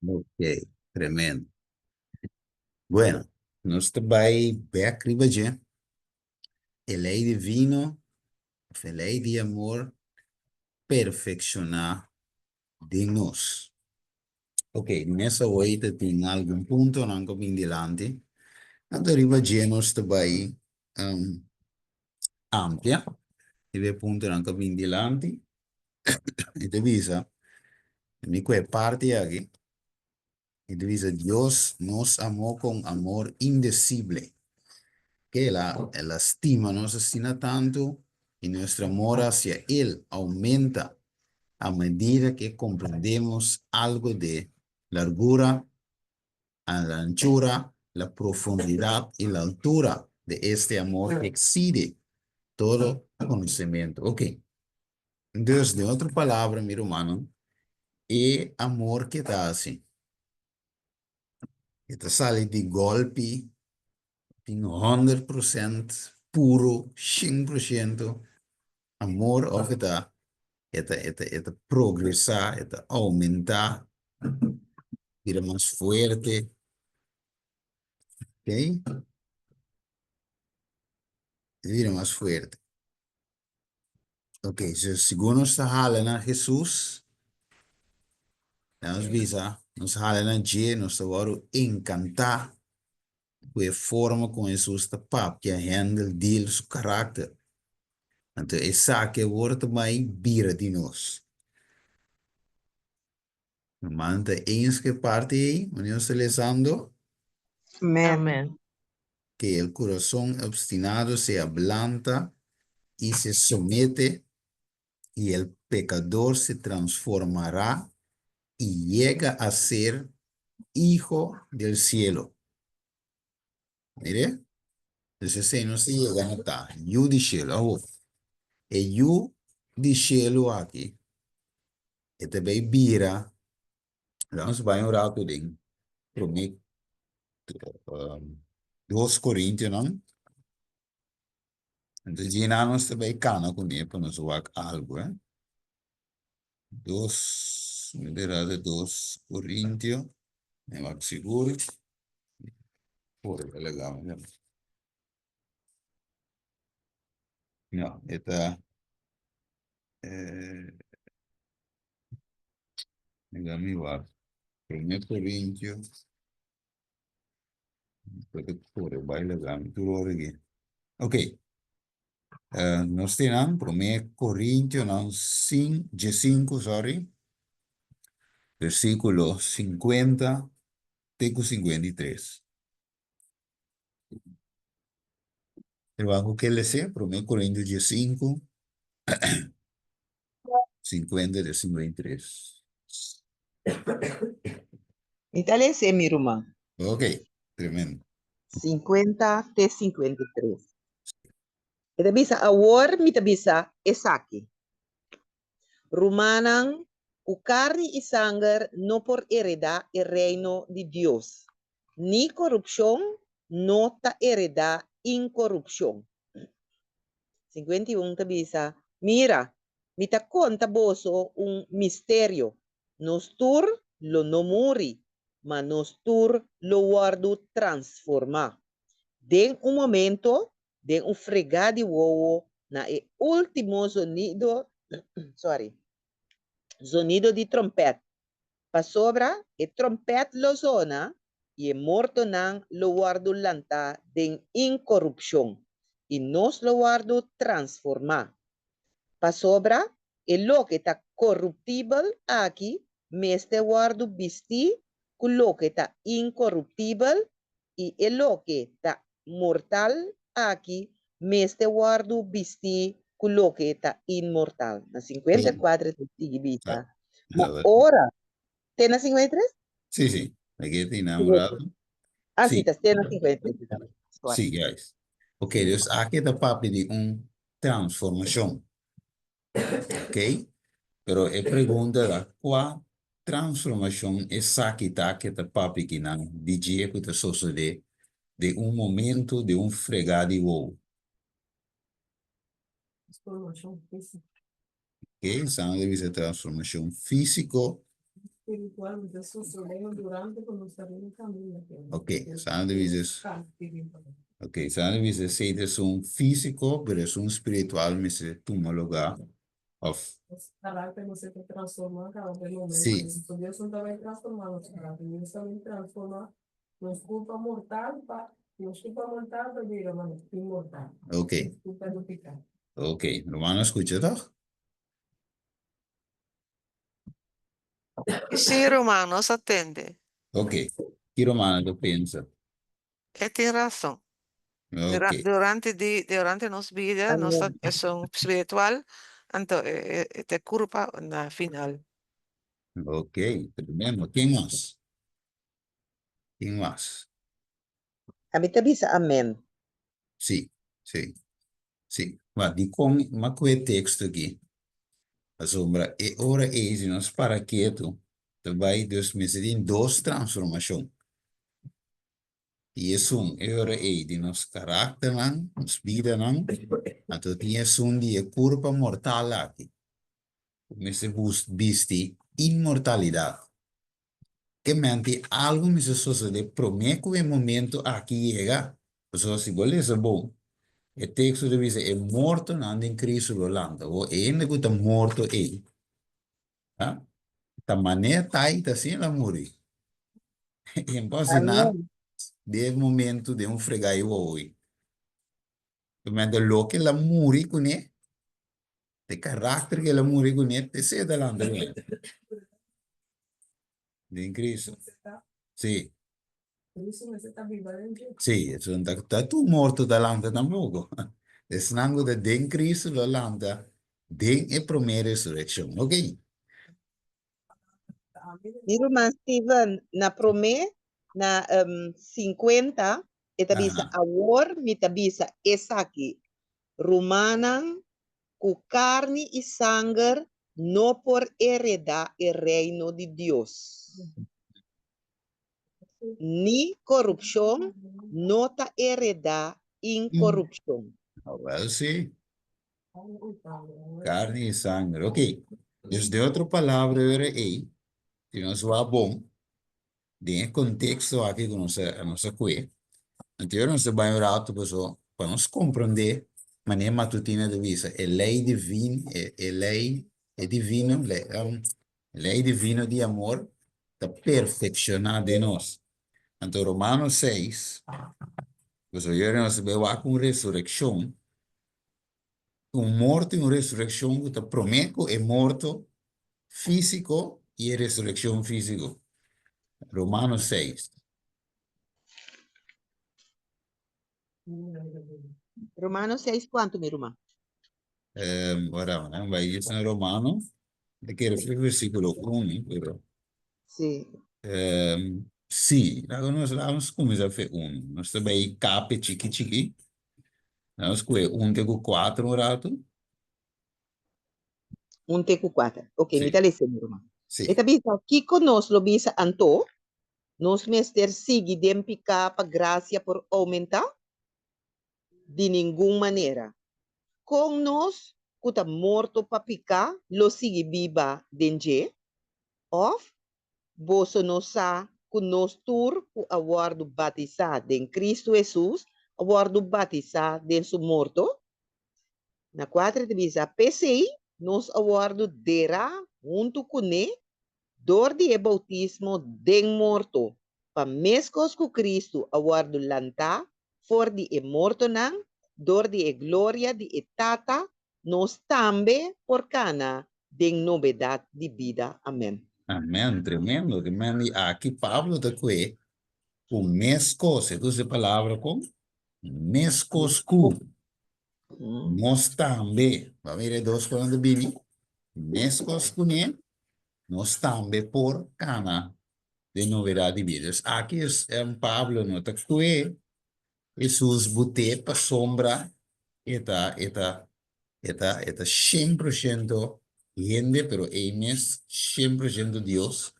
Ok, tremendo. Bueno, nós vai bem arriba já. A lei divino, a lei de amor, perfeccionar de nós. Ok, nessa oita tem algum ponto, não como em diante. Então, arriba já nós vai amplia. E vê ponto não como em diante. E divisa. Mi que parte aqui. Y dice, Dios nos amó con amor indecible, que la estima nos estima tanto y nuestro amor hacia Él aumenta a medida que comprendemos algo de largura, a la anchura, la profundidad y la altura de este amor que excede todo conocimiento. Ok, entonces, de otra palabra, mi hermano, el amor que te hace, que te sale de golpe, tem 100% puro, 100% amor of esta progresar, esta aumentar, ir más fuerte, ¿ok? Ir más fuerte. Ok, so, según nos halen a Jesús, nos visa, nos halen a G, nos vamos encantar com a forma como Jesus está pap, que handle deal su carácter. Então, essa que wordt mais bira de nós. Manta eens que parte aí, Manuel Celestando, Amen. Amen. que el corazón obstinado se ablanda y se somete, y el pecador se transformará y llega a ser hijo del cielo. Mire, entonces se no se llega a notar. You de cielo, e you de cielo aqui, e também vira, vamos vai um rato ding, prometo, 2 Coríntios, não? Então, Gina nós também cana com ele para nos ver algo, eh? 2, de 2 Coríntios, me va seguro, por legal, né? Não, está, legal, me va. 1 Coríntios, por vai legal, tudo aqui. Ok, nós temos 1 Coríntios, não, 5, sorry, versículo 50, teco 53. Trabajo que le sé, 1 Coríntios 5, 50 de 53. Itali se mi irmã. Ok, tremendo. 50 te 53. Ita bisa awar mita bisa esaki. Rumanan o carne y sangre no por heredar el reino de Dios. Ni corrupción no ta heredar incorrupción. 51 te bisa, mira, mita conta boso un misterio. Nostur lo no muri, ma nostur lo guardo transforma. Den un momento, den un fregar de wowo, na e último sonido, sorry, sonido de trompete. Pa sobra, e trompete lo zona, e morto nan lo guardo lanta den incorrupción. Y nos lo guardo transforma. Pa sobra, e lo que está corruptible aquí, me este guardo visti, con lo que está incorruptible, y el lo que está mortal aquí, me este guardo visti, con lo que está inmortal. Na 54 te tigibita. Ma ora, ¿te na 53? Sí, sí, aquí está enamorado. Ah, sí, Sí, te na 53 também. sí, guys. Ok, dus aquí está papi de un transformación. Ok, pero es pregunta da cuál transformación es aquí que está papi que nan DJ que te sucede de un momento de un fregado de wow. Ok, esa debe ser transformación físico espiritualmente sucedeu durante quando estava no caminho. Ok, Sandra dices, ok, Sandra dices, sí, es un físico, pero es un espiritual, me se toma lugar. Of, Os caráter você tem que transformar cada momento. sí, Então, Deus não também transformar nosso caráter. Deus também transforma nos culpa mortal para nos culpa mortal para vir a imortal. ok, Nos culpa do pecado. ok, Romano, escucha, toch? Sí, Romanos, atende. Ok, ¿qué Romano tú piensas? Tiene razón. Ok, Durante nos vida, nossa Amen. questão espiritual, então, te culpa na final. ok, tremendo. ¿Quién más? ¿Quién más? Kami tabi sa amen. Sí, sí, sí. Ma di con, ma quel texto aqui, a sombra, e ora eisi nos para quieto, daarbij dus mensen die in dos transformação. E é ora e de nos caráter lang, nos vida lang, ato tinha die curva mortal aqui. Mensen bisti imortalidade. Que mente algo me sucede, prometo que o momento aqui chega. Então, se você é bom, o texto deve ser, é morto não em Cristo Rolanda, ou ainda que está morto aí. Tá? Da maneira tá aí, tá assim, ela morre. Então, se nada, Amen. de momento de fregar eu hoje. Mas lo que ela morre com ele, de caráter que ela morre com ele, te sei da landa, de Cristo. Você está, Sim, por isso você está viva dentro. sim, então tá tu morto da landa tampouco. Desnango de den Cristo da landa, den é primeira ressurreição, ok? Ni Roman Steven, na prome, na 50, itabi sa Ajá. awor, mitabi sa esaki. Romanan, cu carne y sangre, no por heredar el reino de Dios. Ni corrupción, no ta heredar incorrupción. Well, sim, carne e sangue, ok. Dus de outra palavra era aí, que nós vamos bom, de contexto aqui com nossa coisa. Então, nós vamos orar para nós compreender maneira matutina de vista. É lei divina, é lei, é divino, lei divina de amor, está perfeccionada em nós. Então, Romanos 6, pues hoy nós vemos com ressurreição, morto e uma ressurreição que promete é morto físico e ressurreição físico. Romanos 6. Romanos 6, ¿cuánto, mi Roma? Ahora, vai isso em Romano, que era o versículo 1, pero Sí. sim, agora nós vamos começar a fazer nós também cape chiqui, nós com 1,4 um rato, Un teku 4. Ok, sim, mita listen, mi Roma. sim, Ita bisa, kiko nos lo bisa anto, nos mester sigi dempika pa gracia por aumenta, de ninguna manera. Con nos, kuta morto papika, lo sigi viva denje, of, boso nosa, kun nos tur, ku awardo batisa den Cristo Jesus, awardo batisa den su morto. Na 4 de bisa, PCI, nos awardo dera, junto com ne, dor de bautismo den morto, pa mescos com Cristo awardo lanta, for de morto nang, dor de glória de etata, nos tambe por cana, den novedad de vida. Amém. amém, tremendo, tremendo, e aqui Pablo está com mescos, essa palavra com mescos cu, nós também, vai ver dois falando bem, mescos com ele, nós também por cana de novidade de vidas. Aqui é Pablo, não está com ele, Jesus bote para sombra, eta 100% gente, pero él es 100% Dios.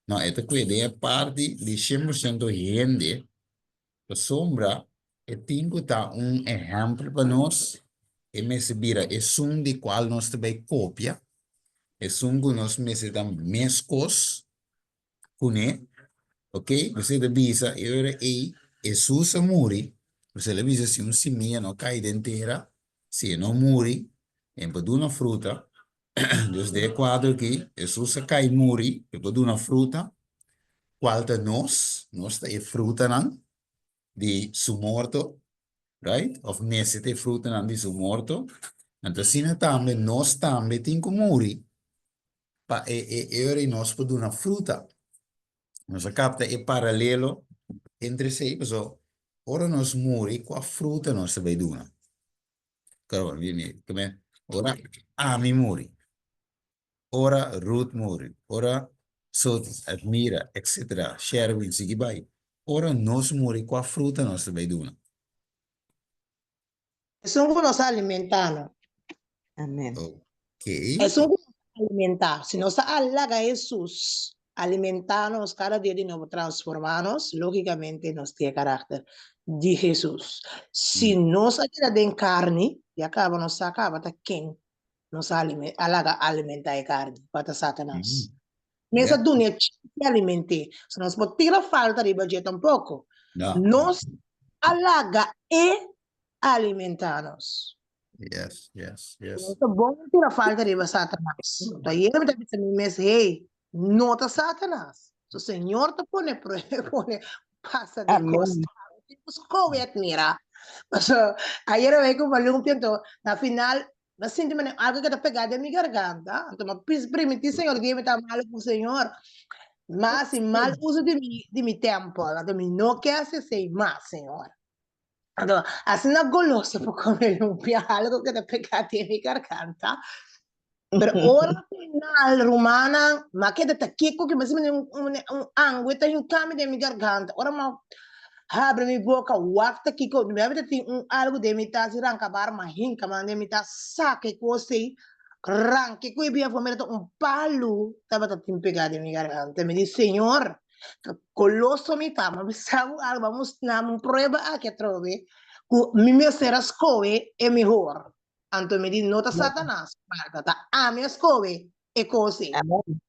No, esta cuida es parte de 100% gente. La sombra, tengo un ejemplo para nos. E me se vira, es un de cual nos também copia. Es un que nos necesitamos mescos. cune, ok? Você devisa, ora Jesus muri, você devisa se semilla não cai inteira, se não muri, em uma fruta, Deus de quadro aqui, Jesus cai muri, e uma fruta, qualta nós é fruta não, de su morto, right? Of necessite fruta não de su morto, então assim também nós também tem que muri, ora nós por uma fruta. Nós capta é paralelo entre si, so, ora nós muri, qual fruta nós vai duna. Claro, viene, come, ora Ami muri, ora Ruth muri, ora Sot, Admira, etc. Sherwin, Sigibai. Ora nós muri, qual fruta nós vai duna. Eso nos alimentamos. Amén. Ok. Eso nos alimentar. Si nos halaga Jesús, alimentarnos cada día de nuevo, transformarnos, lógicamente nos tiene carácter de Jesús. Si nos ayuda en carne, ya acaba, nos acaba, ¿ta quién nos halaga alimentar de carne? Para Satanás. Nessa Yeah. dunia ci alimenti. Se nos può tirare falta di budget un poco. No. Nos halaga e alimentarnos. Yes, yes, yes. Não é bom tirar falta de Satanás. Daí ele me disse mesmo, hey, não tá Satanás. O Senhor te põe passa de Amén. costa. Os covet mira. Mas ayer eu que falei pinto, na final, mas sinto algo que tá pegado em minha garganta. Então, permitir Senhor, que me tá mal com o Senhor. Mas em mal uso de mi tempo, de mi não quer ser mais, Senhor. Então, assim na golosa por comer algo que tá pegado em minha garganta. Pero ora final romana, ma che da kiko que mas angue tá em caminho de minha garganta. Ora ma abre minha boca, wakta kiko, me avete tem algo de mi tá se rancabar ma hinca, ma de mi tá saque così. Ranque que bia fomere palo, tava tá tem pegado em minha garganta. Me diz, Senhor, colosso mi tá, mas sabe algo, vamos na prova aqui trove. Mi será scoe é melhor. Anto me diz, nota Satanás, tá a minha escove é così. Amén.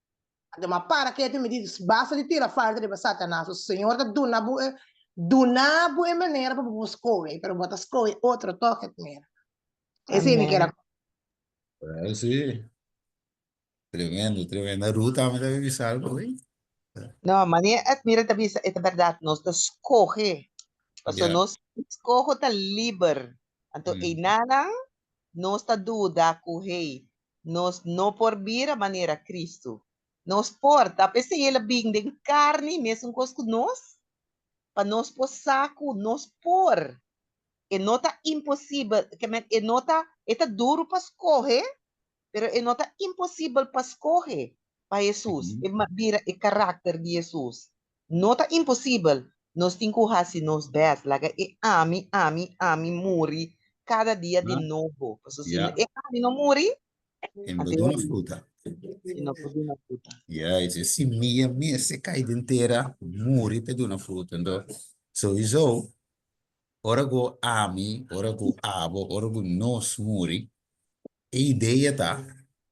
Anto ma para que te me diz, basta de tirar falta de Satanás, o Senhor tá do na boa maneira para o escove, pero bota escove outro toque mera. Esse é Amén. que era. Well, sí. Tremendo, tremendo. Ruth, me debe avisar algo, güey. No, mani admira tabi sa ita verdad nos to escoge. Paso Yeah. nos escojo ta liber. Anto inana nos ta duda kuhei. Nos no por vira maneira Cristo. Nos por tapi se ela bing de carne mesmo cosco nos. Pa nos po saco nos por. E nota impossível, que e nota eta duro para escorrer, pero e nota impossível para escorrer para Jesus. E vira o caráter de Jesus. Nota impossível. Nós temos que fazer nos best, laga e ami muri cada dia de novo. Porque se Yeah. e ami não muri, En até una fruta. se não pode na puta. Yeah, esse se minha se cai inteira, muri per una fruta. Então, sowieso, ora go ami, ora go abo, ora go nos muri, e ideia tá,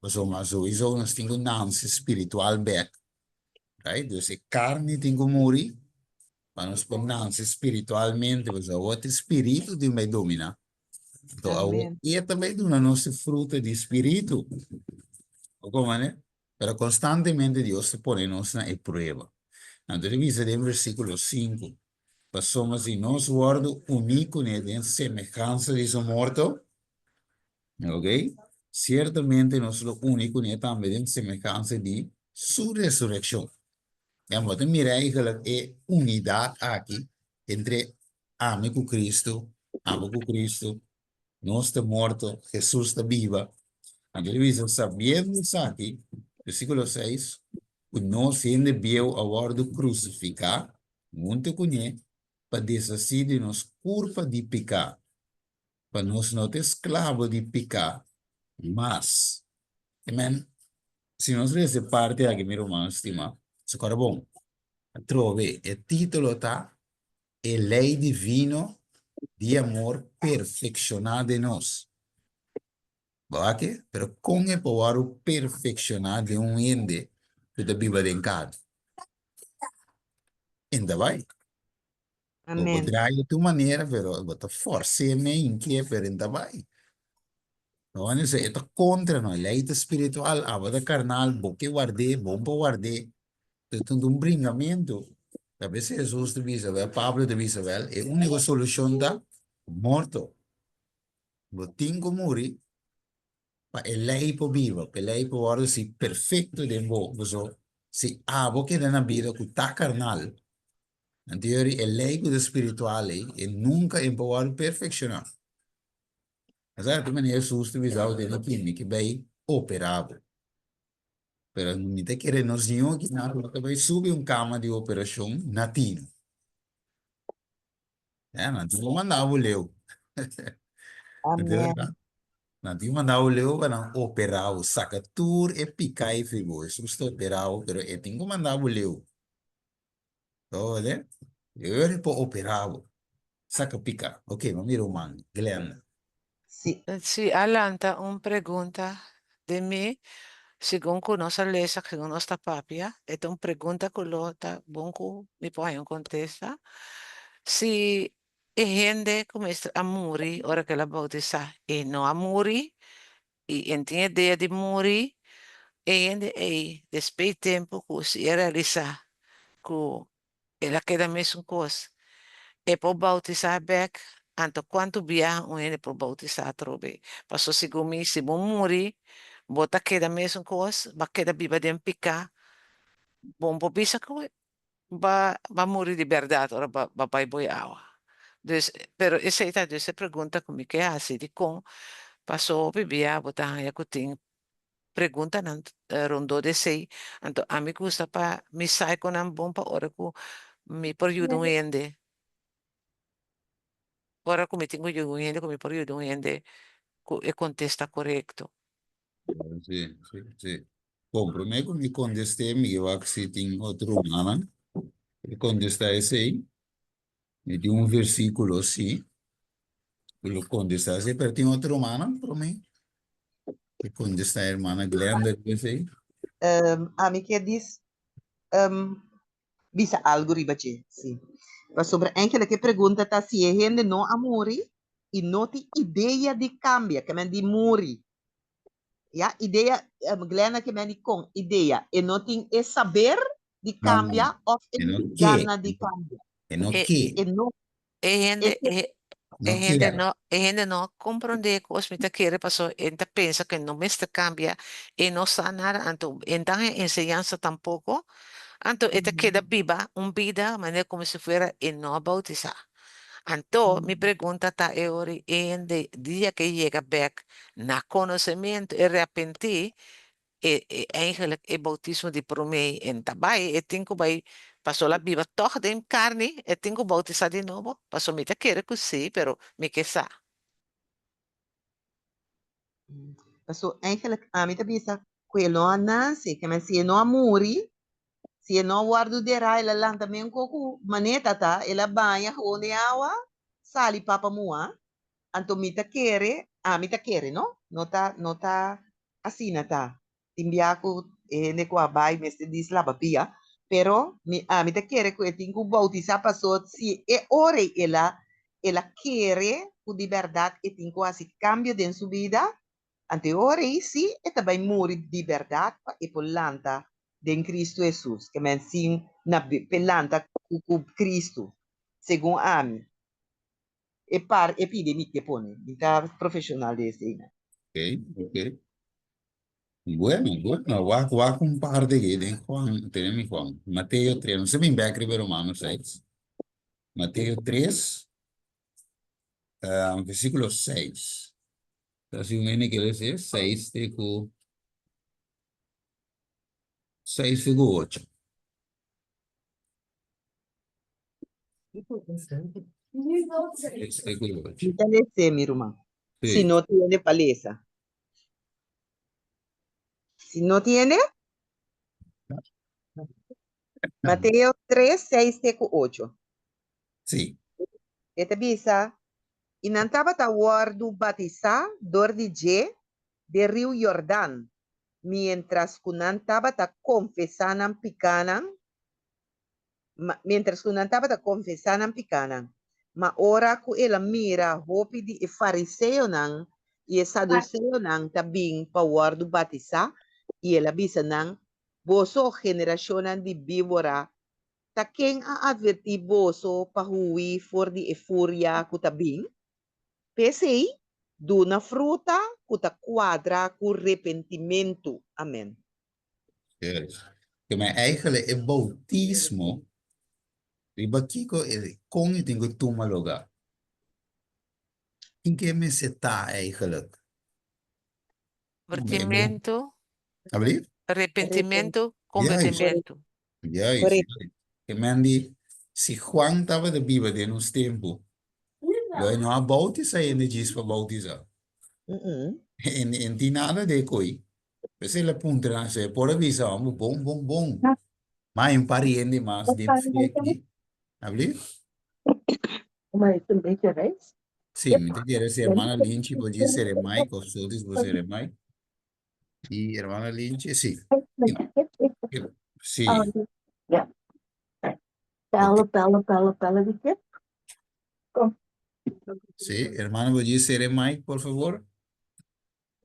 insomma, sowieso nós temos um nance espiritual back, right? Dus a carne tem que muri, mas nós ponemos espiritualmente, o outro espírito de me domina. Então, e também do nosso fruto de espírito, como né? Pero constantemente Deus se põe nos na prueba. Então, revisa em versículo 5. Pues somos y nos guardo único en semejanza de su muerto. ¿Ok? Ciertamente no es lo único ni también en semejanza de su resurrección. Vamos a mirar ahí la unidad aquí entre amo con Cristo, no está muerto, Jesús está viva. Entonces, sabiendo aquí, versículo 6, no siendo viejo a guardo crucificar, junto con él, para desasir de nos culpa de pecar, para nos não ter escravo de pecar, mas, amen, se nós ler essa parte aqui, meu irmão, estima, isso é bom, trove, o título tá, a lei divino de amor perfeccionado em nós, ok? Pero como é para o perfeccionar de ende que a Bíblia tem cada? en dabai. O Amén. draaien de tu maniera, pero wat force me in que pero en dabai. No, en ese esto contra no, lei espiritual, abada carnal, boque guardé, bombo guardé, de un bringamento. A veces Jesus te dice, Pablo te dice, es única solución da morto. Lo tengo muri, pa lei po vivo, pe lei po guarda si perfetto de bo, so si abo che na vida ku ta carnal. En teoria, lei ku de spirituale e nunca in power perfeccionar. Esa tu maniera Jesus te dice, que vai operado. Pero ni te quiere no senhor que nada, que vai subir cama de operação natino. Nativo mandava o leu. Amén. Nativo mandava o leu para operar o sacatur e picar e figo. Isso está operado, pero eu tenho mandava o leu. Todo, né? Eu era para operar, saca picar. Ok, vamos ir o man, Glenn. Sí. Sì, Alanta, una pregunta di me, según conosce l'esa che conosce papia, è una pregunta che lo bonco mi puoi contesta. Si e gente come amori, ora che la bautizza, e no amori, e tiene idea di muri, e gente e después tempo che si realizza che ela queda mesmo coisa. E può bautizar back, anto quanto via un ene può bautizar trobe. Passo sigumi, se bom muri, bota queda mesmo coisa, ba queda biba de picar, bom bisa que va morrer de verdade, ora vai boi água. Dus, pero essa aí tá, essa pergunta como que é assim, de com, passou bebia, botar aí que tem pergunta não rondou de sei, então a mim gusta para me sai com um bom para ora que me por ajudar ende. Ora come tengo yo un ende, come por yo un ende, e contesta correcto. Sim, sim, sim. Compromete com me contestar, me vai que se tem outro humano. E contestar esse aí, me deu versículo assim. Lo contestar esse, pero tem outro humano para mim. E contestar a hermana Glenda, esse aí. A mí que diz, bisa algo riba che, sí. Mas sobre enkele que pergunta tá se a gente não amori e não tem ideia de cambia, que men di muri. Ja, ideia, Glena que men di com ideia, e não tem e saber de Não, não. cambia ou e E não não tem quer. gana de cambia. E não E, quer. E não, gente, esse, Não quer. gente no comprende cosas me te quiere pasó, enta pensa que no me está cambia y no sabe nada, anto, enta enseñanza tampoco, anto, esta queda viva, un vida, manera como si fuera y no bautizar. Anto, mi pregunta está ahora en el día que llega back, na conocimiento y arrepentir, eigenlijk het bautismo de promei en tabai, e tinko bai passò la viva toch de carne, e tinko bautizar de novo, passò mi te quere così, pero mi che sa. so eigenlijk, a mí te bisa, quello a Nancy, que men si no amori, se não guardará ela lá também com maneta tá ela banha onde água sali papa mua anto mita quere a mita quere não tá assim tá timbiaco ne qua bai meste dis la papia pero a mita quere que tenho bautizar passou se é ore ela quere o de verdade e tenho assim cambio de sua vida ante ore sim e também morre de verdade e por lanta de Cristo Jesus, que men sim na pelanta com Cristo, segundo a mim. E par e pide mi que pone, está profissional desse aí. Ok, ok. Bueno, bueno, voy a compartir que de Juan, tenemos Juan, Mateo 3, no sé bien back pero Romanos 6. Mateo 3, versículo 6. Entonces, un N que dice 6 de 6 de 8. Versículo 8. Entendeu, meu irmão? Se Sí, não tiene paleza. Se não tiene, Mateo 3, 6, 8. sí. Esta bisa, inantaba ta wardu batizar dor de rio Jordán, mientras kunantaba ta confesanan picanan Mientras que não estava confessando ang pikanan. Ma ora ku ela mira hopi di fariseo nang e saduceo nang tabing pawar do batisa e ela bisa nang boso generacionan di víbora ta quem a adverti boso pahui for di efuria ku tabing pesei do na fruta ku ta quadra ku arrependimento. Amen. Yes. Que mijn eigenlijk bautismo, riba kiko kon je dingo tumaloga. In que me se ta eigenlijk? Convertimento, Alsjeblieft? arrepentimiento, Juist, convertimento. juist, Correcto. juist. Que men die, si Juan estava de Bíblia de nos tempo, lo não há bautiza e não diz para bautizar. En die nada de coi. Pues ele punta na se por avisar, vamos bom. Mas um pariente mais de aqui. Alsjeblieft? Maar het is een beetje rijst. Sim, me entendeu? Essa irmã Lynch podia ser Mike, ou Sotis podia ser Mike. E irmã Lynch, sim. Sim. Ja. Pellen die kip. Kom. Sim, irmã podia ser Mike, por favor.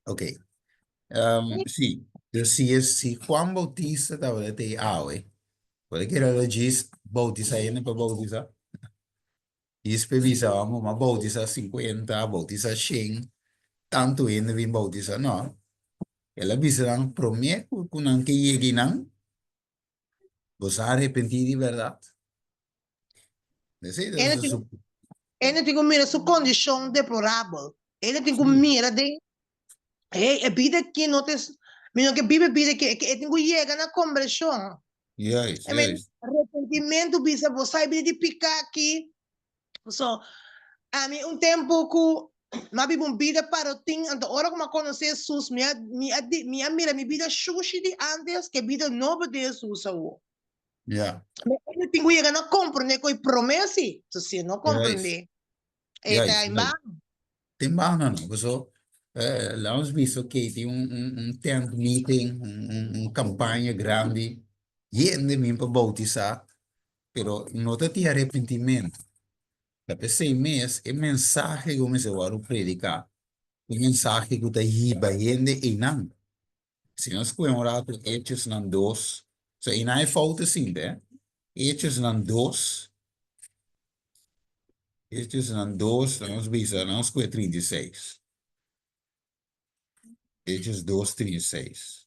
Ok. Sim. Dus se Juan Bautista estava até awe, pode que ele diz bautizar ele para bautizar. E esperamos, mas bautizar 50, bautizar 100, tanto ele vem bautizar, não. Ela avisa lang prometo kung ang kiyegi nang você arrepentir de verdade. Ele tem que mirar sua condição deplorável. Ele tem que mirar de a vida que não tem, menino que vive vida que tem que chegar na conversão. Yes. Arrependimento bisa você sabe de picar aqui. So, a mim tempo que mas vivo uma vida para o ting, então hora como conhecer Jesus, minha vida sushi de antes que vida nova de Jesus o. Yeah. Ele tem que chegar na compreender com promessa, se não compreender. Yes. Tem bom não, so lá nós visto que tem tent meeting, campanha grande, e ainda mesmo para bautizar, pero não tem arrependimento. Para 6 meses, o mensagem que você vai predicar, o mensagem que está aí, ainda e não. Se nós comemoramos Hechos não 2, so e não é falta sim, né? Hechos não 2, nós visa, nós com 36. Hechos 2, 36.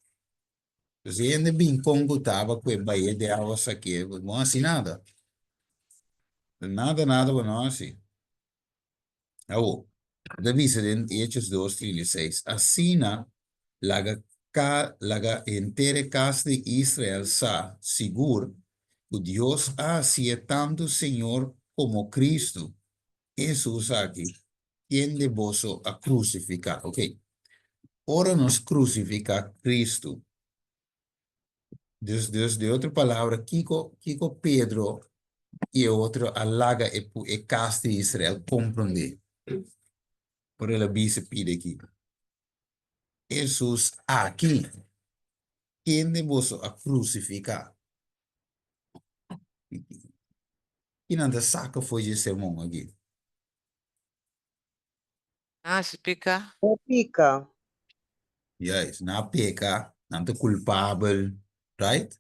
Então, se ainda bem Congo estava com a Bahia de Águas aqui, não assim nada. Nada, não assim. Oh, da visa em Hechos 2, 36. Assim, laga entera casa de Israel sa seguro, o Dios hacía tanto Señor como Cristo. Jesús aquí, quien de vos a crucificar. Ok. Ahora nos crucifica Cristo. Dios de otra palabra, Kiko Pedro y otro alaga e casa de Israel comprende. Por el aviso pide aquí. Jesús aquí, quien de vos a crucificar. E não da saca foi de sermão aqui. Se pica. Pica. Yes, na peca, não te culpável, right?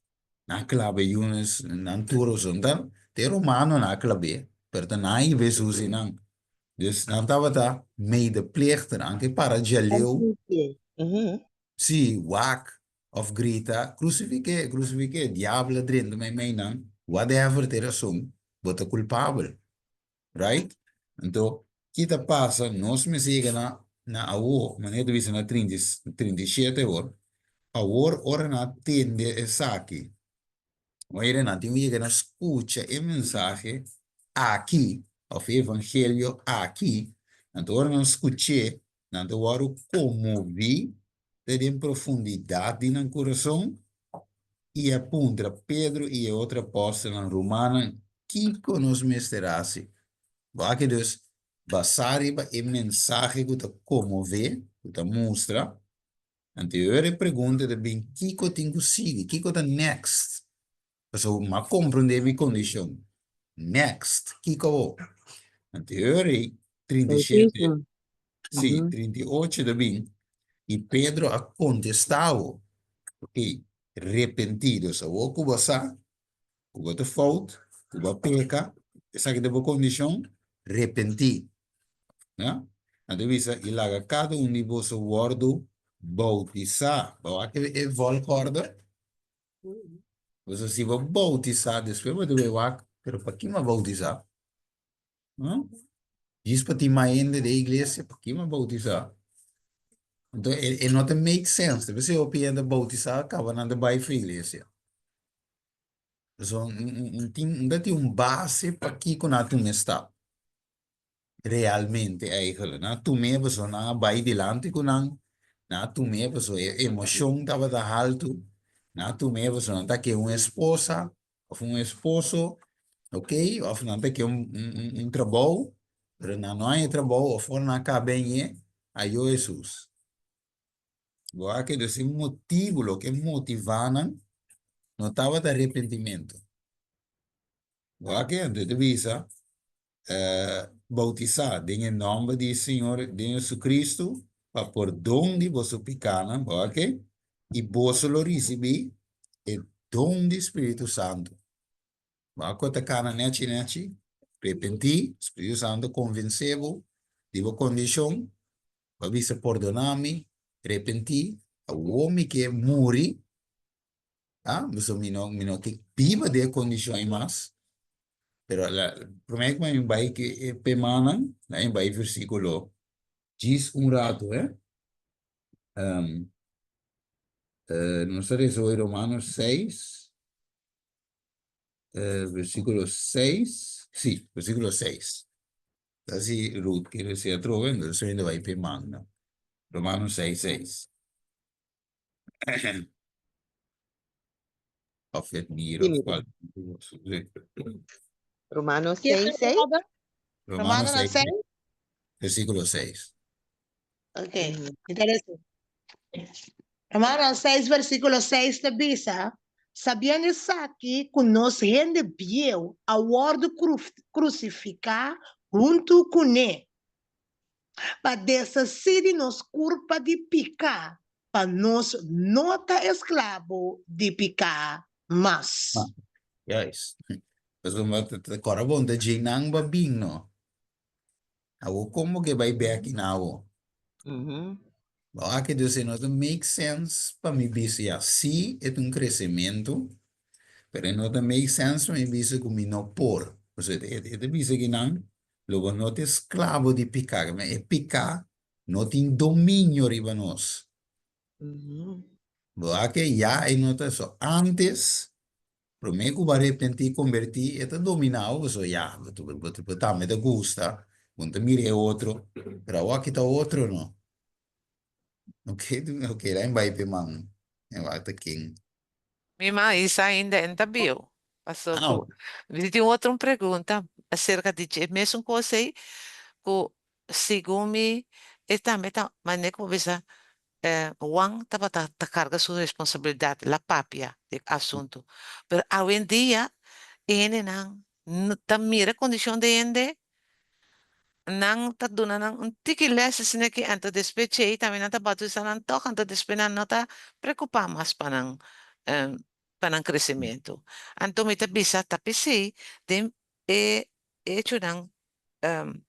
Na clave Yunus, não turos então, te romano na clave, pero na aí Jesus não. Dus não tava tá medeplichter, anche para jaleu, si wak of grita, crucifique, diablo drin, mij não, whatever te razão, bota culpável, right? Então, kita passa, nós me siga na awo, maneira de vista na 37 horas, a hora na tende e saki. Oire na tinha que na escucha e mensagem aqui, o evangelho aqui, então hora na escutei, então hora comovi, em profundidade no coração, e aponta Pedro e outra apóstola romana, que nos mesterasse. Vai que Deus, basari ba e mensagem que te comove, que te mostra. Anterior pergunta de bem, Kiko tenho sigo, Kiko tá next. So, ma comprende mi condition. Next, kiko. Anteriori, 37, Bautismo. sì, 38 da bin. E Pedro ha contestato, ok, arrepentido. So, o cuba sa, cuba te fout, cuba peca, essa que deve condição, arrepentir, né? Então, visa, e lá, cada um de vocês wordo bautizar. Bom, aqui é volcorda. Você se vai bautizar, depois vai doer o pero para que me bautizar? Não? Diz para ti ainda da igreja, para que me bautizar? Então, ele não tem make sense. Você opina bautizar, acaba na da igreja. So, não tem base para que com a tu está. Realmente, eigenlijk. Na tu me você na vai delante com na tu me você emoção estava da alto. Na tu me você não tá que uma esposa ou um esposo, ok? Ou não tá que trabalho, mas não é trabalho, ou for na cabeça, aí o Jesus. Agora que esse motivo, o que motivaram, não estava de arrependimento. Agora que antes de visa, bautizar em nome do Senhor de Jesus Cristo, para perdão de vosso pecado, ok? E vos lo recebi, o dom do Espírito Santo. Mas quando cara nete, arrepenti, Espírito Santo convenceu, digo condição, para visa perdonar-me, arrepenti, o homem que morre, mas eu não que viva de condições mais. Pero primeiro que eu vai que permana, aí vai versículo diz rato, não sei se é Romanos 6, versículo 6, sim, versículo 6. Assim, Ruth, que se trova, então se ainda vai permana. Romanos 6, 6. Of it near of Tímido. qual. Romanos ¿Qué 6, 6. brother? Romanos Romano 6, 6? versículo 6. Ok, interesante. Romano 6, versículo 6 te dice, sabiendo que nos gente viu a word crucificar junto com ele, para decidir nos culpa de picar, para nos nota esclavo de picar, mas. Yes. Mas agora bom, da ginang babino. Ako como que vai back in ako. Aqui Deus não make sense para mim dizer assim é crescimento, pero não make sense para mim dizer como não por. Ou seja, é dizer que não, logo não é escravo de picar, mas é picar, não tem domínio riba nós. Aqui já é não só antes, para mim que vai arrepentir, convertir, é dominado, so já, tu tá me gusta, quando mire outro, pero aqui tá outro não. Ok, ok, lá em Baipe, man. Eu acho que Mi mais ainda ainda viu. Passou ah, por. Tem outra pergunta acerca de mesmo coisa aí, que segundo também tá, mas nem como bisa Juan estava a carga sua responsabilidade, la papia de assunto. Pero hoje em dia, ele não mira a condição de ele, não tá dando um tique less sine que antes despeche também não tá batu sa não toca antes despenar não tá preocupar mais para um crescimento. Então me tá bisa tapi si de hecho não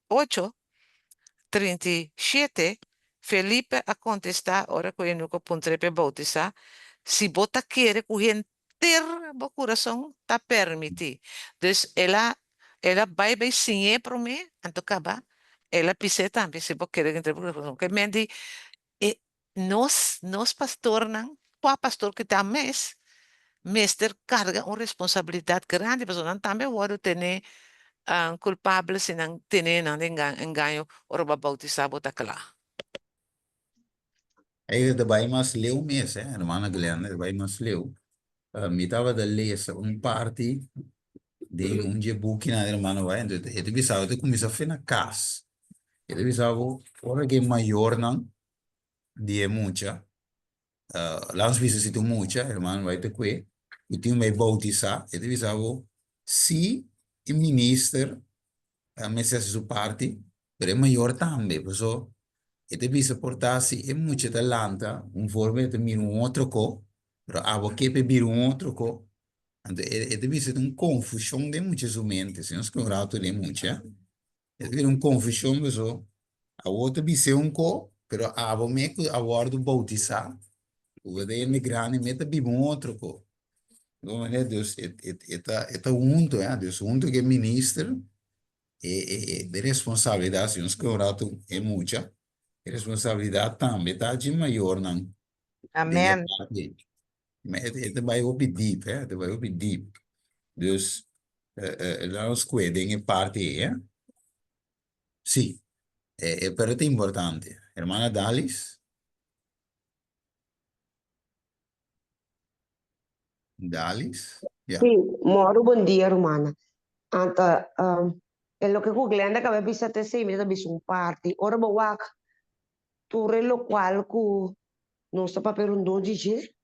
8:37 Felipe a contestar ora que eu nunca puntre para bautizar se bota querer que ter o coração tá permitir. Então ela vai sim para mim, então acaba ela pisa também se você querer entrar por coração. Que me diz, nós pastor não, qual pastor que tá mestre carga uma responsabilidade grande, mas não também pode ter culpable se não ter não engano ou bautizar bota lá. aí de vai mais leu mês, hermana Glenda, de vai mais leu. Me tava de ler parte de dia book na hermana vai, então ele bisava de começar a fazer na casa. Ele bisava, ora que maior não, de muita, lá os bichos se tu muita, hermano vai te que, e tinha me bautizar, e devia saber se o ministro me se su parte, pero é maior também, pessoal. E devia portar-se é muito talanta, forma de mir outro co, pero abo que beber outro co. Então, devia ser confusão de muitas mentes, se nós que rato de muito, é? Devia confusão, pessoal. A outra devia ser co, pero abo me que abordo bautizar, o de grande meta beber outro co. Então, Deus, é junto, Deus junto que ministra, de responsabilidade, se nós que rato é muita. Responsabilidade também está de maior, não? De Amen. parte. Mas vai obter, vai obter. Deus, lá nos cuidem em parte, Sim, é parte importante. Hermana Dalis, Dalis, Sí, yeah. moro bom dia, Romana. Anta, é lo que o Glenda acaba de dizer até sei, mas também um parte. Ora, boa, tu lo qual ku não está para perguntar dizer.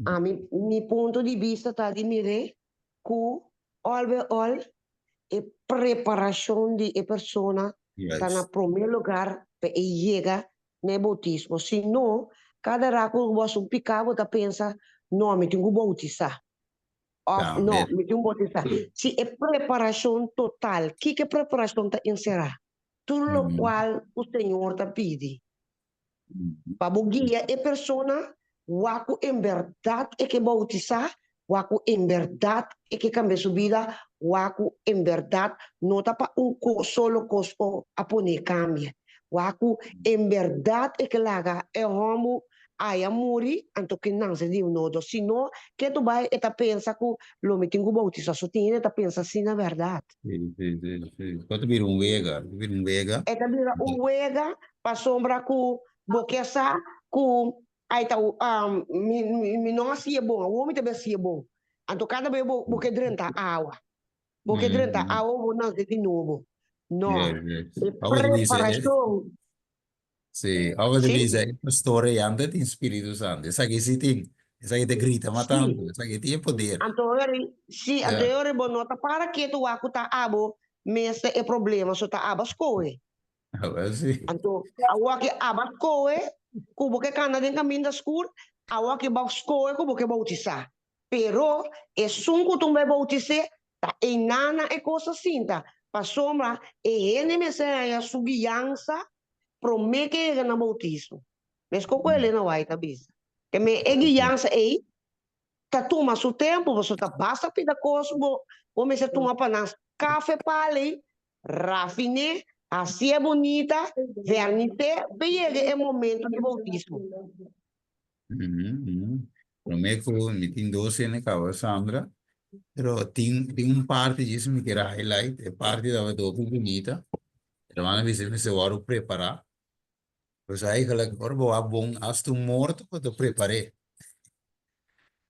A mi ponto de vista está de mire ku all é preparação de a persona está na Yes. primeiro lugar para chegar no bautismo. Se não, cada raco você um picado tá pensa, não, me tenho que bautizar. Não, Também. me tenho que bautizar. Se é preparação total, que preparação está encerrar? Tudo o qual o Senhor está pedindo. Para guia a persona, waku em verdade é que bautizar, waku em verdade é que cambia sua vida, waku em verdade não está para solo costo a poner cambia. Waku em verdade é que laga é homo aí a muri, anto que não se diu nodo, senão que tu vai e tá pensa que lo me tenho bautizar, só tem tá pensa assim na verdade. Quando vir vega. É também o wega para sombra com boqueça com aí tá mi não assim é bom, o homem também assim é bom. Então cada vez boque drenta água, boque drenta água vou não de novo. Não, Yes. é Agora dizer, preparação, sim, agora sim? dizer, pastor e anda tem Espírito Santo. Essa aqui se tem, essa aqui te grita matando, Sim. essa aqui tem poder. Então se Yeah. anterior bom nota para que tu acu tá abo, mas é problema só tá abas coe. Agora sim. Então, awa que abas coe, como que cana den caminho da escura, awa que bas coe como que bautizar. Pero é sunco tu me bautizar, tá em nana é coisa cinta. Pa sombra, ele me será a sua guiança, promete que ele na bautismo. Mas com ele não vai, tá bisa. Que me é guiança aí, tá toma seu tempo, você tá basta pida coisa, ou me se toma para nós café para ali, rafine, assim é bonita, vernite, chega é momento de bautismo. Prometo, me tem 12 na casa, Sandra, pero tem parte disso me quer highlight, é parte da dopo bonita, hermana vice me se vai preparar, pois aí que agora vou bom, hasta morto para te preparar.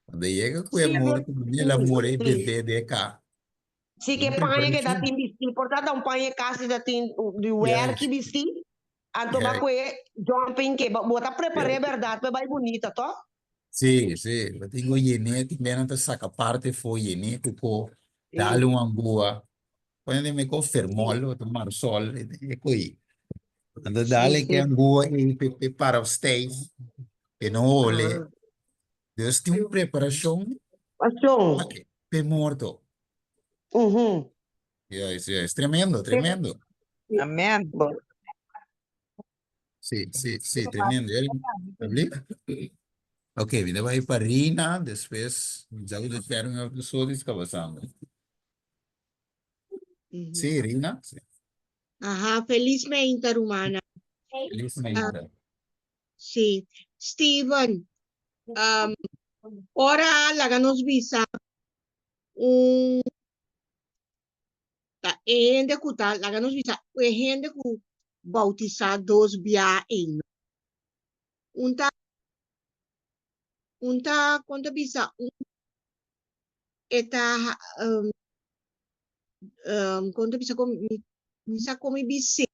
Quando chega com o Sim, morto, ela morre sim. bebê de cá. Sim, que Tem panha que dá preparação. tem bisi, portanto, um panha casa da tem de Yes, work bisi, anto ba yeah, ko jumping que bota preparar yeah. a verdade, vai bonita, to? Sim, sim, eu tenho genética, bem antes saca parte foi genética, dá-lhe Sim, uma boa. Quando me confirmou, sim, tomar sol, é coi. Quando sim, dá-lhe que sim. a boa é para vocês, que não olhe, Ah, Deus tem uma preparação paixão. para morto. Uhum. Yes, yes, tremendo, tremendo. Amen. Bom, Sí, tremendo. ¿Hablé? Ok, ainda vai para Rina, depois já o deixaram a pessoa descansando. Uhum. Sim, Rina? Sim. Ajá, felizmente, Romana. Felizmente. Sí. Steven, ora laganos visa un gente kuta laganos visa gente ku bautizados via en unta conta visa eta conta visa como visa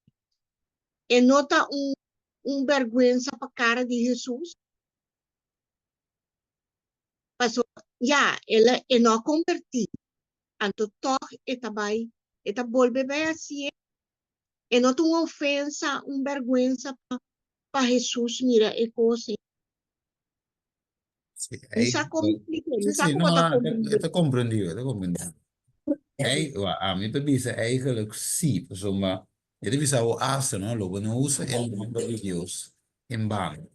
e nota un vergüenza para cara de Jesus. Paso, ya, ela é não converti. Anto toch, eta volve bem assim. E não tem uma ofensa, vergüenza para Jesus, mira, é coisa. Sí, Me ahí, saco complique, me sí, sí, saco no, conta te comprendido, te comprendido. A mí me dice, eigenlijk sí, pues, maar je weet zou assen, no, lo bueno usa el nombre de Dios en vano.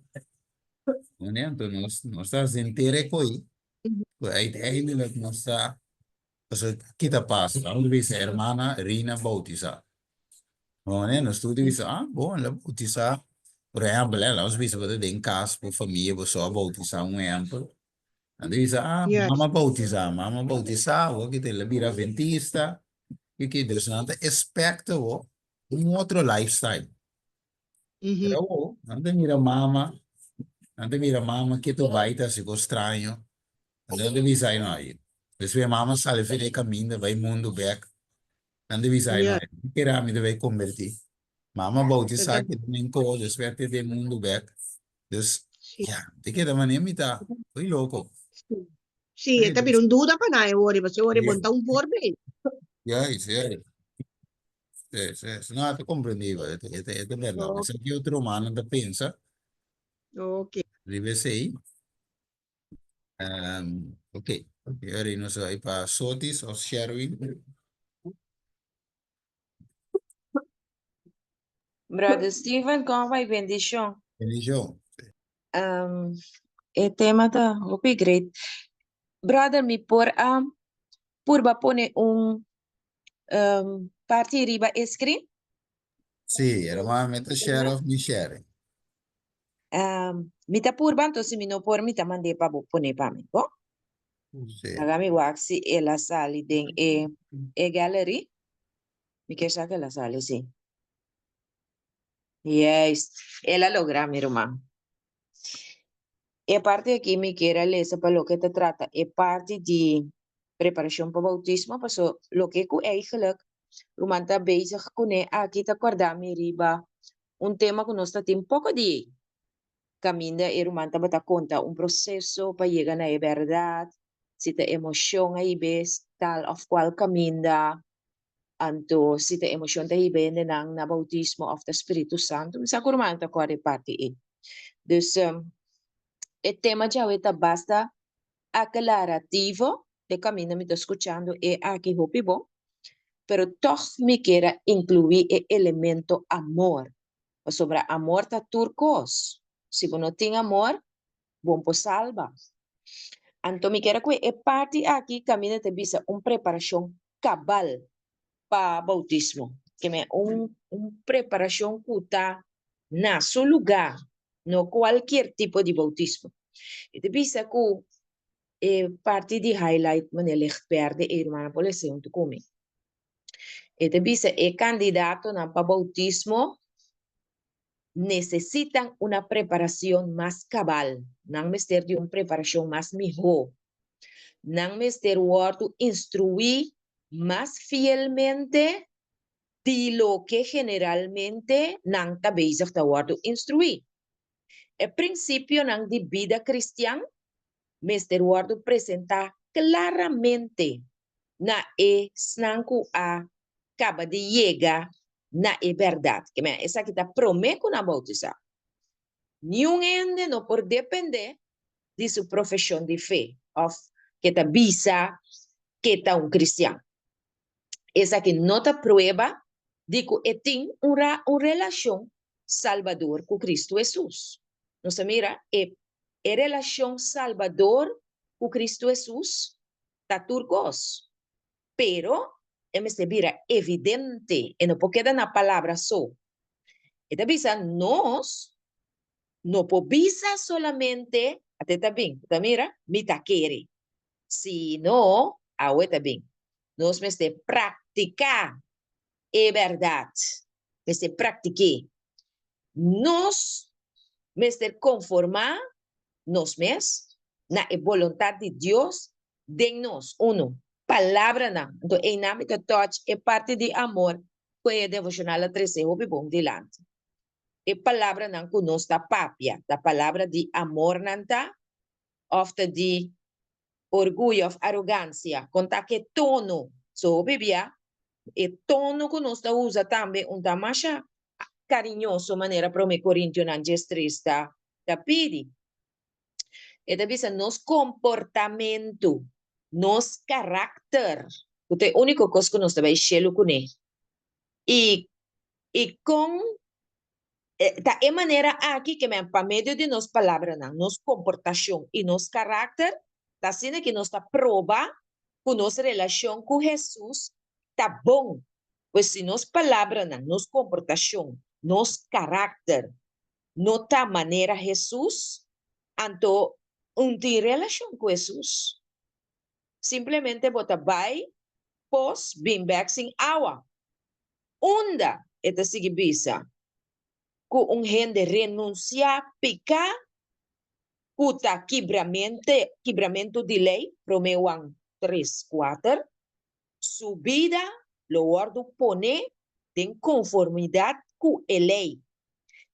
Wanneer entonces no estás entere coi, pues uiteindelijk no está, pues kita pasa, no dice hermana Rina bautiza. Wanneer no tú dices, bon, la bautiza, por ejemplo, la os dice, pues en casa, por familia, pues so bautiza un ejemplo. Dan dice, Yes. mama bautiza, o que te la vira adventista. Que dus aan de aspecten wo um outro lifestyle. Pero wo, ante mira mama que tu vai tá se estranho. Ante vi sai não aí. Depois mama sale fere caminho vai mundo back. Ante vi sai não Yes. aí. Que era me deve convertir. Mama bauti Ito, sa que nem coisa, esperte de mundo back. Dus sí. ja, de que da maneira me tá. Foi louco. Sí, esta pero un duda pa na ori, basta ori Yeah. bonta un porbe. Ya, sí. No, te comprendí, es de verdad. Oh, Ese que otro humano te piensa. okay. Vives aí. Ok. E agora nós vamos para Sotis ou Sherwin. Brother Steven, como vai bendição? Religião. O tema tá ok, great. Brother, me por pone parte riba screen. Sim, era uma meta Sheriff de Sherwin. Me tá por banto se me não por me tá mandei para pone para mim, ó. Sim. Agora me waxi ela sali den e gallery. Me quer saber ela sali, sim. Yes, ela logra, meu irmão. E parte aqui me quer ler para lo que te trata. É parte de preparação para o bautismo, mas lo que eu eigenlijk Roman tá bezig com aqui tá acordar me riba tema que nós tá tem pouco de caminho e Roman tá bata conta processo para chegar na verdade, se te emoção aí bes tal of qual caminho anto se te emoção tá aí bem na bautismo of the Espírito Santo, sa Roman tá corre parte e. Dus o tema já está basta aclarativo de caminho me tô escuchando e aqui hopi bom. Pero toch me quiera incluir el elemento amor. Sobre amor está turcos. Si vos no tienes amor, vos pues salva. Entonces me quiera que es parte aquí camino te visa una preparación cabal para bautismo. Que me una preparación que está en su lugar, no cualquier tipo de bautismo. Y te visa que parte de highlight me el experte hermana por el segundo conmigo. Te dice, el candidato para bautismo necesitan una preparación más cabal, no mister de una preparación más mejor, no mister word instruir más fielmente de lo que generalmente no está bezig de word instruir. El principio de vida cristiana, mister word presenta claramente na snanku a acaba de llegar na verdade. Que essa que tá promete na bautizar. Nenhum ende não por depender de sua profissão de fé, of que tá bisa, que tá cristiano. Essa que não tá prova de que tem uma relação salvador com Cristo Jesus. Não se mira, é relação salvador com Cristo Jesus, tá turcos. Pero se vira evidente, e não pode dar na palavra só. E avisa, nós não podemos solamente, até tá bem, tá mira, me tá querer. Se não, agora tá bem. Nós temos praticar é verdade. Temos praticar. Nós temos conformar nós mesmos na vontade de Deus de nós, palavra não. Então, em nome que touch é parte de amor, que é devocional a 13, o bom dilante. E palavra não que nós está papia, da palavra de amor não está, ofta de orgullo of arrogancia, conta que tono, so bibia, e tono que nós usa também tamasha carinhoso maneira para o Corinthians não gestrista da pidi. E da bisa nos comportamento, nos carácter, o único coisa que nós também chelo com ele. E com da maneira aqui que me para meio de nos palavras, nos comportação e nos carácter, tá sendo que nós tá prova com nossa relação com Jesus tá bom. Pois se nos palavras, nos comportação, nos carácter, não tá maneira Jesus, então tem relação com Jesus. Simplesmente bota vai, pos, bim back sin awa. Onda, esta sigue bisa. Com gente renuncia, pica, puta quebramento de lei, Romeu 3:4, subida, lo guardo pone, en conformidad con la lei,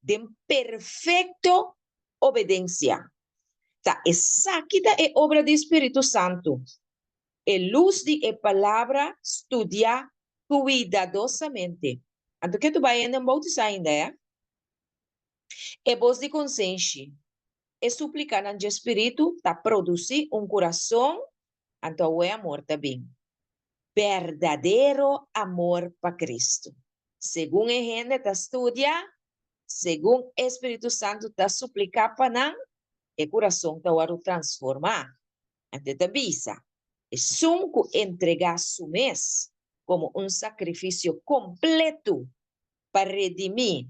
de perfecto obediencia. Esa quita es obra del Espíritu Santo. El luz de la palabra estudia cuidadosamente. Anto que tu vai andar bautizar ainda, é voz de consciência. É suplicar ao Espírito para produzir coração, então é amor também. Verdadeiro amor para Cristo. Segundo a gente está estudiando, segundo o Espírito Santo está suplicar para nós, o coração está transformar. Então, te avisa. É sunco entregar su mês como sacrifício completo para redimir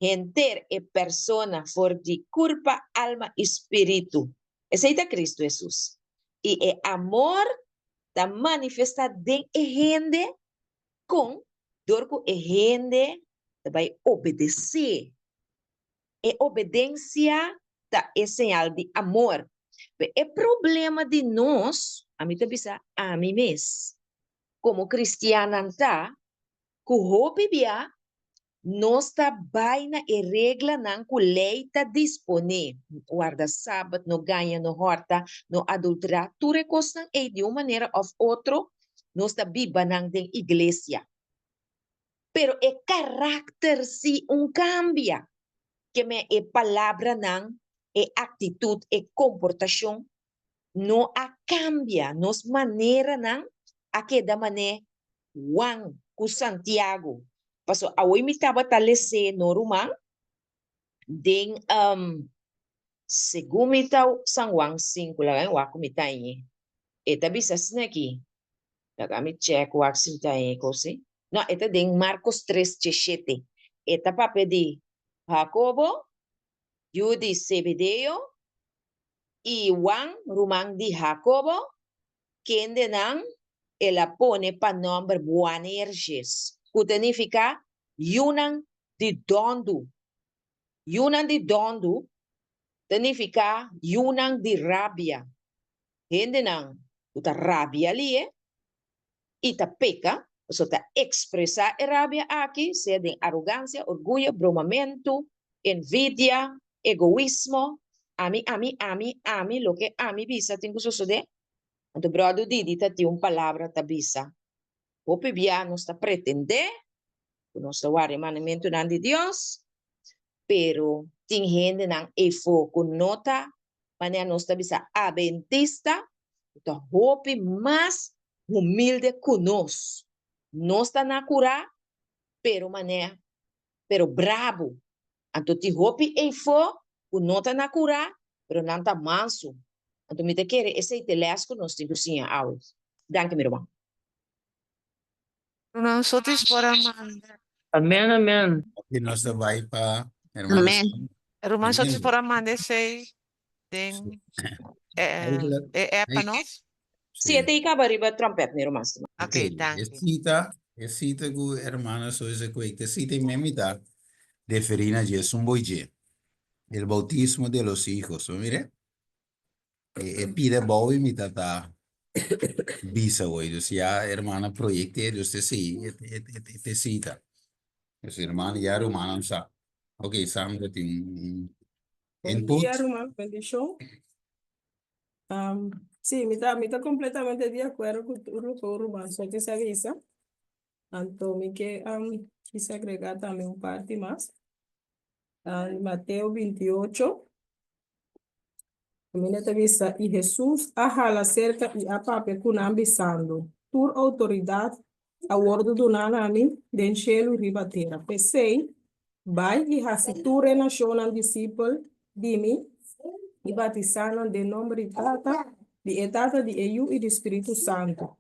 gente e persona for de culpa, alma e espírito. Esse é Cristo Jesus. E o amor está manifestado em gente com dor que a gente vai obedecer. E obediência é sinal de amor. O problema de nós, a mim também a mim mesmo, como cristiana, que o Bíblia nós está baina e regla não que lei está disponível. Guarda sábado, não ganha, não horta, não adulterar. Tudo é coisa de uma maneira ou outra, nós está viva na igreja. Pero o carácter se cambia. Que me palavra não, atitude, comportação, não cambia. Nos maneira não, a que da maneira, Juan, com Santiago, passou a imitava talese no Romã, den segundo mitau San Juan 5, lá em Wakumita aí. E tabi sa snaki, kami check Wakumita aí, kosi. Não, eta den Marcos 3:17. Eta pape de Jacobo, Judy Zebedeo, y Juan Román de Jacobo, quien de nan, ela pone para nombre Boanerges, que significa Yunan de Dondu. Yunan de Dondu significa Yunan de rabia. Gente nan, uta rabia ali, y ta peca, o sea, ta expresa rabia aquí, sea de arrogancia, orgullo, bromamiento, envidia, egoísmo, ami, lo que ami bisa tengo suceder. Então, brother Didi tem uma palavra ta bisa. O pibia não está pretender, não está o remanimento de Deus, pero tem gente não é foco nota, maneira não está bisa adventista, então hope mais humilde conosco. Não está na cura, pero maneira, pero bravo. Então, te hope é foco, não está na cura, pero não está manso. Então, me te quer esse telesco nós temos sim aula. Danke, meu irmão. Não só te por Amanda. Amen, amen. Y nos vai para hermanos. Amén. Romano só te Entende? por Amanda sei den é para nós. Sim, até aí acaba trompete, meu irmão. Ok, danke. Cita que hermanos hoy se cuenta, cita en memita de Ferina Jesus Boye, el bautismo de los hijos, mire, pide boy mi tata visa hoy, decía hermana proyecte, usted sí, te cita, es hermana ya hermana, o sea, ok, Sandra tiene Bom input. dia, irmã. Bendição. Sí, me está completamente de acuerdo con lo que Urban te avisa. Entonces, que quise agregar también un parte más. Mateo 28. También te avisa, y Jesús ajala cerca y a pape kunam bisando. Tur autoridad a bordo do nanami, den cielo ribatera. Pensei, vai e hasiture nacional disciple, dimi, e batizando de nome de Tata, de EU e de Espírito Santo.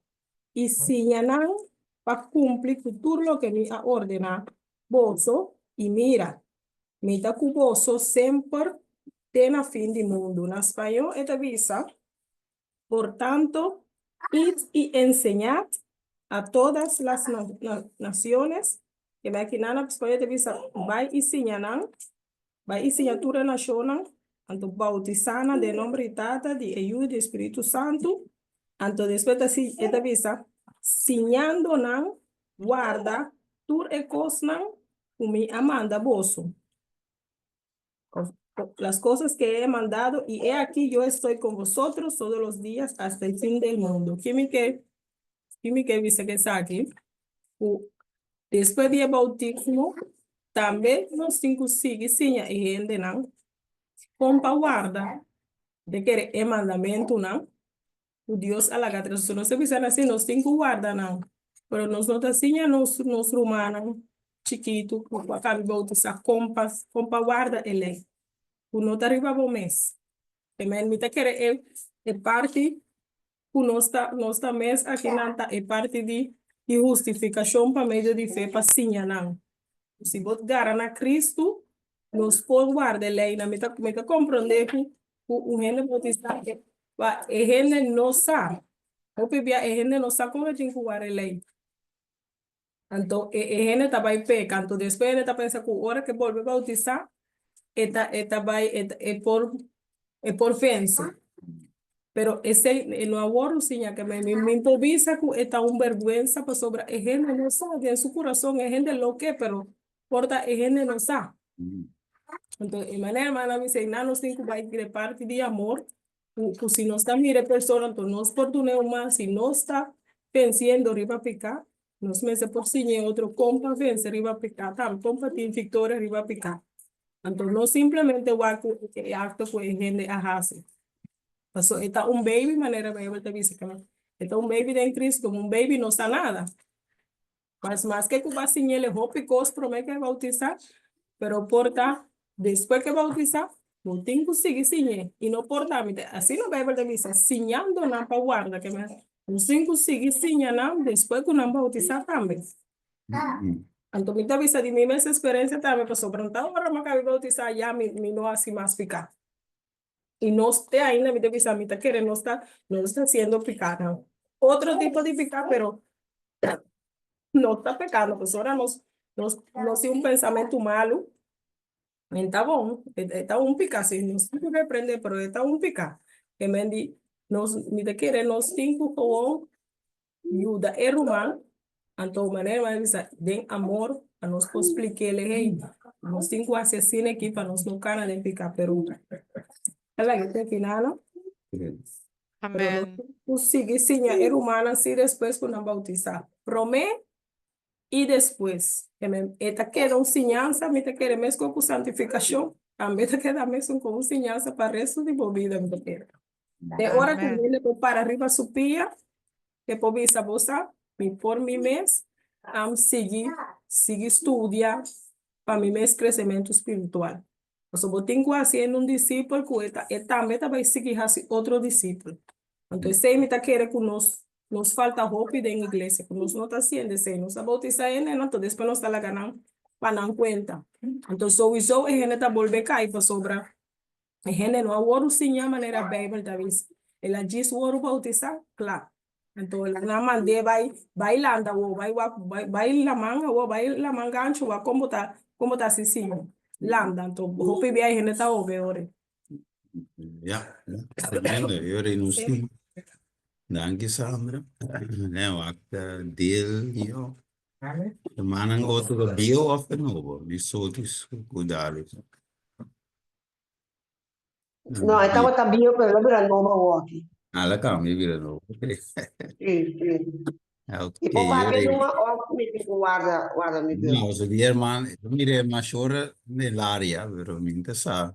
E sinhanan para cumprir tudo lo que me ha ordenado. Bolso, e mira, me da cuboso sempre tena fin de mundo. En español, esta visa, por tanto, id y enseñad a todas las naciones, que me aquí nada, español, esta visa, vai y señalan, vai y señatura nacional, anto bautizana de nombre de Tata, de ayuda de Espíritu Santo, anto después de esta visa, señando nan, guarda, tur e cosnan, umi amanda boso. Las cosas que he mandado, y he aquí yo estoy con vosotros todos los días hasta el fin del mundo. Kimi que dice que está aquí. Después del bautismo, también nos cinco sigue sinya y gente nan. Compa guarda de que el mandamiento nan. Dios a la gatra, no se pisan así, nos cinco guarda nan. Pero nosotros sinya nos rumanan chiquito, acá bautizar compa guarda ele. Uno está arriba por mês. Também me querer é parte o nossa mês aqui não tá é parte de justificação para meio de fé para sinha não. Se você gara na Cristo, nos pode guardar lei na meta compreender que o gente pode estar que é gente não sabe. O bebê é gente não sabe como tem que guardar lei. Então é gente tá vai pecar, então depois ele tá pensando que hora que volve bautizar esta vai é por ofensa. Pero ese no aborro sinya que me improvisa que esta un vergüenza pues sobre el gente no sabe en su corazón es gente lo que pero porta el gente no sabe. Entonces de manera me dice no cinco va de parte de amor pues si no está mire persona entonces no es por tu más si no está pensando arriba picar nos meses por sinya otro compa vence arriba picar tam compa tiene victoria arriba picar. Entonces no simplemente va que acto que gente hace. Pasó, está un baby, manera de ver básicamente. Está un baby de en Cristo, como un baby no está nada. Más que Cuba sin el hopi cos promete bautizar, pero porta, después que bautizar, no tengo que seguir sin él. Y no porta, así no va a ver de visa, siñando na pa guarda, que me, no tengo que seguir siñando después que no bautizar también. Entonces, me avisa de mi mes experiencia también, pues sobre un ahora me acabo de bautizar ya, mi no así más ficar. Y no esté ahí en la vida visamita que no está haciendo picada. Otro tipo de picar, pero no está pecando, pues ahora no es un pensamiento malo. Está bon, está un picar, si no se puede aprender, pero está un picar. Que me di, ni te quiere, nos cinco como ayuda el rumano, anto manera de avisar, den amor, a nos explique hey, nos cinco asesinos aquí para nos no canan de picar, pero es la que final, ¿no? Amén. Pero sigue sin ser humana así después con la bautizar. Promé y después. Esta queda una enseñanza, me te quiere mes con santificación. A mí te queda mes con una enseñanza para el resto de mi vida. De hora que viene para arriba su pía, que por visa bosa, por mi mes, sigue estudia para mi mes crecimiento espiritual. Então, eu tenho haciendo un discípulo que esta meta vai seguir hacia otro discípulo. Entonces, se me está querendo que nos falta hope de la iglesia, que nos no está haciendo, se nos bautiza en él, entonces después nos está la ganando para dar cuenta. Entonces, sowieso, a gente está volver a cair para sobrar. A gente não agora sim a maneira bíblica da vez. Ela diz o ouro bautizar, claro. Então, ela na mande vai landa ou vai la manga ou vai la mangancho ou como tá assim. Landa, então, hope bem a gente tá ouvindo. Ja, tremendo. Io rinuncio. Danke, Sandra. Ook deel hier. De mannen gaan de bio afgenomen. Die soort is goed dadelijk. No, estaba también, pero la verdad no me voy aquí. Ah, la cambia, mira, no. Sì, sì. Ok, E poi yo parte le... numa mi dico guarda mi dico. No, se mi hermano, mire, mayor nell'aria, veramente sa.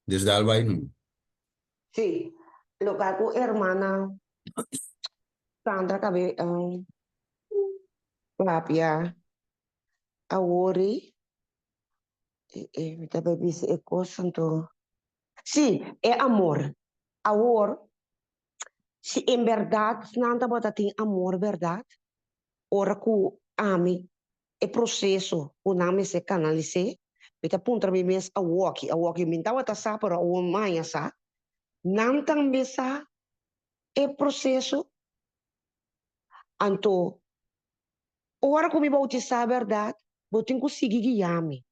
Desde Alba y no. Sì, lo che con hermana Sandra che papia awori mi deve dire e cosa to. Sì, è amor. Amor, se in verdad nanta bota tem amor, verdade? Ora ku ami e processo o nome se canalize, beta punta mi mes a walkie minta wata sa para o maya sa, nantang mesa e processo anto ora ku mi bauti sa verdade, botin ku sigi guiame.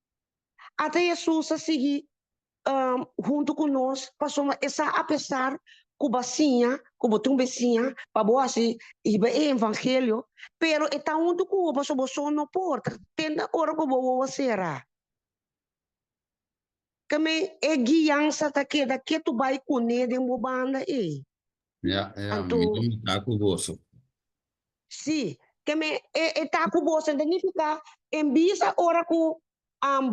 Até Jesus a seguir junto conosco, passou essa apesar que bacinha, que botou becinha, para boa assim, e é evangelho, pero está junto com o passou boção no porta, tenda ora que boa será. Kami é guiança daqui tu vai com ele em banda e. Ya, mi Anto, no está cuboso. sim, kami é tá com você, significa em bisa ora que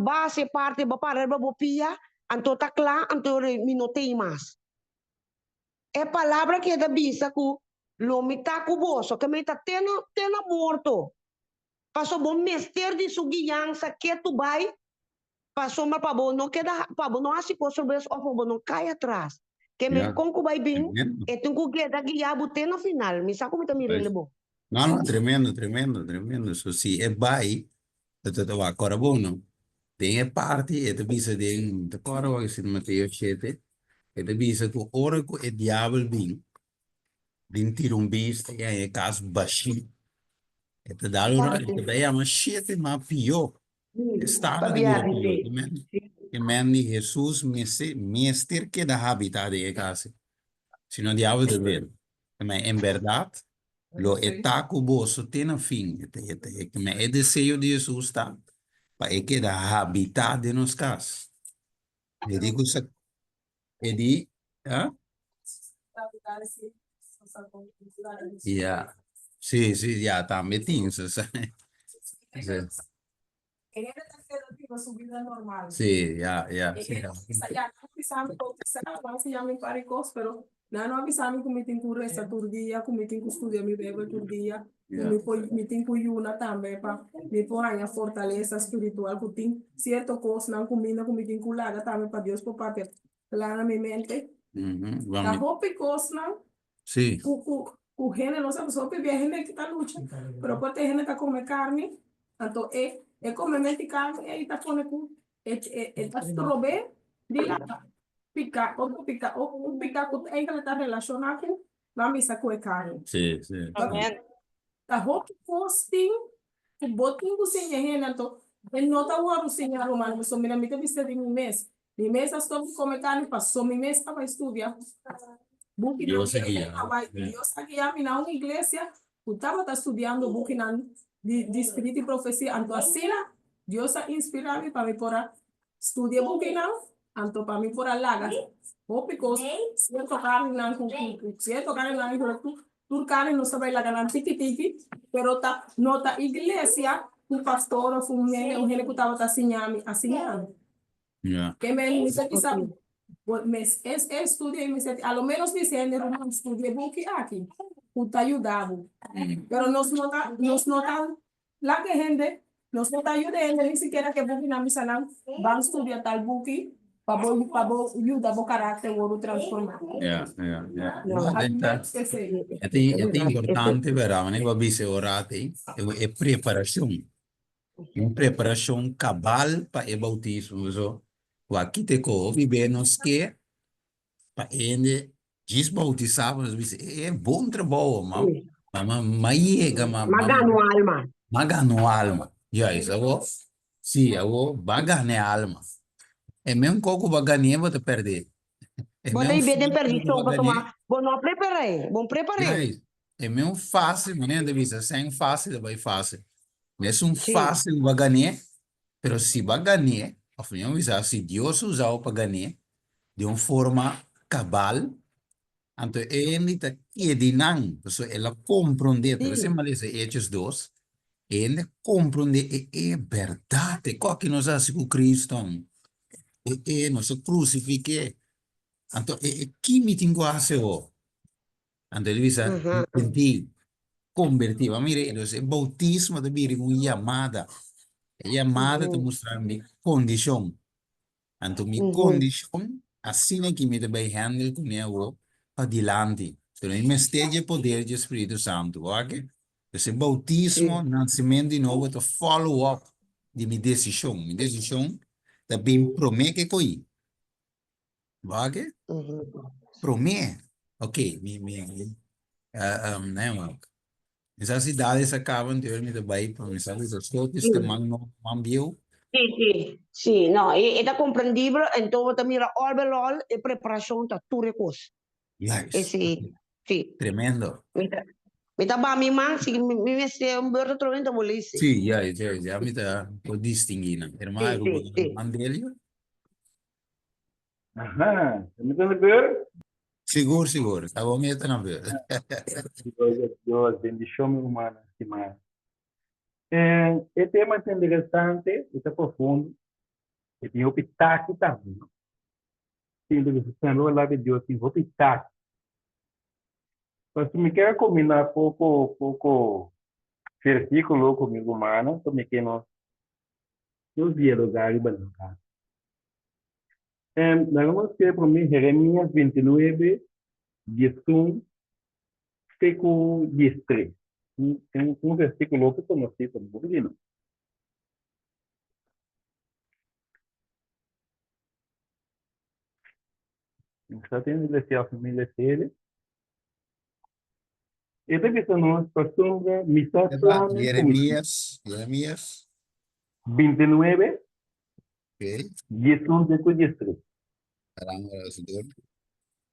base parte ba para ba bopia, anto takla, anto minotei mais. É palavra que é da bisa ku lomi tá ku boso que me tá tendo morto. Passou bom mester de sugiança que tu vai passou mas para bom não queda para bom não assim posso ver só para bom não cai atrás. Que me Ya, com ku vai bem tremendo. e tem ku que da guia bote no final. Me sabe como tá mirando bom. No, no, tremendo, tremendo, tremendo. So, sì, e vai, te va ancora buono. Tem parte, e te bisa den, te coro che si Matteo 7, e te bisa tu ora cu e diavol bin tirumbista, e cas bashi. E te dà loro, e te dai ama 7, ma più. E stava di vira Babiar più. di E mendi Jesus, mister che da habitat e case. Sino diavol de ver. Ma in verdad, lo está cuboso tiene fin. Me es deseo de Jesús está para que da habitar de nos cas. E digo sa e di, ah? Ya. Sí, sí, ya también tienes. Su vida normal. Sí, ya, sí. Ya avisami ko sa basi yami parikos pero nano avisami ko mitin ko resta turdia ko mitin ko studia mi bebe turdia Yeah. mi po mitin ko yuna tambe pa mi po hanya fortaleza espiritual ko tin cierto cos nan kumina ko mitin ko laga tambe pa Dios po papel lana mi mente Mhm, a vamos. hopi cos nan Sí, ku gene no sabes hopi via gene que tá lucha pero por ter gene tá come carne tanto e come meti carne e tá pone ku tá strobe di la pica o pica ku e que tá relacionado com na misa com carne sí, sí. Amen. a hopi posting ku botin ku sin gene to el nota o sin romano so mira mi te viste de mi mes estou come carne passou mi mes para estudar Dios seguía. Dios aqui a mina uma igreja, eu estava estudando Bukinan de Espírito e Profecia, então assim, Deus a inspirado para mim para estudar Bukinan, então para mim para laga. Ou because se eu tocar na se eu tocar na tu cara não sabe laga na tiki pero tá nota igreja, o pastor ou um ele que estava assim Ya. que me dice quizá estudia y me dice, a lo menos dice en el romano estudia buki aquí, puta ayudado. Pero nos nota la que gente, nos nota ayudando, ni siquiera que buki na misa van a estudiar tal buki, para ayudar a carácter o transformar. Ya, ya, ya. No, No, è importante, veramente, va bene orate, è preparazione. In preparazione cabal para il bautismo. So, aqui te co, vivemos que para ele diz bautizar, mas diz, é bom trabalho, mas chega, Magano alma. magano alma. Já isso, agora, sim, agora, bagane alma. É mesmo coco bagane, vou te perder. É Bom, mesmo aí bem fácil perdição para bagane. tomar. Bom, não preparei. Bom, preparei. É mesmo fácil, mané, de vista, sem fácil, vai fácil. Mas Sim. fácil bagane, pero se bagane, afinal, se Deus usar o bagane de uma forma cabal, Então, ele está quedinando, ela compreende, você Sim. mas Hechos 2, ele compreende, é verdade, qual que nós assim com Cristo, nós crucifique, então, que me tem que o, então, ele diz, convertido, mire, o bautismo de vir uma chamada te mostrar minha condição, então, minha condição, assim é que me deve handle com eu, adiante. Pero em esteja poder do Espírito Santo, ok? Esse bautismo, Sim. nascimento de novo, é follow-up de minha decisão. Minha decisão também promete que coi, ok? Promete. Ok, né, essas idades acabam de me dar para me saber os outros que man viu. Sì, sì, sì, no, è comprendibile, e dopo te mira all e preparazione da tutte le cose. E Yes, sì, sì. tremendo. Mi da ba mi man, sì, mi messe un berto trovente volessi. Sì, ya me da por distinguir, hermano, Sì, sì, sì. Mandelio. Ajá, ¿me entiendes ver? Seguro, seguro. Estava me na ver. Dios, bendición humana, estimada. El tema es interesante, es profundo, y tiene pitaco también, ¿no? Sí, lo que se llama la de Dios, tiene pitaco. Pues me queda combinar poco versículo conmigo, humano, pues me queda nos dialogar y balancear. Vamos a por mí Jeremías 29, 11, versículo 13. Un versículo que conocí como divino. Está tendo iglesia família dele. Esta que nós passamos missão Jeremías 29, ok, 11 com 13. caramba,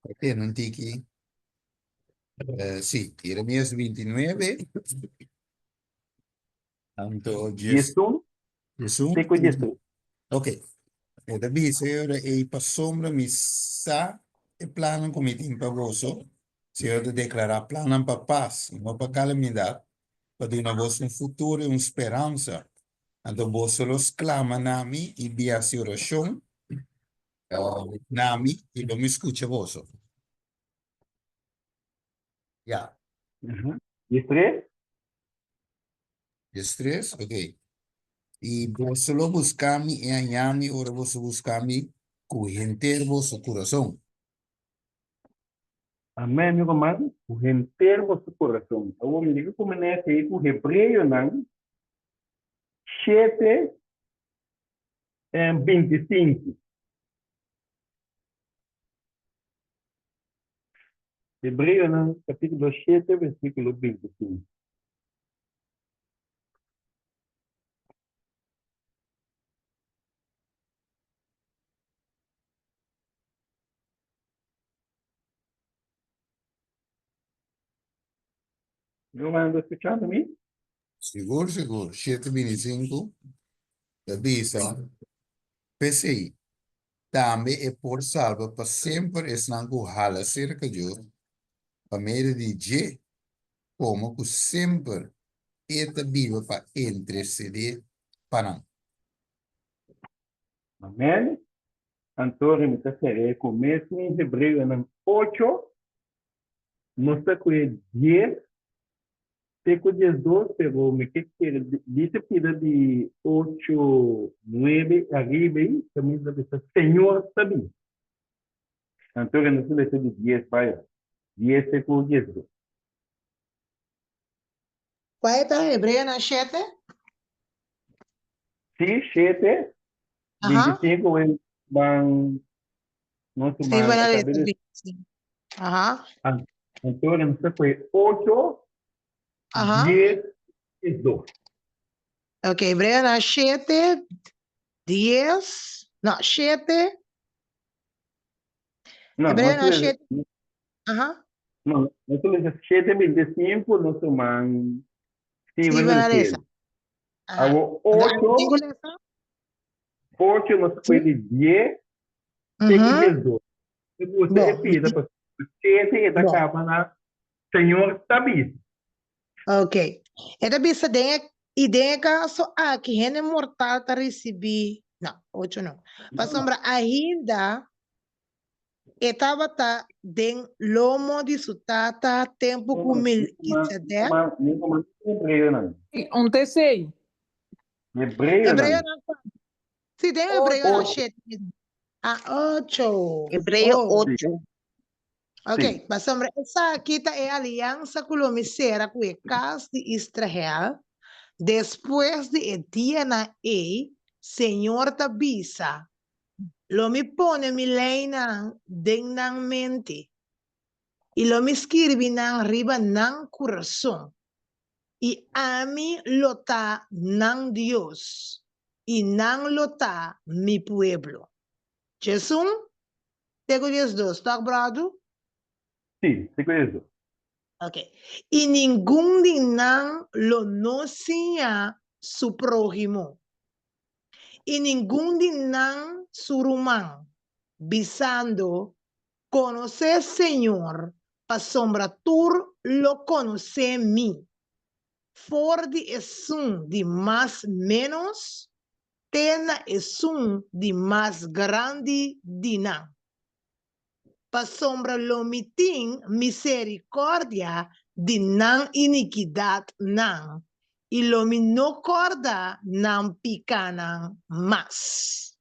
ok, não tem aqui. Sim, Jeremías 29, tanto 11 Jesus, com 13. ok. Da bisera e passombra missa e plano come tempo vosso, se eu declarar plano para paz, não para calamidade, para dar a vosso um futuro e uma esperança. Então, vosso los clama nami e via a oração, nami e não me escuta vosso. Já. 13? Estresse, ok. E vosso lo buscami e anhami, ora vosso buscami, corrente vosso coração. Amém, meu amado. O inteiro vosso coração. Eu vou me dizer como é que o hebreu não 7, 25. Hebreu não, capítulo 7, versículo 25. Meu amado, escutando a mim? Seguro, seguro. 7:25, da bisa, PCI. Também é por salva para sempre es nangu hala cerca de para meio de je, como que sempre eta viva para interceder para Amém. Antônio, me está sereno. Começo em hebreu não 8, mostra que 10, Teco 12, pero me queda dice pida de 8, 9, arriba aí, também deve ser Senhor também. Então, não se lê de 10 para 10 Teco 10. Qual é a hebreia na 7? Sim, 7, Aham. 25, é bang, nosso Sim, man, vai na a letra. cabeça. Aham. Então, não se foi 8, Aham. 10 e 2. Ok, hebreia na 7, 10, não, 7, Não, hebreia não na se 7, aham. não se lê 7, 25, nosso man, sim, vai Sim, vai na ler. letra. Aham. Agora, Então, 8, letra. 8 não se foi de 10, Teco Uhum. 12. Você Bom, repita, pastor. Esse da Bom. capa na Senhor Tabis. Ok. Então, bisa denha caso que rende mortal tá recebi. Não, oito não. Para sombra ainda estava tá den lomo de sutata tempo com Melquisedec. Hebreu, não. Um T6. Hebreu, Hebreu não. não. Se tem hebreu não, Oito. shit. Ocho. Hebreu Oh. 8. Ok, Sim. mas sombra essa aqui tá é a aliança com o misera com o caso de Israel. Depois de dia na Senhor tabisa, lo me pone mi leina den nang mente, e lo me escreve nang riba nang coração, e ami lota nang Dios, e nang lota mi pueblo. Jesus, tego 12, tá, brado? Sim, se conhece. Ok. E ninguém de nang lo nocia su prójimo. Y ningún dinan surumán, visando conocer Señor, pa sombra tur lo conoce mí. For di es un di más menos, tena es un di más grande dinan. Pa sombra lo mitin misericordia dinan iniquidad nan. Y lo mi no corda nan picanan más.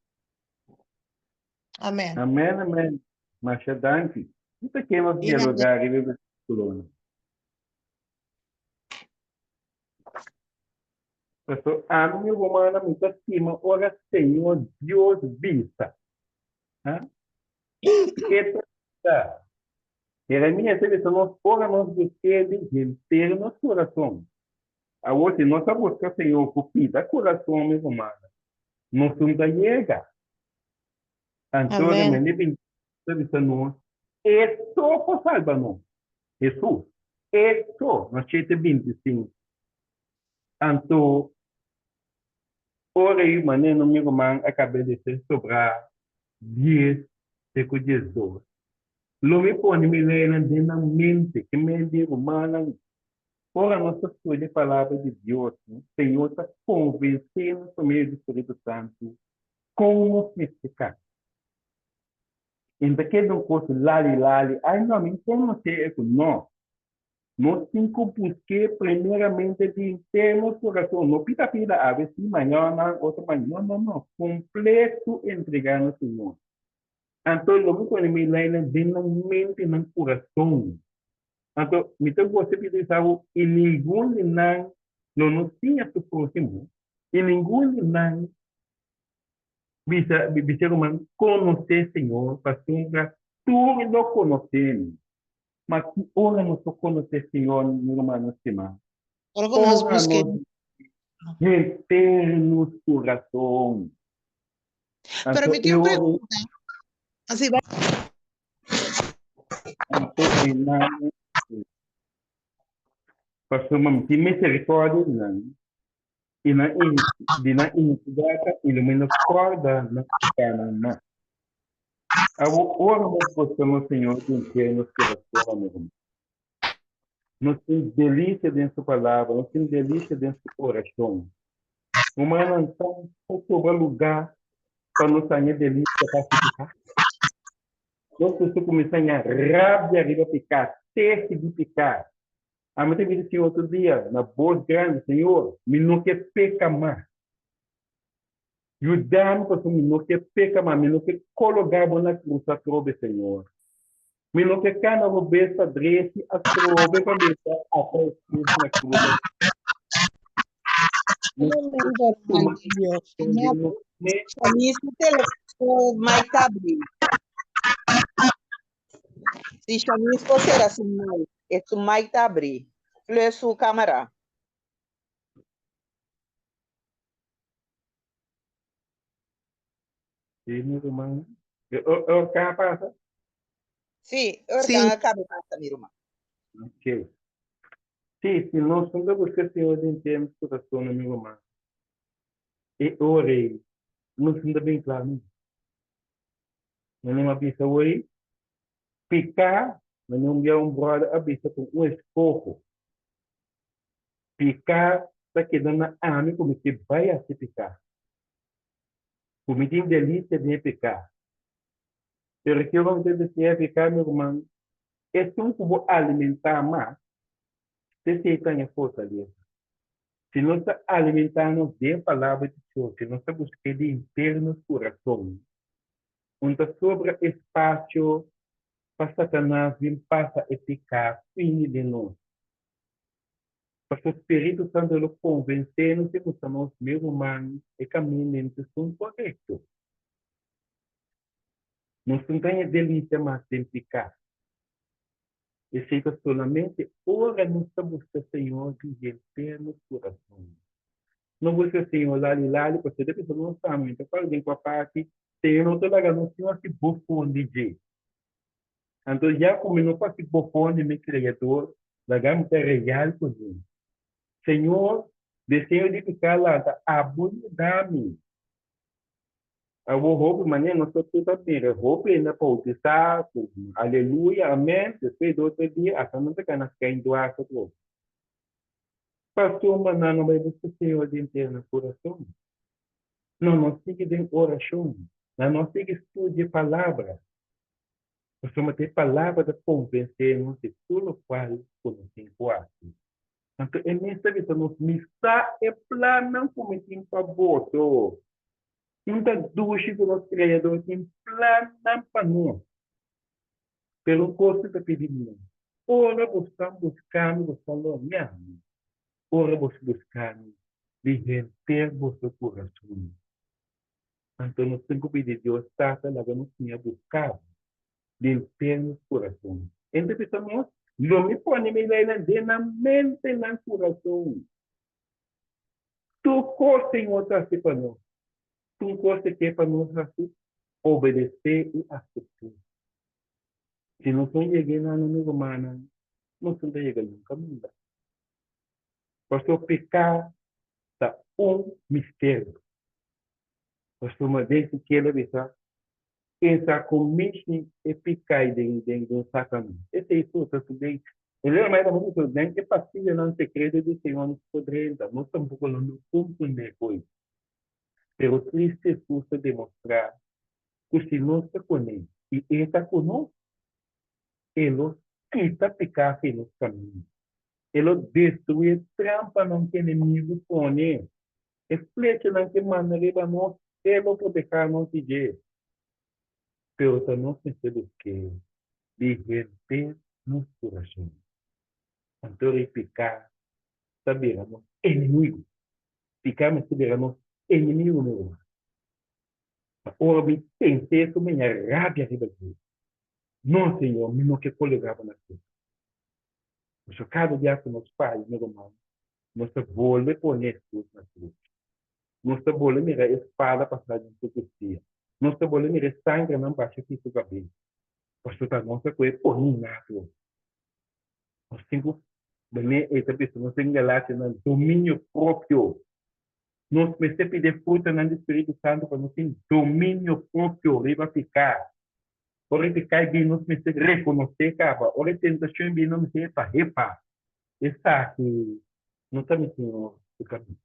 Amén. Amém, amém. Mas é danke. Um pequeno E na- lugar e vive coluna. Pastor, a minha romana me acima, ora Senhor Deus vista. Eita. Jeremias, ele falou, ora nós busquemos inteiro nosso coração. A hoje, nós buscamos, Senhor, cupida coração, minha romana. Nós não chega. Então, Amén. me dizendo, esto por salva-nos. Jesus, esto, nós temos 25. Então, ora aí, maneira, meu irmão, acabei de ser sobrar 10, seco 12. Lo me pone me lena na mente, que me digo, humana. Ora, nossa escolha a palavra de Deus, o Senhor está convencendo por meio do Espírito Santo como ficar. Então, que não fosse lali, ai, não, então não sei isso, não. Nós temos que buscar primeiramente de interno coração, não pida, a ver se amanhã, outra manhã, não, completo entregar no Senhor. Então, lo me pone me lena na mente, no coração. Então, me tem você pedir algo e ninguém não tinha tu próximo e ninguém não bisa como conhecer Senhor para sombra tu não conheces mas que ora não só conhecer Senhor meu irmão estimado Ora que nós ora busquemos. nos eternos coração Pero me então tenho eu pergunta. Assim, vai. então pastor mam que misericórdia não e na iniciativa ilumina corda na cana. Agora nós gostamos, Senhor, de encher-nos coração, meu irmão. Nós temos delícia dentro da palavra, nós temos delícia dentro do coração. Uma não tem lugar para nos ter delícia para ficar. Nós precisamos começar a rabia arriba picar, ter de picar. A minha vida tinha outro dia, na voz grande, Senhor, me não quer pecar mais. Ajuda-me para me não quer pecar mais, me não quer colocar na cruz a trobe, Senhor. Me não quer cá na robeça, dresse, a trobe, para me dar a cruz na cruz. Isso o Mike tá abrindo. Se chama isso você era assim, Mike. Esse Mike tá abrindo. Fleur sua câmera. Sim, meu irmão. Eu cá passa. Sim, Sim. eu acabei de minha irmã. Ok. Sim, se nós somos buscar Senhor em termos de coração, meu irmão. E orei. Não se dá bem claro. Não é uma pessoa aí. Picar Não é um brother abisa com um escopo. Picar, tá quedando na ame como que vai a se picar. Como tem delícia de picar. Pero que eu vou dizer picar, meu irmão, é um que vou alimentar mais. Se você tem fortaleza. Se nós alimentarmos de palavra de Deus, se nós buscamos de internos coração, onde sobra espaço para Satanás vir passar e picar fim de nós. Para que o Espírito Santo nos convencer-nos que somos meus humanos e caminhos são corretos. Não se tem delícia mais sem picar. E fica solamente ora nos busca Senhor de internos coração. Não busca Senhor lali, porque depois não sabe, então para alguém com a parte, Senhor não está largando o Senhor se bufou de jeito. Então já como não pode se bufou de meu Criador, largamos é real com ele. Senhor, desejo de ficar lá, abundame. A roupa, maneira, não sou tudo bem. Roupa ainda pode estar, aleluia, amém. Depois do outro dia, a não fica nas caindo a outro. Pastor, mas não vai buscar o Senhor de inteiro no coração. Não siga de oração. Não siga estudo de palavra. Nós vamos ter palavra de convencer-nos de tudo o qual conhecemos quase. Então, é nessa vida, nós está e plano como tem favor. Muita dúvida que nós criadores tem plano para nós. Pelo custo da pedimento. Ora, buscando, olhando. Ora, buscando, derreter vosso coração. Então, nós temos que pedir a Deus, trata lá que nós tínhamos buscado, derreter nosso coração. Então, pensamos, não me põe me na mente, no coração. Tu costa, Senhor, está para nós. Tu costa que é para nós assim, obedecer e aceitar. Se não são chegar na amiga humana, não são chegar nunca mais. Pastor, pecar está mistério. Pastor, uma vez que ele vai essa comissão é pecar de Satanás. Esse é isso, está tudo bem. Ele é mais ou menos bem que é possível não segredo do Senhor nos poder dar. Nós tampouco não compreender coisas. Pero triste Jesus demonstrar que o Senhor está conosco e Ele está conosco. Ele quita pecar pelos caminhos. Ele destrui trampa não que inimigo põe. É flecha não que manda leva nós. Ele pode pecar não se diz. Pero nós temos que derreter nos corações. Então, pecar, saberemos inimigo. Pecar, mas saberemos inimigo meu. Ora, me pensei com minha rábia de Brasil. Não, Senhor, me não que colegava na cruz. Mas cada dia que nos pais, meu irmão, nós voltamos a pôr Jesus na cruz. Nós voltamos a mirar a espada passada de justiça. Nós voltamos a mirar sangue não baixa aqui sobre a cabeça. Pastor, tá nossa coisa por mim na cruz. Nós temos essa pessoa, nós temos que no domínio próprio. Nós precisamos pedir fruta no Espírito Santo para nós ter domínio próprio, ele vai ficar. Ora, ficar bem, nós precisamos reconhecer, cara. Ora, tentação bem, nós precisamos para repar. Está aqui, não está me ensinando o caminho.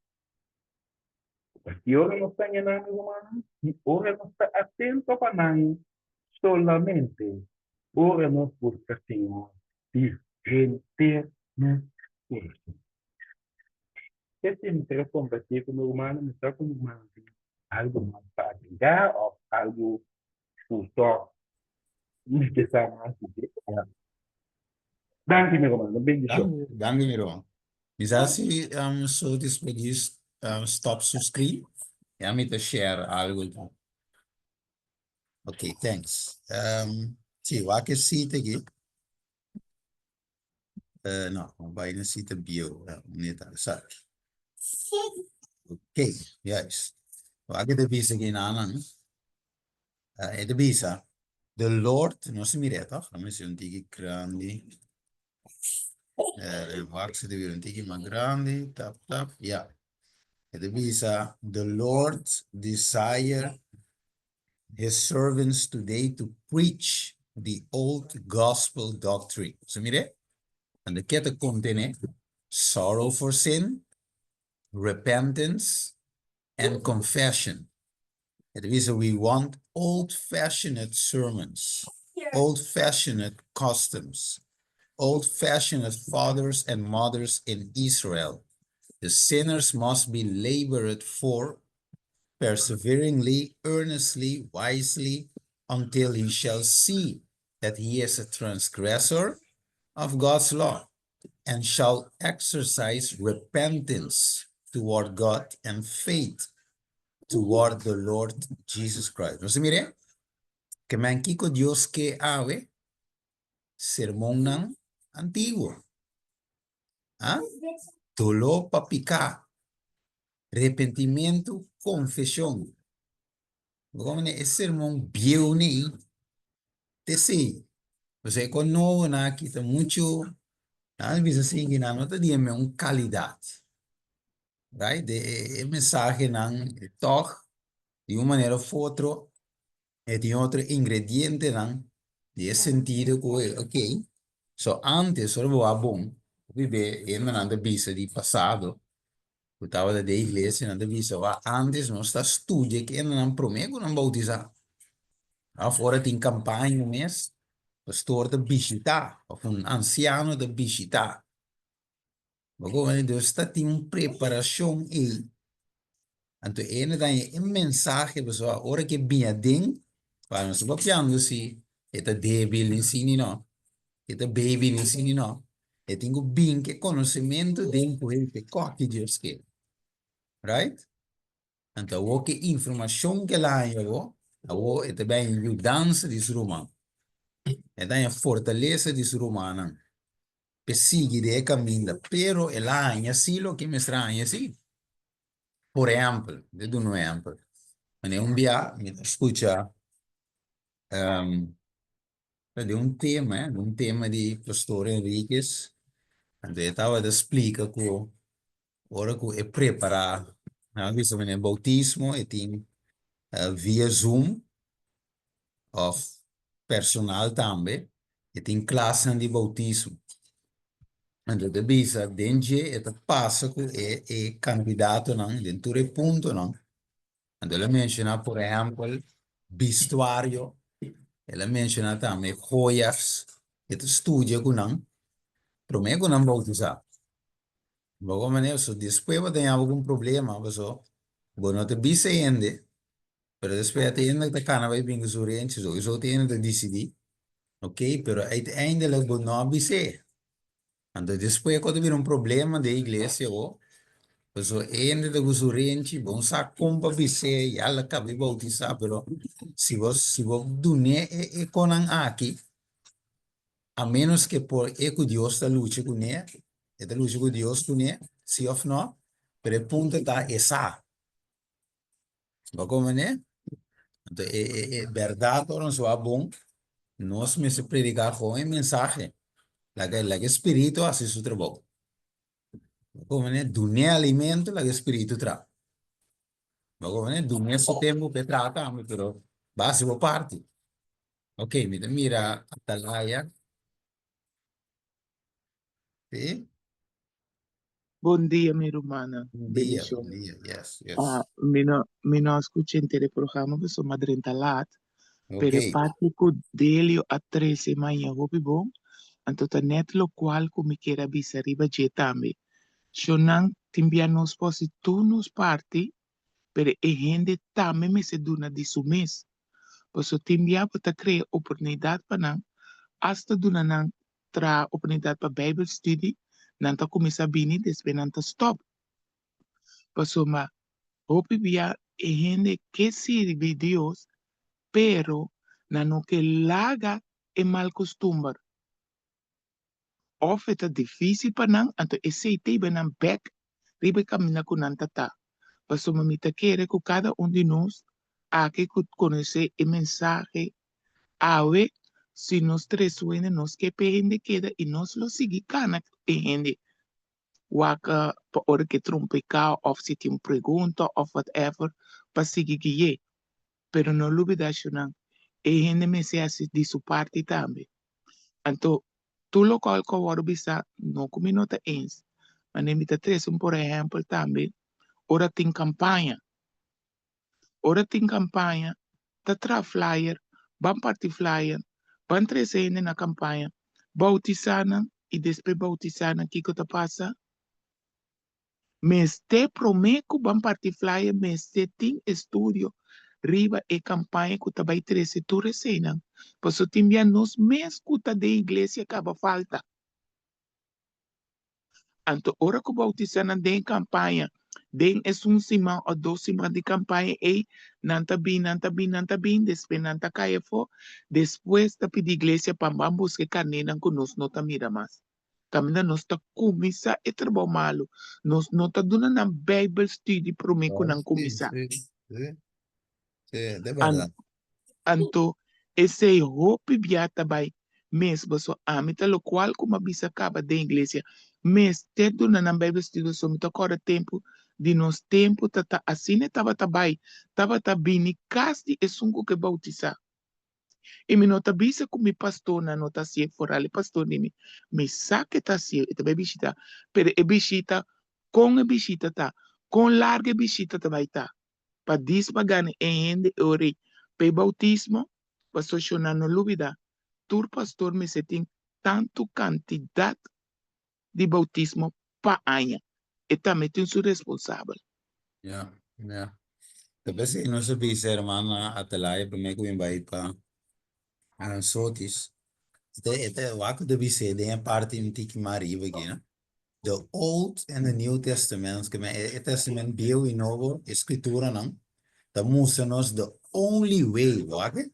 Porque ora não está enganando o humano, e ora não está atento para nada, solamente. Ora nós buscamos, Senhor, de render no coração. Esse é o compartilhar com o humano, mas só com o humano. Algo mais para agregar ou algo só necessário mais. Danke, meu irmão. Bendição. Danke, meu irmão. Misasi, so this please stop to screen. Yeah, me to share algo. Okay, thanks. Sim, o que cita aqui? Não, vai na cita bio, bonita, sabe? Okay, yes. O que te visa aqui na anan? Te visa. The Lord, não se mire, tá? Vamos ver um tigre grande. Il box deve avere un tigre più grande. Tap, tap, yeah. Te visa. The Lord desire his servants today to preach the old gospel doctrine. So mire, en de kette contiene sorrow for sin, repentance, and confession. It is we want old-fashioned sermons, old-fashioned customs, old-fashioned fathers and mothers in Israel. The sinners must be labored for perseveringly, earnestly, wisely, until he shall see that he is a transgressor of God's law and shall exercise repentance toward God and faith toward the Lord Jesus Christ. Entonces, mire, que me anquico Dios que ave sermón nan antiguo. ¿Ah? Dolor papica, arrepentimiento, confesión. Como es sermón viejo ni te sí. O sea, con no na quita mucho. A veces assim que não te dieme uma qualidade, right? De mensagem não toch de uma maneira ou outra de outro ingrediente não de sentido que ok. So antes era bom viver ainda não visa de passado. Eu estava da igreja não visa antes não está estudo que ainda não promego não bautizar. Agora tem campanha mês pastor de visitar ou anciano de visitar. Porque Deus está tendo preparação e então ele dá um mensagem pessoal agora que bem dentro para nós papiando se é débil ensino não é baby ensino não é tenho bem que conhecimento dentro do que Deus quer, right? Então o que informação que lá eu é também ajudança de ser humano é também fortaleza de ser humano perseguir de caminho pero ela é assim o que me estranha assim. Por ejemplo, de un ejemplo, en un día me escucha de un tema de Pastor Enriquez, donde estaba de explicar que ahora que es preparar, visto en el bautismo, y tiene via Zoom, o personal también, y tiene clase de bautismo. Entonces, visa, dentro, eta passa que é candidato, não, dentro do ponto, não. Então, ela menciona, por exemplo, vestuário, ela menciona também joias, que estudia com não, para mim, não bautizar. De alguma maneira, se depois vai ter algum problema, pessoal, vou não te visa ainda, mas depois te ainda que cana vai vir sobre a gente, isso te ainda decidir, ok? Pero uiteindelijk vou não avisar. Então, depois, quando vir problema da igreja, so ainda de gusurente, bom sa compa bise, yala kabi bautizar, pero se você dunia e conan aqui, a menos que por que Deus da luta com ele, e da luta com Deus com ele, se ou não, pero o ponto tá essa. Como né? Então é verdade, não só bom, nós me se predicar com a mensagem, lá que espírito assim seu trabalho. Como né? Dunia alimento, lá que espírito tra. Bagone, do mesmo tempo que trata, pero básico parte. Ok, mira, Atalaya. Sí. Bom dia, minha irmã. Bom Bendição. dia, yes. Mina escuché o programa, que sou madrinha talat, Ok, pero parte com dele a 13 manhã, hopi bom, então tá net lo qual como queira bisa riba je tambe. Shonan timbia nos posi tu nos parte, pero e gente tambe me se duna di sumes. Poso timbia pata crea oportunidade para nang, hasta duna nang tra oportunidade para Bible study, nanta começa bini, despe nanta stop. Poso ma hopi bia e gente que sirve Dios, pero na no que laga e mal costumbre. Of het difícil para nang, anto esse ben ang back, ribe camina con tata. Paso mamita quiere que cada de nós que conocer el mensaje, awe, si nos tres suene, nos que pende queda y nos lo sigue cana pende. Waka, pa ora que trompeca, of si tiene pregunta, of whatever, pa sigue guié. Pero no lo olvides, e gente me se hace de su parte también. Então, tu local que eu bisa não comi nota ens. Mas nem mita três, por exemplo, também, ora tem campanha. Ora tem campanha, tá tra flyer, ban party flyer, ban três ainda na campanha, bautizana, e depois bautizana, que que tá passa? Mas te prometo ban party flyer, mas te tem estúdio, riba e campanha que tá vai três tu recena. Por isso, tem bem nos mês que tá de igreja acaba falta. Anto ora que bautizana de campanha, den es semana ou 2 semanas de campanha e nanta bin, después nanta caia fo, depois da pedir igreja para bambus que canena que nos nota mira mais. Camina nos ta comisa e trabalho malo, nos nota duna na Bible study pro me que não comisa. Sí, de verdad. Anto esse hope biata by mesmo so amita lo qual como bisa acaba de igreja mes tedo na Bible study so mita cora tempo de nos tempo tata assim tava tá bini casti e sungo que bautiza e me nota bisa com mi pastor na nota se forale pastor nimi me saque tá se e também bisita pero e bisita com e bisita tá com larga bisita também tá para dispagar em ore pe bautismo pastor shona no lubida tur pastor me setin tanto quantidade de bautismo pa año e também tem su responsável. Ja, ja. Tapi sih no se bisa hermana atalaya primeiro que vai para sotis. Ite waku de bisa de parte in tiki mariva aqui, né? The Old and the New Testament, que é Testament Bio e Novo, escritura não. Da mostra-nos the only way, waku?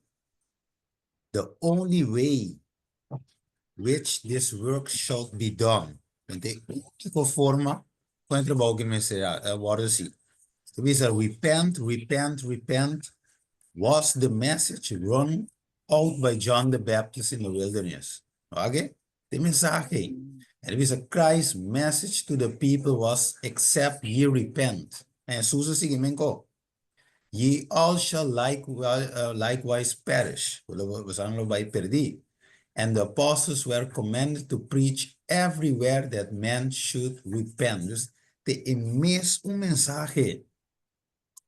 The only way which this work should be done. Então, que forma quando trabalho que me será, agora assim. So we said, repent was the message run out by John the Baptist in the wilderness. Okay? The message. And it was Christ's message to the people was, except ye repent. And Susa seguimento ko. Ye all shall likewise perish. And the apostles were commanded to preach everywhere that men should repent. Dus te emes mensaje.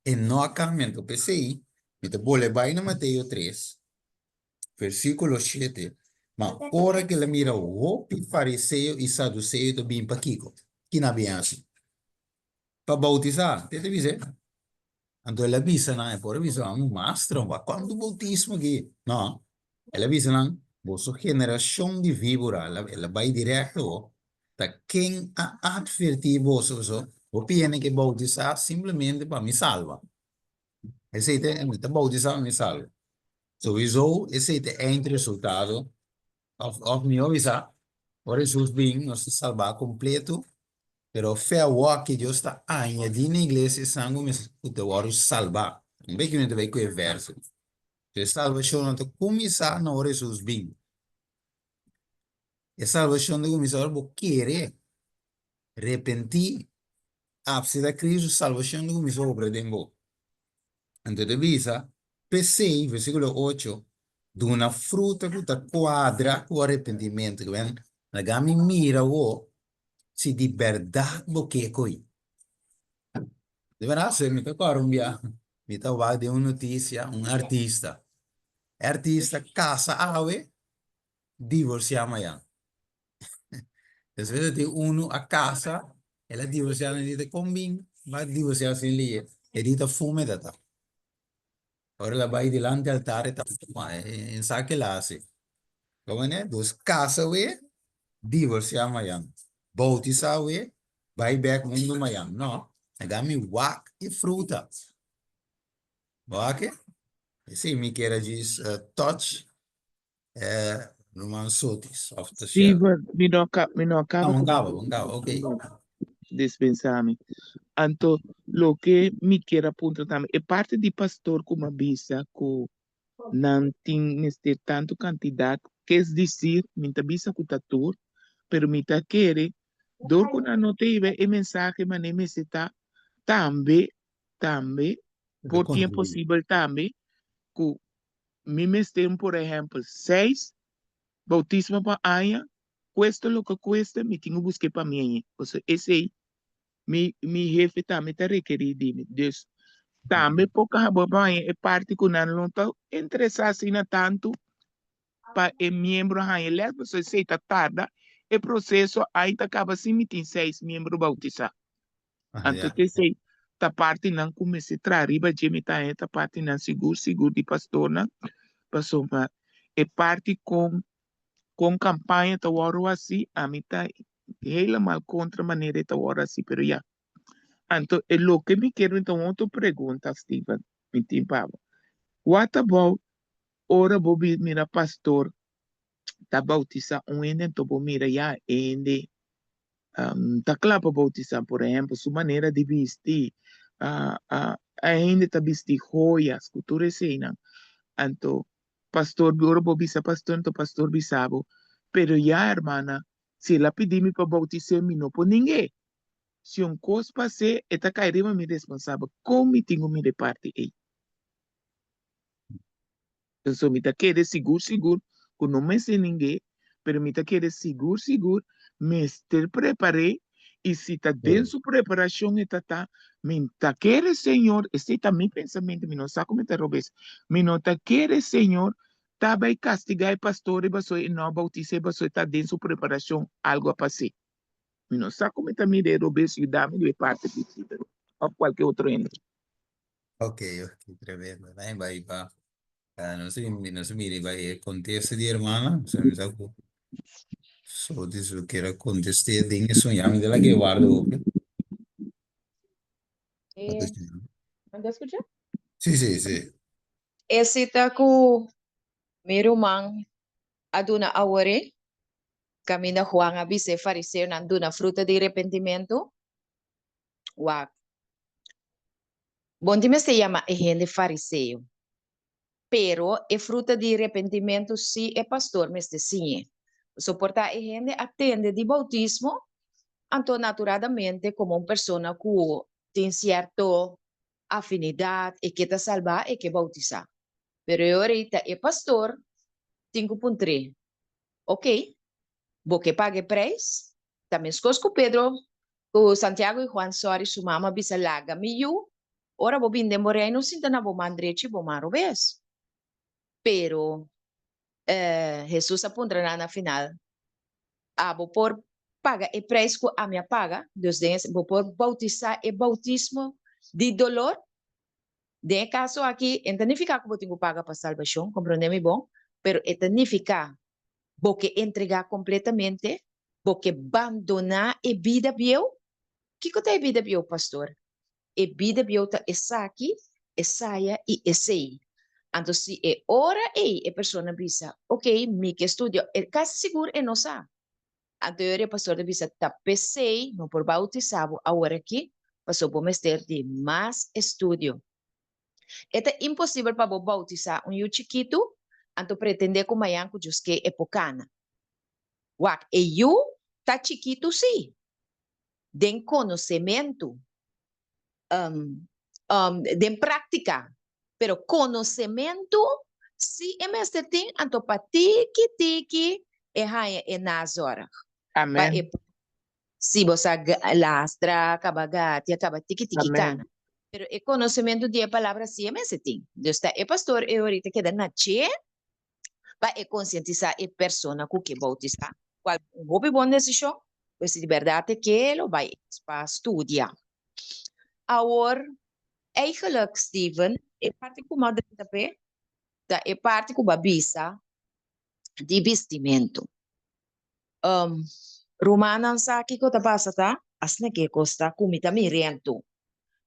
En no acamento PCI, me te bole vaina Mateo 3, versículo 7. Ma ora que la mira hopi fariseo y saduceo to bin pa kiko. Kina biansi. Pa bautizar, te dice. Anto ela bisa na, por avisa, um mastro, va quando bautismo aqui. No, ela bisa na, vosso generação de víbora, ela vai direto, tá quem a advertir vosso, o piene que bautizar simplesmente para me salva. Esse é o bautizar me salva. Sowieso, esse é o end resultado, of me avisar, por Jesus bem, nos salvar completo, pero fé o que Deus está añadindo na igreja, sangue me te salvar. Não vê que não te vai com o verso. A salvação não te começar na hora de Jesus bem. A salvação não começar por querer, arrepentir, abrir a Cristo, salvação não começar por dentro. Então, visa, PC, versículo 8, de uma fruta que está quadra com arrependimento. Que vem, na gama mira o se de verdade o que é coi. De verdade, me está corumbia, me está vai de uma notícia, um artista. Artista casa ave, divorcia amanhã. Às vezes tem a casa, ela divorcia não de combin, vai divorciar sem lia, ele está fume data. Ora ela vai delante do altar e tá em saque lá assim. Como é? Dos casa we, divorcia amanhã. Bautizar we, vai back mundo amanhã. Não, agami wak e fruta. Ok? Sim, me queira diz touch, Roman sotis of the shell. Steven, me não acaba Não, com ok. dispensar-me. Anto, lo que me quer apontar também, é parte de pastor como avisa que não tem tanto quantidade, quer dizer, me avisa que está tudo, pero me está querer, dor que não teve a mensagem, mas nem me está também, por tempo possível também, que mi mestem, por ejemplo, 6 bautismo para año, cuesta lo que cuesta, me tengo que buscar para mí. O sea, ese mi jefe también está requerido de mí. Entonces, también poca babai é parte que não está interessado na tanto para o membro aí leva se aceita tarda o processo aí acaba assim me tem 6 membros bautizados. Ah, Então ya. te sei ta parte não comece a trariba de me tá esta parte não seguro de pastor na passou para é parte com campanha ta waro assim a mim tá helemaal contra maneira ta waro assim pero já. Então é lo que me quero então outra pergunta Steven me tem what about ora bobi mira pastor ta bautiza ende tobo mira ya ende ta clapa bautiza por exemplo sua maneira de vestir ainda ta vestir joias cultura cena anto pastor ora bobi sa pastor to pastor bisabo pero ya hermana se ela pedir me para bautizar me não por ninguém se coisa passe eta cairima me responsável como me tenho me de parte aí. Então, me tá querendo seguro, que não me sei ninguém, mas me tá querendo seguro, me estar preparei, e se tá dentro da preparação, me tá querendo, Senhor, esse tá meu pensamento, me não sabe como tá roubando, me não tá querendo, Senhor, tá vai castigar o pastor, e não bautizar, e tá dentro da preparação, algo a passar. Me não sabe como tá me roubando, e dá-me de parte, ou qualquer outro ente. Ok, tremendo. Vai, va. No se mire, va, conteste di hermana, se mi sa che so di su che era conteste di che sogniamo della che guardo. Ok? ¿Me escucha? Sì, sì, sì. Esse tá com meu irmão aduna aware, camina Juan abise fariseu nanduna fruta de arrependimento. Wa, bom time se llama gente fariseu. Pero e fruta de arrependimento si é pastor mestre sim. Soportar e gente atende de bautismo, anto naturalmente como uma pessoa que tem certa afinidade e que está salva e que bautizar. Pero eu ahorita é pastor 5.3. Ok, porque pague preço. Também escolho Pedro, o Santiago e Juan Sori, sua mama bisa laga miu. Ora bo binde morei no sinta na bo mandrechi bo maro vez. Pero Jesus apontará na final. Bo por paga e preço a minha paga. Deus tem bo por bautizar e bautismo de dolor. De caso aqui, entanificar que bo tenho paga para salvação, compreende-me bom? Pero entanificar porque entregar completamente, porque abandonar a vida biel. O que é a vida biel, pastor? A vida biel está aqui, saia e sei. Então, se é hora a pessoa bisa, ok, me que estudio, é quase seguro e não sabe. Então, o pastor bisa, tá pensei, não por bautizado, agora aqui, passou por mestre de mais estudo. É impossível para bautizar chiquito, então pretender que amanhã que é pocana. Wak, eu tá chiquito sim, de conhecimento, de prática, pero conhecimento, se é mestre tem, então para tiki, é raia é nas horas. Amém. Se você lastra, acaba tiki cana. Pero é conhecimento de palavra sim é mestre tem. Deus tá, é pastor, eu ahorita queda na che, para conscientizar a pessoa que bautizar. Qual uma boa decisão, pois de verdade que ele vai para estudar. Agora, eigenlijk Steven, é parte como a DTP, é parte como a bisa de vestimento. Romana sa que tá passa tá, asne que costa comida mirento.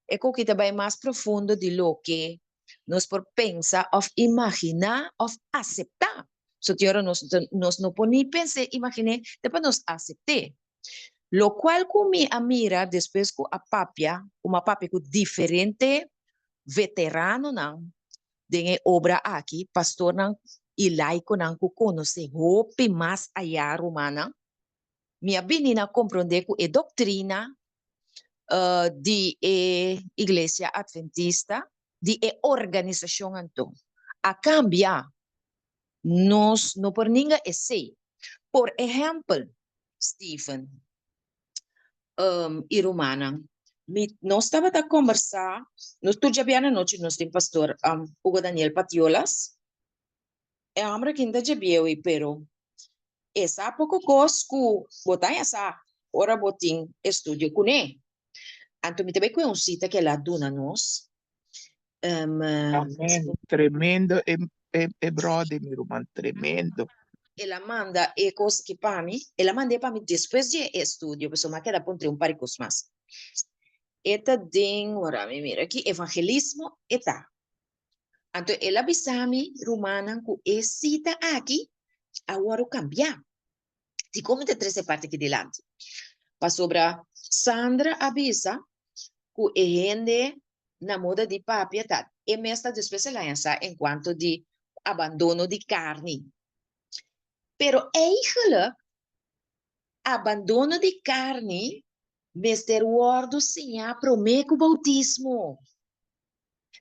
É que kita vai mais profundo de lo que nós por pensar of imaginar of aceitar. So tiora nos no poni pense, imagine, depois nos acepte. Lo cual kumi amira después ko a papia, uma papia ko diferente veterano nang de obra aqui, pastor nang ilaico nang ko conhece hope mais allá romana. Minha menina compreende ko e doutrina de igreja adventista, de organização anto. a cambiar, nos no por ninguém é sei. Por exemplo, Stephen, e Romana, nós estava a conversar, nós tu já na noite, nós temos pastor Hugo Daniel Patiolas, é a hora que ainda já viu, pero essa pouco cosco, botar essa hora botin estúdio com ele. Então, me também com cita que ela dona nós. Amén. Tremendo, brother, mi hermano, tremendo. Ela manda coisas que para mim, ela manda para mim depois de estúdio, pessoal, mas queda ponte par de coisas mais. Eta ding, ora me mira aqui, evangelismo, eta. Então, ela avisa-me, Romana, que esse cita aqui, agora cambiar. Te comenta três partes aqui delante. Para sobra, Sandra avisa que a gente na moda de papia, tá? E mesmo depois ela lança enquanto de abandono de carne. Pero eigenlijk, abandono de carne, Mr. Ward, sim, prometo o bautismo.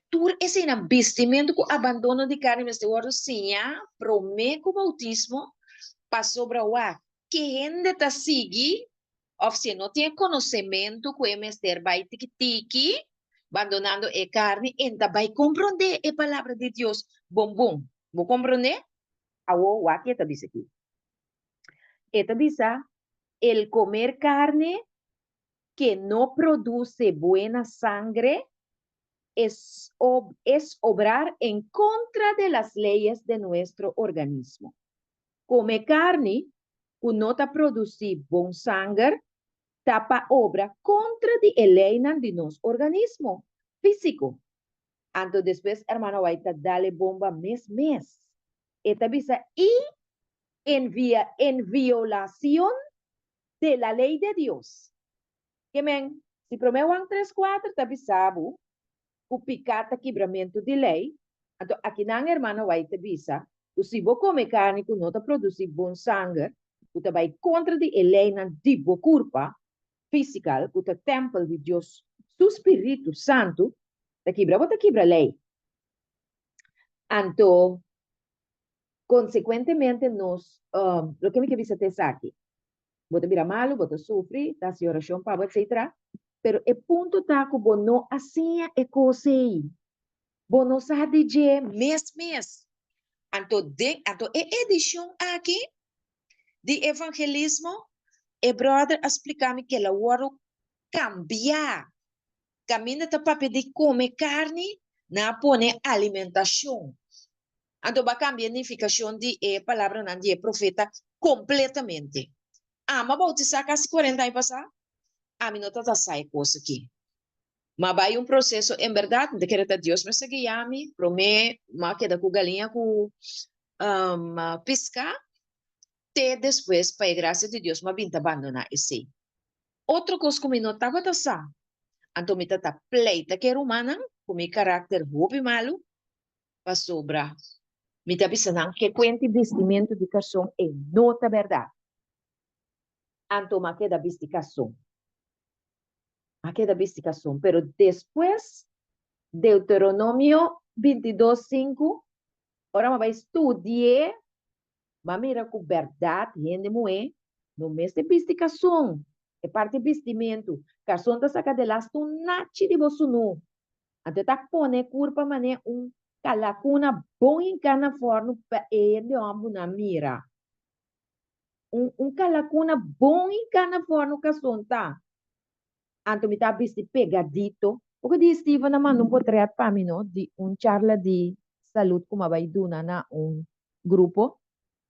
Tur esse investimento com abandono de carne, Mr. Ward, sim, prometo o bautismo, para sobra o que gente está seguindo, ou se não tem conhecimento que o Mr. vai tiki-tiki, abandonando a carne, então vai compreender a palavra de Deus. Bom, vou compreender? O que está dizendo aqui? Esta dice, el comer carne que no produce buena sangre es obrar en contra de las leyes de nuestro organismo. Comer carne que no te produce buena sangre, tapa obra contra de ley de nuestro organismo físico. Entonces después, hermano, vai a darle bomba mes. Esta dice, y en violación de la ley de Dios. Que men, si promeu 1:3:4 tá bisabo, o picata quebramento de lei, então aqui na hermano vai te bisa, o se vou comer carne que não tá produzir bom sangue, o tá vai contra de lei na de bo culpa física, o tá templo de Deus, su Espírito Santo, tá quebra lei. Então, consequentemente, nós, lo que me quer dizer aqui, bota mira malo, bota sofre, tá se oração para etc. Pero o ponto tá que bo não assim é coisa aí. Bo não sabe de mês. Então, edição aqui de evangelismo, brother explicar-me que ela vai cambiar. Caminho tá para pedir comer carne, na pone alimentação. Então, vai cambiar a significação de palavra de profeta completamente. Mas bautizar quase 40 anos passar, a mim não está sai coisa aqui. Mas vai processo, em verdade, de que Deus me guia-me, promete, mas que da galinha com pescar, até depois, para a graça de Deus, mas vinha abandonar esse. Outra coisa que eu não estava a sa, então me está pleita que era humana, com meu caráter roubo malo, para sobrar. Me está pensando que quente vestimento de cação é nota verdade. Então, me queda vesticação. Pero después, Deuteronomio 22:5, ahora me va a estudiar, va a mirar con verdad, gente muy, no mes de vesticación, é parte de vestimento, cação da saca de las tu nachi de bosunu, até tá pone curpa mané calacuna bom em cana forno para ele ambu na mira, calacuna bom em cana forno cação tá. Anto mi tá visto pegadito. O que diz Steven naman nung portrait para mim, no? De charla de saúde como vai duna na grupo.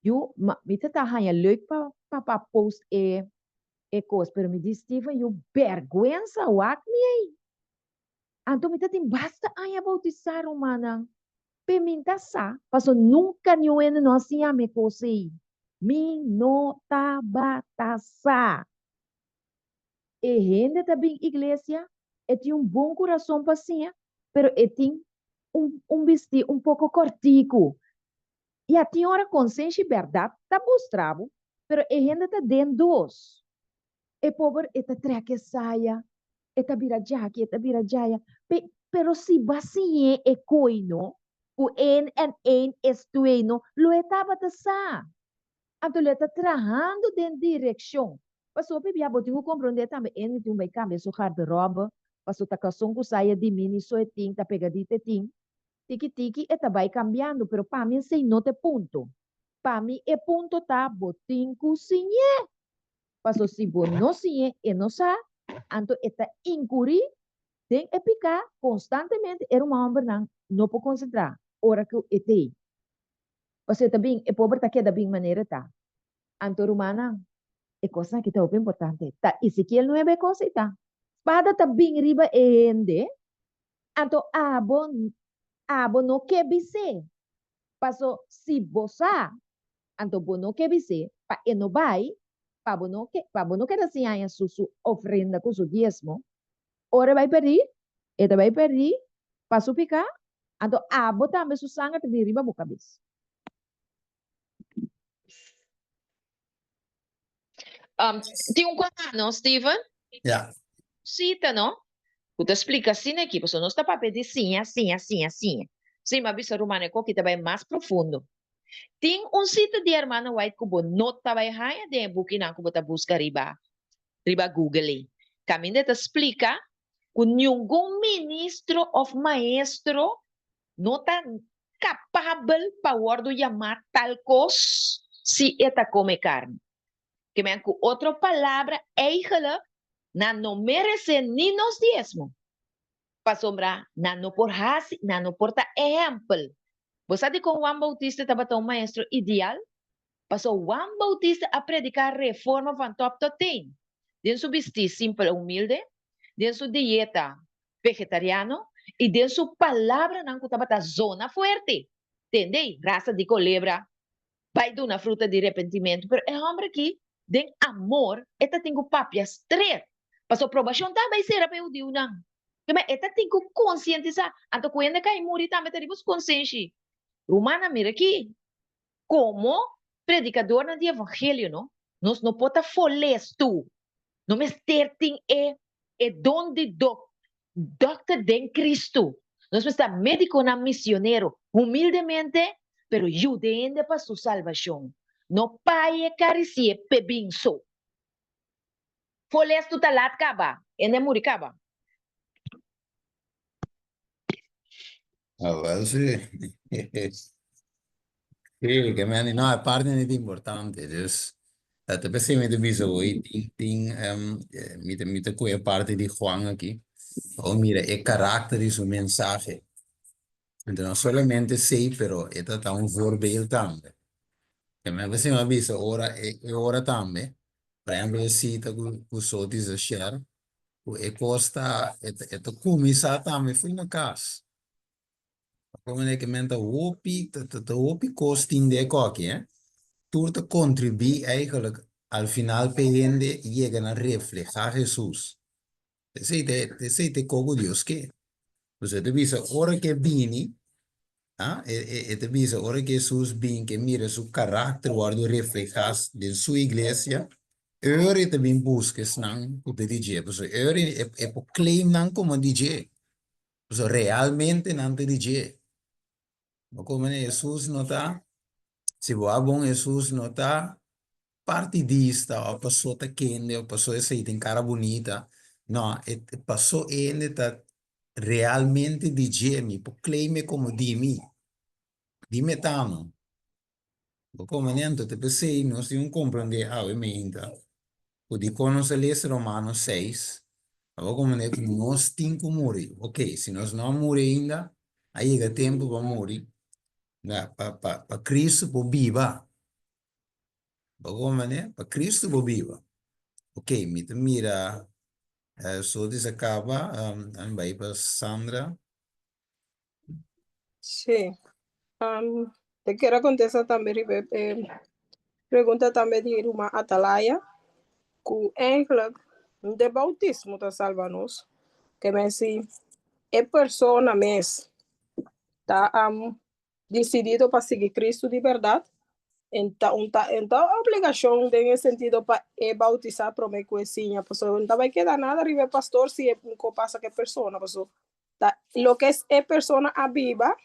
Eu me tá hanya leuk pa post coisa, pero me diz Steven, eu vergüenza wak mi aí. Anto mi tá tem basta hanya bautizar manang. Peminta sa, paso nunca niyo no siya me kosei. Mi no tabatasa. E gente também igreja, tem bom coração paciente, pero tem vestido pouco cortico. E a tem hora consciência e verdade, tá mostrado, pero a gente tá dentro dos. E pobre, tá treque saia, tá vira jaya, pero se bacia é coino, O en en es tueno, lo estava te sa. Então, ele está trabalhando em direção. Passou a bebê, botou o compreender também, ele tem um cambio, so garderobe, passou a cação que saia de mim, so é ting, tá pegadita ting, tiki-tiki, e tá vai cambiando, pero para mim, sem nota ponto. Para mim, é ponto tá, botinho cozinha. Passou se bo não sinhe, e não sa, então, está incurir, tem que picar constantemente, era uma homem não pode concentrar, hora que eu tenho. Você também, é pobre, tá que da bem maneira, tá? Anto rumana, é coisa que tá bem importante. Tá, Ezequiel 9 coisa, tá? Pada tá bem riba ende, anto abo no que bise. Paso, si bosa, anto bono que bise, pa enobai, pa bono que assim aí su ofrenda com su diezmo, ora vai perder, eta vai perder, paso picar, anto abo também su sangue te riba boca bis. Tem um quadro, Steven? Ja. Cita, não? Tu explica assim aqui, você não está para pedir sim, assim. Sim, mas bisa rumana que também é mais profundo. Tem sítio de hermana white que você não está vai raia de booking que você busca riba Google. Caminho te explica que nenhum ministro ou maestro não está capaz para guardar chamar tal coisa se eta come carne. Que me com outra palavra, eigenlijk, não merece nem nos diezmo. Para sombra, não por hasi, não por ta exemplo. Você sabe com Juan Bautista estava um maestro ideal? Passou Juan Bautista a predicar reforma van top tot teen. Den su vestir simple, humilde, den su dieta vegetariano e den su palavra não estava ta zona fuerte. Entendei? Raça de colebra, vai de uma fruta de arrependimento, pero é homem aqui, den amor, esta tenho papias três. Passou provação também será para o dia não. Mas esta tem que conscientizar. Então, quando cai muri também temos consciência. Romana, mira aqui. Como predicador no evangelho, não? Nós não podemos foles tu. Não me sterting dom de doctor de Cristo. Nós estamos médico na missioneiro. Humildemente, pero ayudando para sua salvação. Não paie caricie pebinso. Foles tu talat caba. Ende muri caba. Ah, well, sì. Sì, che no, è parte di importante. Dus, dat heb ik met de bizo, met de goede parte di Juan aquí. Oh, mira, el carácter de su mensaje. Entonces, no solamente sí, pero esto está un voorbeeld también. Que me parece una bizo, ora también. Por ejemplo, cita que usó dice share, e costa, esto começa también fue una casa. Como é que menta hopi costing de qualquer, tu te contribui eigenlijk al final pedindo llegan a reflejar Jesús. Te sei te como Dios que. Pues te dice, ahora que vini, te dice, ahora que Jesús vino, que mira su carácter, guardo reflejas de su iglesia, ahora te bin busques nan, te DJ, pues ahora claim nan como DJ. Pues realmente nan te DJ. No como Jesús no está, si va bom Jesús no está partidista, o pessoa tá quente, o pessoa essa tem cara bonita. Não, passou ainda tá realmente DJ me, proclame como de mim. Dime tamo. O comandante te pensei, nós temos que compreender a emenda. O de conosco é Romanos 6. O comandante nós temos que morrer. Ok, se nós não morrer ainda, aí chega tempo para morrer. Para Cristo, para viva. Para Cristo, para viva. Ok, mira, so acaba, vai para Sandra. Sí. Te quiero contestar también, pregunta también de Iruma Atalaya, que eigenlijk de bautismo te salva-nos, que me si é persona mes está decidido para seguir Cristo de verdade, então a obrigação tem sentido para bautizar para me coisinha, pues não vai quedar nada arriba pastor se passa que persona, pues lo que é persona a viva,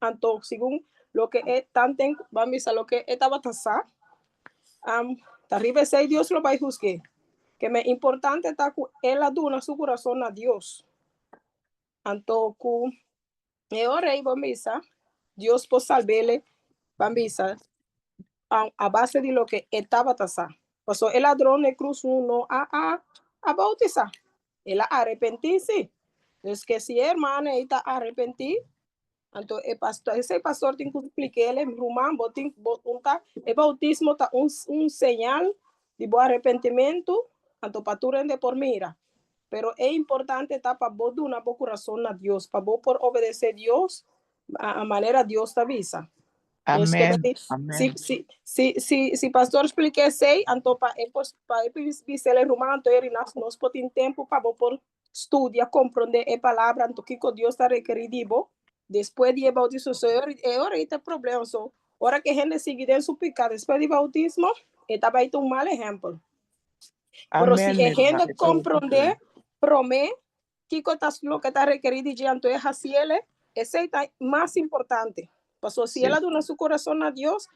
anto según lo que es tanten, vamos a lo que estaba tasar, arriba sei Dios lo va a juzgar, que me importante está que él aduna su corazón a Dios, anto ku ora vamos a Dios por salvarle, vamos a base de lo que estaba tasar. Pasó el ladrón de cruz uno a bautizar, él a arrepentirse. Es que si hermano está arrepentido, entonces ese pastor tiene que explicarle en román, el bautismo está un señal de buen arrepentimiento, entonces para tu rende por mira. Pero es importante estar para vos de una boa corazón a Dios, para vos por obedecer a Dios, a manera Dios te avisa. Amén. Amén. Si pastor explique sei, então para ele romano, então nós podemos tempo para por estudar, compreender a palavra, então que Deus está requerido. Depois de bautismo, é hora que tem problema. Hora que a gente sigue dentro do pecado, depois de bautismo, está vai ter mal exemplo. Mas se a gente compreender, promete que lo que está requerido de então é assim, esse é mais importante. Pasó, si él aduna su corazón a Dios,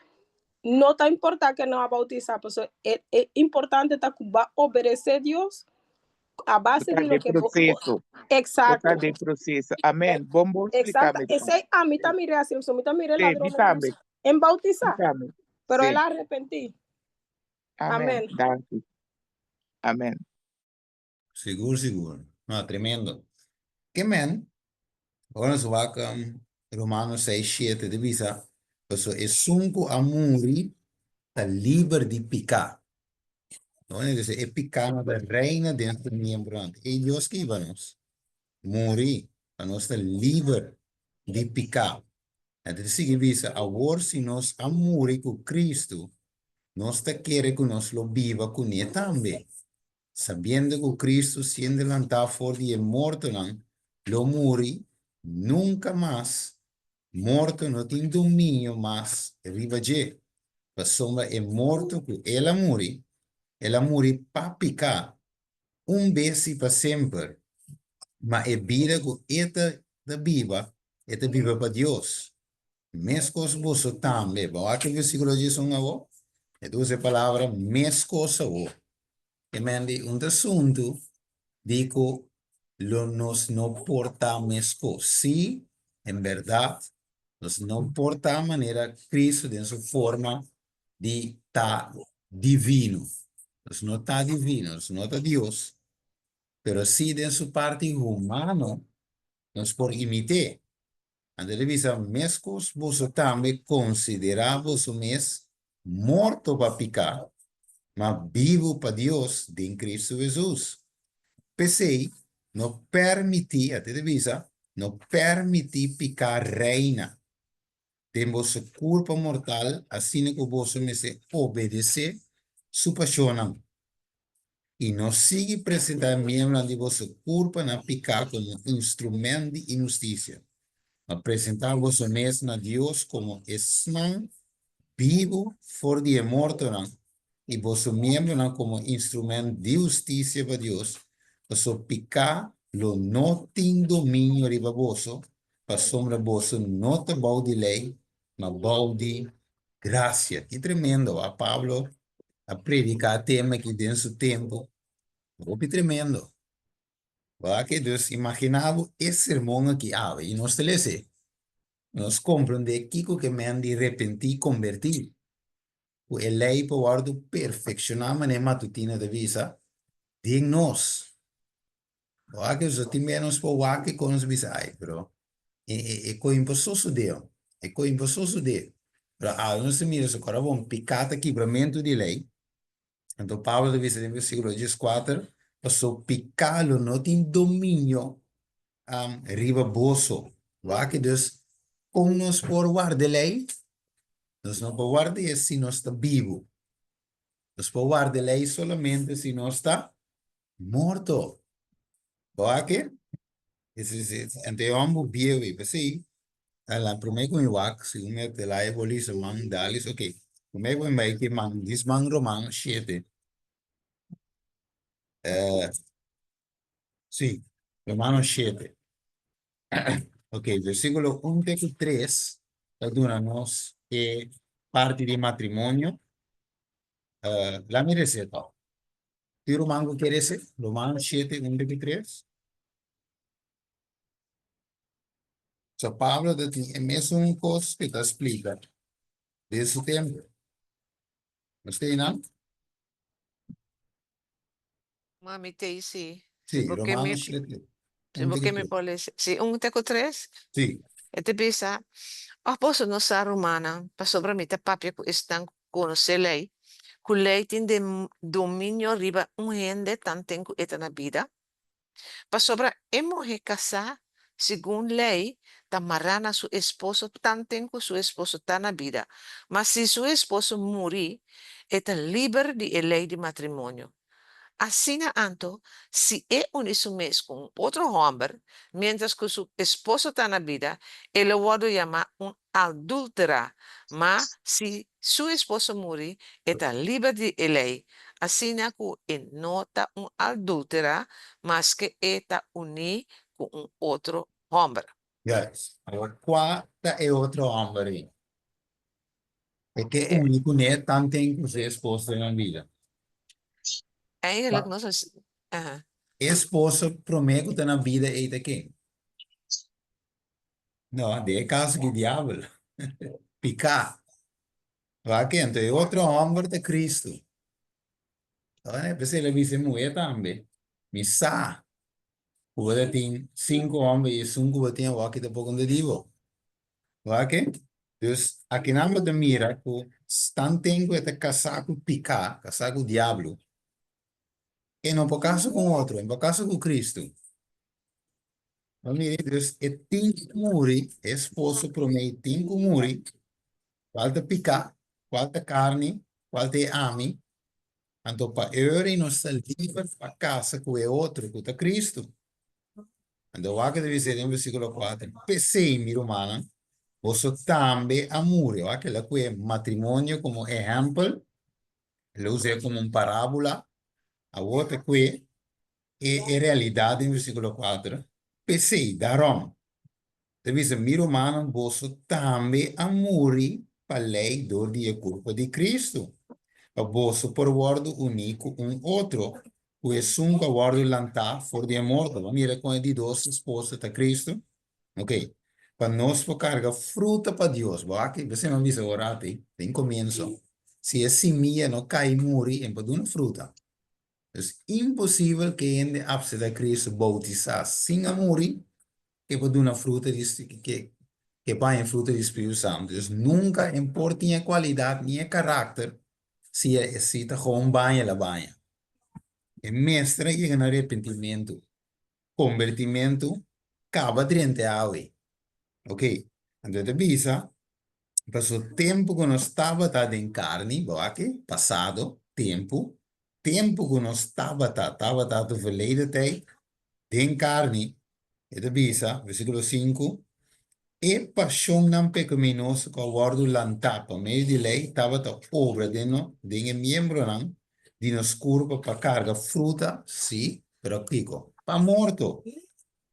no te importa que no va a bautizar, pues es importante que va a obedecer a Dios a base de lo que... Proceso. Exacto. De proceso. Amén. Vamos a exacto. explicarme. Ese a mí también a mí también el ladrón en bautizar, pero él arrepentí. Amén. Amén. Amén. Seguro. No, tremendo. Que men, agora se vai Romanos 6:7 de visa, pues é sunco amori tá livre de picar. Então, é picar na reina dentro do membro. E Deus que vamos morrer, a nós tá livre de picar. Então, significa, agora se nós amore com Cristo, nós tá querendo que nós lo viva com Ele também. Sabendo que Cristo, sendo levantado fora de morto, lo morre, nunca mais morto não tem domínio mais arriba de a sombra é morto que ela morre para picar vez e para sempre, mas é vida que esta viva para Deus. Mescos você também, vamos que o versículo diz agora, então essa palavra mescos o que mende assunto digo nos no porta mescos, sim, em verdade nos não porta a maneira Cristo em sua forma de estar divino. Nos não está divino, nos não está Deus. Pero sí de su parte humano, nos por imitar. Ante la visa, mescos vos también consideramos un mes morto para picar, mas vivo para Dios de en Cristo Jesús. Pensei, no permití, ante la visa, no permití picar reina. Temos su culpa mortal, así que vos me se obedece su pasión. E não sigue apresentar membros de vossa culpa na picar como instrumento de injustiça. Apresentar vosso mesmo a Deus como esman vivo, fora de morto, e vosso membro como instrumento de justiça para Deus. Para picar, lo não tem domínio riba vosso, para sombra vosso não te bau de lei, mas bau de graça. Que tremendo, a Pablo a predicar tema que dentro do tempo. Golpe tremendo. ¿Verdad? Que Dios imaginaba ese sermón aquí. Y nos te lece. Nos comprende Kiko que me han de repentir convertir. El ley por guardo perfeccionar maneira matutina de visa. Dignos. ¿Verdad? Que eso también nos por guardar que con nos visa. Pero é coisa impossível de. É coisa impossível de. Pero não se mira isso. Agora vamos picar quebramento de lei. Então, Paulo diz no versículo 14, passou picá-lo, não tem domínio riba bolso. Vai que Deus, como nos por guardar lei, nós não por guardar se nós está vivo. Nós por guardar lei solamente se nós está morto. Vai que? Então, eu amo bem, assim, a primeira coisa que eu se eu te lá evolução, man, dalis, ok. Primeiro coisa que man, diz man romano 7. Sí, Romanos 7. Ok, versículo 1 3. Perdónanos, parte de matrimonio, la mi receta. ¿Y Romango quiere ser? Romanos 7, 1, 3. So, Pablo é mesmo um coisa que te explica desse tempo. Não está não? Mami, te sí. Sim, Romanos 7, Se 1, porque me 3. pole, si un teco tres, Sim. te bisa, posso não sa romana, pa sobra mita papia ku estão conhecer lei, ku lei tem de domínio riba gente tanto ku eta na vida, pa sobra morrer casar, segundo lei, ta marana su esposo tanto ku su esposo tá na vida, mas se su esposo morir, eta liber de lei de matrimônio. Assim, Anto, se une su mês com outro homem, mientras que su esposo está na vida, ele pode chamar adúltera. Mas se su esposo morre, está livre de lei. Assim, que não está adúltera, mas que está unido com outro homem. Yes. Agora, quarta é outro homem. É que o único né tanto tem que ser esposo na vida. Eigenlijk, não sei. Esposo promete que na vida é de quem? Não, de caso que diabo. Picar. Vai que então é outro homem de Cristo. Então, você ele diz mulher também. Missa. Pode ter 5 homens e 5 vai ter o aqui de pouco de divo. Vai que? Dus, aqui na de mira, que estão tendo este casaco picar, casaco diabo. E não por caso com outro, em por caso com Cristo. Dus, e tem que morrer, esposo promete, tem que morrer, falta picar, falta carne, falta ame, então para eu não estar livre para casa com o outro, com o Cristo. Então, o que deve ser em versículo 4, pensei, mi romana, você também amore, aquela que é matrimônio como exemplo, ele usa como parábola, a outra que é realidade em versículo 4, pensei, darom. Deve ser, mi romano, você também amore para a lei do dia culpa de Cristo. A você por guardo único outro, o é um guardo lantar for de morto. Mira com de dois esposas de Cristo. Ok. Para nós for carga fruta para Deus. Aqui, você não diz orar, tem começo. Se é semilla não cai morrer, em uma fruta. É impossível que ainda apse de Cristo bautizar sem amor, que pode uma fruta que vai em fruta do Espírito Santo. Então, nunca importa a qualidade nem a caráter, se é cita com banha la banha. E mestre chega no arrependimento, convertimento, acaba diante a ave. Ok? Então, de visa, passou tempo que nós estava em carne, aqui, passado, tempo que nós estava do verleden tijd, em carne, e de visa, versículo 5, e paixão não pecaminoso que o guardo lantapa, meio de lei, estava obra de membro não, de nos curva para carga fruta, sim, pero pico, para morto.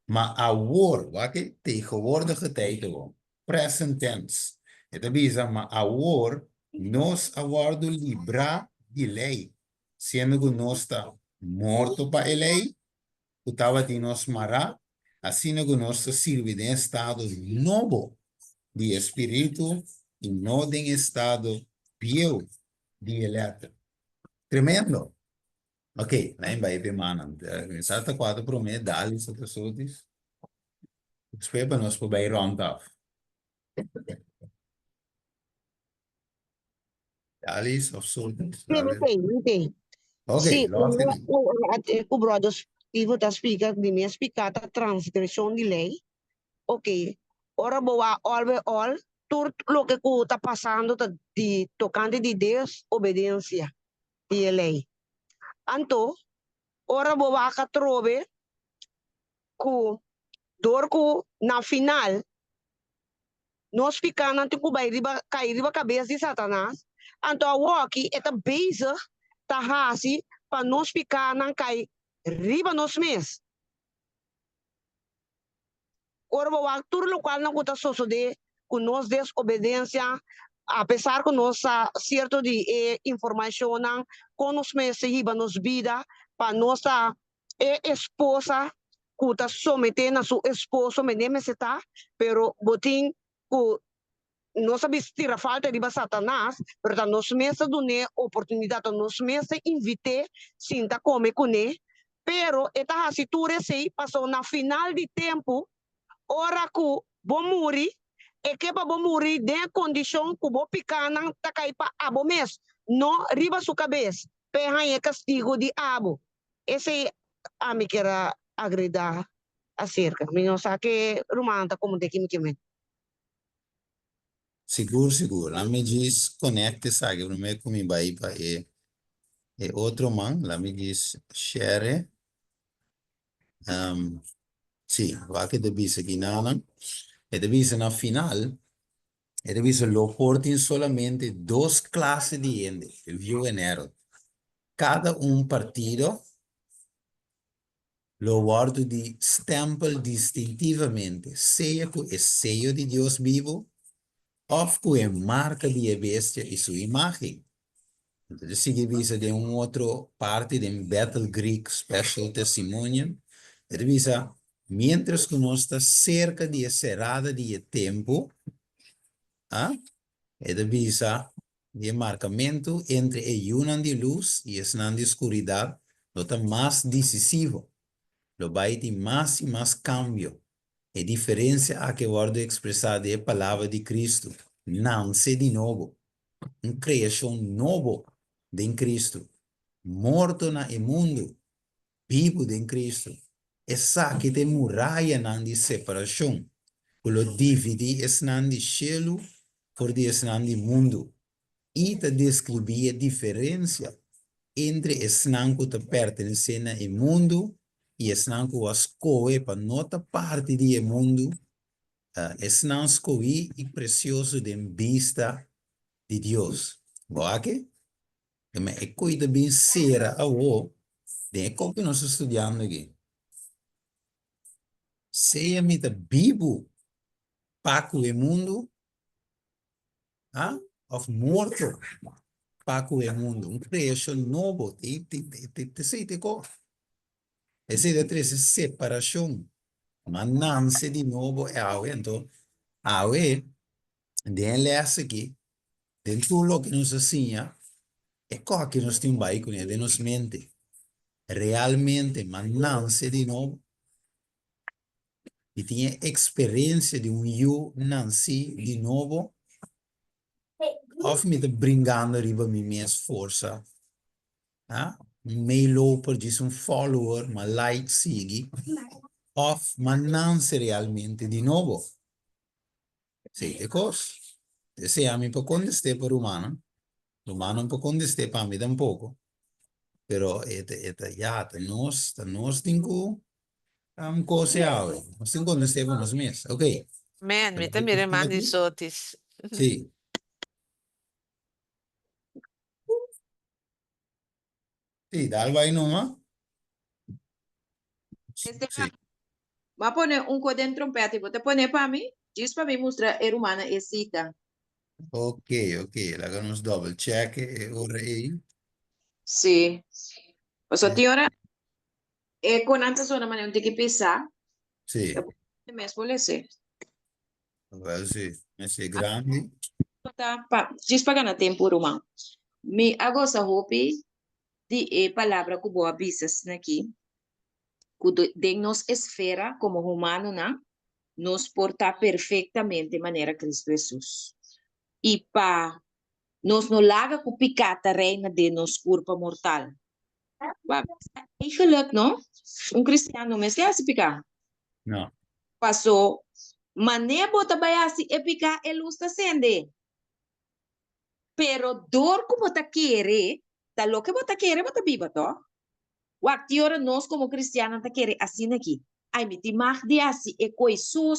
Maar awor, wat tegenwoordige tijd gewoon. Present tense. Het is maar awor, nos awardo libra de lei. Sendo que nós está morto para a lei, que estava de nos mará, assim que nós sirve de estado novo de espírito e não de estado pior de eletro. Tremendo. Ok, lá em Bahia, mano. Salta 4 para mim, dá-lhe essa pessoa diz. Espera para nós poder round off. Alice of Sultans. Sim. Ok, Sim, lost it. o brother Ivo está explicando, de minha explicada a transgressão de lei. Ok, ora boa, all, tudo o que está passando de tocante de Deus, obediência de lei. Então, ora boa, que trove, que dor que na final, nós ficamos antes que vai cair a cabeça de Satanás. Então, a walkie está bezig, está assim, para nós ficar não cair riba nos mesmos. Ora, tudo o qual não está sucedendo, con nos desobediencia, a pesar que nos cierto de información, con nos meses iba nos vida, para nossa esposa, que está sometendo a su esposo, me está, pero botin que não sabe tirar falta de Satanás, pero nós mesmos damos oportunidade, nós mesmos invite, sinta come com ele, pero esta situação se passou na final de tempo, ora que vou morrer, e que para morrer de condição que vou picar na tacaipa abo mes, não riba sua cabeça, perra é castigo de abo. Esse a me quer agradar acerca, me não sabe que romanta como de que me Seguro, seguro. Lá me diz, conecte, sabe? Primeiro comigo aí para outro man, lá me diz, share. Sim, vai que deve ser aqui não, e deve ser na final, e deve ser lo portem solamente duas classes de gente, viu enero. Cada partido lo guardo de stempel distintivamente, seja com o sello de Deus vivo, ou com a marca de bestia e sua imagem. Então, se divisa de outra parte de Battle Greek Special Testimonial, divisa, mientras que nós está cerca de cerrada de tempo, divisa de marcamento entre o yunan de luz e o snan de escuridade, lo está mais decisivo, lo vai ter mais e mais cambio. A diferença a que guardo expressada é a palavra de Cristo, nasce de novo, uma criação nova de Cristo, morto na mundo, vivo de Cristo. Essa que tem muralha na de separação, que lo divide é na de cielo por de na de mundo. E te descreve a diferença entre o nanco que pertence ao mundo e o nanco escolhe para outra parte do mundo. O nanco escolhe e precioso de vista de Deus. Boa que? Mas é coisa bem séria a o de como que nós estamos estudando aqui. Seja me da Bíblia para o mundo, of morto para o mundo, criação novo, sei te co. Essa é a separação, mas nasce de novo é algo, então, algo de essa aqui, dentro do que nos ensina, é coisa que nós temos aí com ele, de nos mente, realmente, mas nasce de novo, e tinha experiência de eu nasci de novo, of me te bringando arriba minha minha força, meeloper diz follower, mas like sigue, of mas nasce realmente de novo. Sei de cos. Se a mim para contestar para humano não para contestar para mim tampouco, pero já nós temos coisa ahora, nós temos contestar para nós mesmos, ok? Man, me mire mandi sotis. Sim. Sí, dale ahí nomás. Sí. Va a poner un código en trompeta y vos te pones para mí. Diz para mí mostrar el humano es cita. Ok, la hagamos double check. Ahora ahí. Sí. O sea, ahora, con antes una manera de que pisar. Sí. Me esbolece. Well, sí. Esse grande. Diz para ganhar tempo, humano. Me agosta hopi de palavra que boa bisas aqui. De nos esfera como humano, né? Nos porta perfeitamente de maneira Cristo Jesus. E para nos no laga com picata reina de nos corpo mortal. Eigenlijk, não? Cristiano, mas é assim picar? Não. Passou, mané bota baiasi e picar ele usta sende. Pero dor como ta quere, ta lo que bota quere, bota biba, to? Wakti ora nós como cristiano ta quere assim aqui. Ai, me timar de assim, e coi so.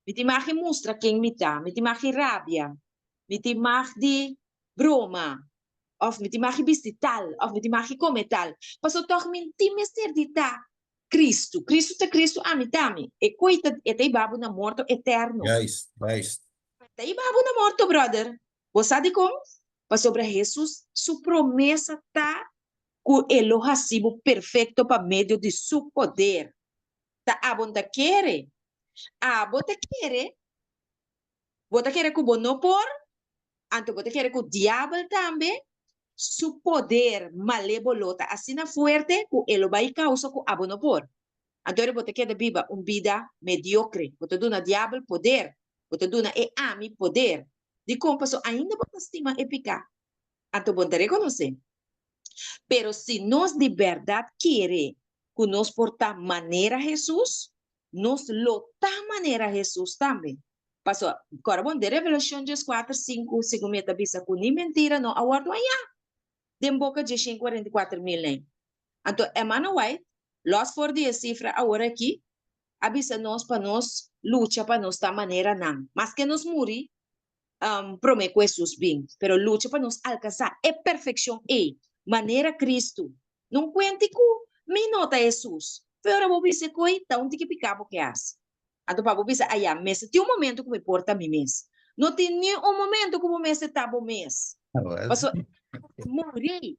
Me timar mostra quem me tá, me timar rabia, me timar de broma, of me timar tal, of me timar come tal. Passo toch me timester de tá. Cristo. Cristo amitami. E coita, e babu na morto eterno. Guys. Daí babu na morto, brother. Você sabe como? Para sobre Jesus, sua promessa tá com ele recibo perfeito para meio de seu poder. Tá abonda querer. Bota querer. Bota querer que o não por. Anto bota querer que o diabo também. Su poder malévolo tá assim na forte que ele vai causar que abono por. Então, você quer viver uma vida mediocre. Você dá diabo poder. Você dá ami poder. De como pessoa ainda você estima eficaz. Então, você reconhece. Pero se nós de verdade queremos que nós portar maneira Jesus, nós lotar maneira Jesus também. Pastor, agora, bom, de Revelação 4, 5, segundo me avisa que nem mentira, não, aguardo aí. De boca de 44 mil, né? Então, Emmanuel White, los for de cifra agora aqui, avisa nós para nós luta para nós da maneira não. Mas que nós morrer, promete Jesus bem, pero luta para nós alcançar a perfeição e maneira Cristo. Não cuente com me nota Jesus. Pero vou dizer que tá onde que picar porque as. Então para vou dizer aí, mês tem um momento que me porta a mim mês. Não tem nenhum momento que o mês está bom mês. Passou morrer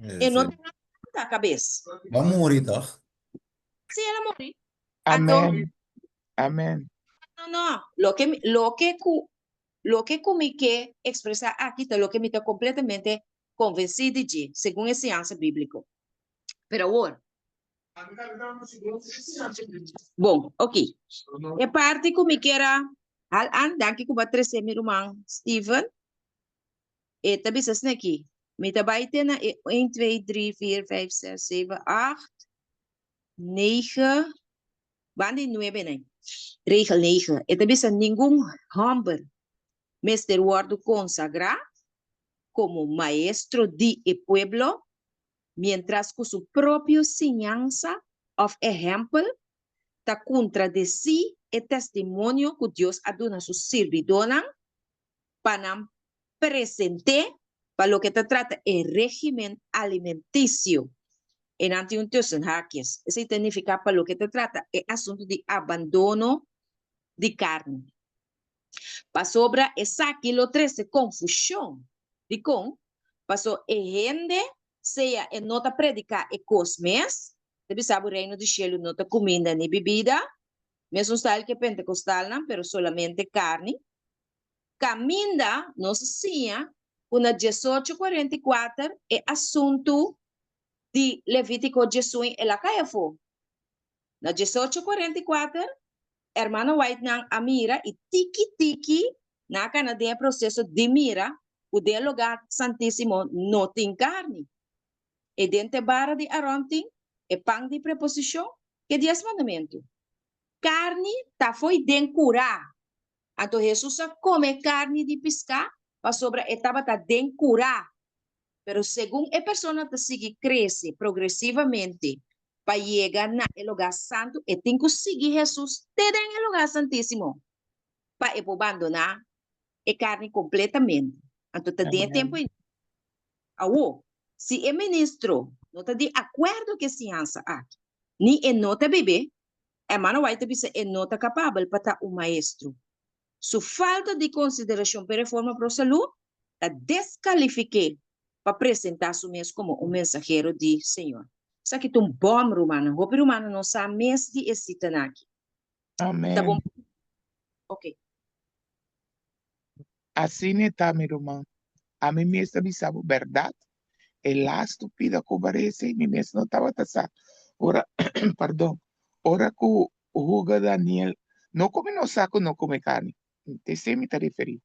e não tem nada na cabeça. Vamos morir, tá? Se ela morrer. Amén. Amén. No. Lo que me que expresar aquí, lo que me está completamente convencido de, según el ciencia bíblico. Pero ahora, bom, ok. E parte que me quera, danke que va 13 meu irmão Steven. E também se aqui. Me trabalha na 1, 2, 3, 4, 5, 6, 7, 8, 9, bande 9, né? Regel 9. E também se nenhum homem Mester Ward consagra como maestro de pueblo, mientras que su propia enseñanza o ejemplo está contra de sí el testimonio que Dios ha dado a sus servidores para presentar para lo que te trata el régimen alimenticio en ante un jaques. Eso significa para lo que te trata el asunto de abandono de carne. Para sobra esa aquí lo 13 confusión de con pasó gente sea en nota predicar e cosmes debe saber o reino de cielo nota comida ni bebida mesmo tal que pentecostal não pero solamente carne caminda nos sia una 18:44 é assunto de Levítico 18 e la caefo na 18:44 hermano White nang amira e tiki na canadá processo de mira o lugar santíssimo não tem carne e dente barra de aronting e pão de preposição que 10 mandamentos carne tá foi den curar então Jesus come carne de pescar para sobre etapa tá den curar pero segundo a pessoa te sigue cresce progressivamente para chegar no lugar santo e tem que seguir Jesus até no lugar santíssimo para abandonar a carne completamente. Então, tem tempo se o ministro não está de acordo com a ciência aqui, nem é nota bebê, a mano vai ter que é nota capaz para estar maestro. Sua falta de consideração para a reforma para a saúde, está descalificar para apresentar se mesmo como mensageiro de Senhor. Isso aqui é bom romano. O romano não sabe mesmo de esse aqui. Amém. Tá bom? Ok. Assim está, meu irmão. A mim mesmo sabe a verdade. É lá estúpida que parece, e mim mesmo não estava taçado. Ora, perdão. Ora que o Hugo Daniel não come no saco, não come carne. Te sei me referir.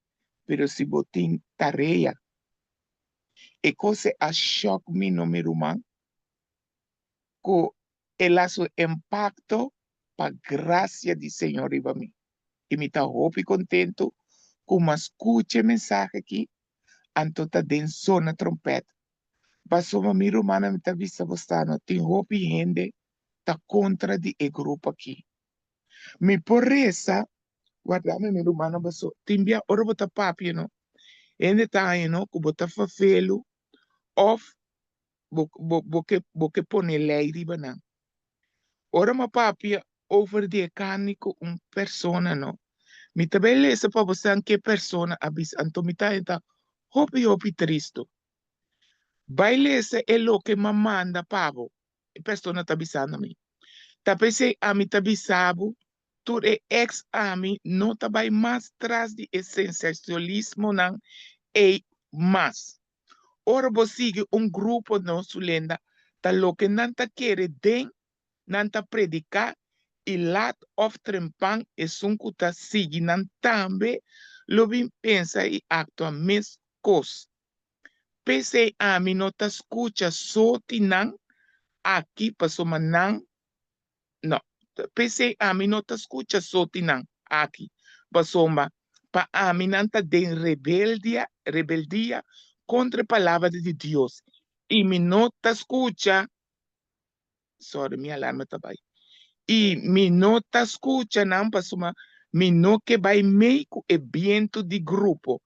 Pero se botin tareia, e coisa a choque me no meu irmão, que ela su impacto para graça do Senhor e para mim. E me está muito contento com escute mensagem aqui, então está dentro na trompeta. Passou uma minha irmã me está vista bastante, tem roupa e gente está contra de grupo aqui. Me por essa, guarda-me minha irmã passou, tem bia ora bota papi, não? Ainda está aí, não? Que bota fafelo, off, boque pone lei riba não. Ora ma papia over die canico un persona no. Mi tabelle sa pa bosan que persona abis antomita eta hopi tristo. Bailese é lo que mamanda pavo. Persona tabisana mi. Tapese a mi tabisabo, tu e ex ami no tabai mais tras de essencialismo nan e mais. Ora sigue grupo no sulenda, ta lo que nanta quere den, nanta predicar, e lat of trempan e sunkuta sigue nan tambe, lo bin pensa e actua mes cos. Pese a mi no ta escucha sotinan, aqui pasó manan, no, pese a mi no te escucha sotinan aquí, basoma, pa a mi nanta de rebeldía contra palabra de Dios. Y mi no te escucha, sorry, mi alarma está ahí. Y mi no te escucha, nan basoma, mi no que va meio e viento de grupo,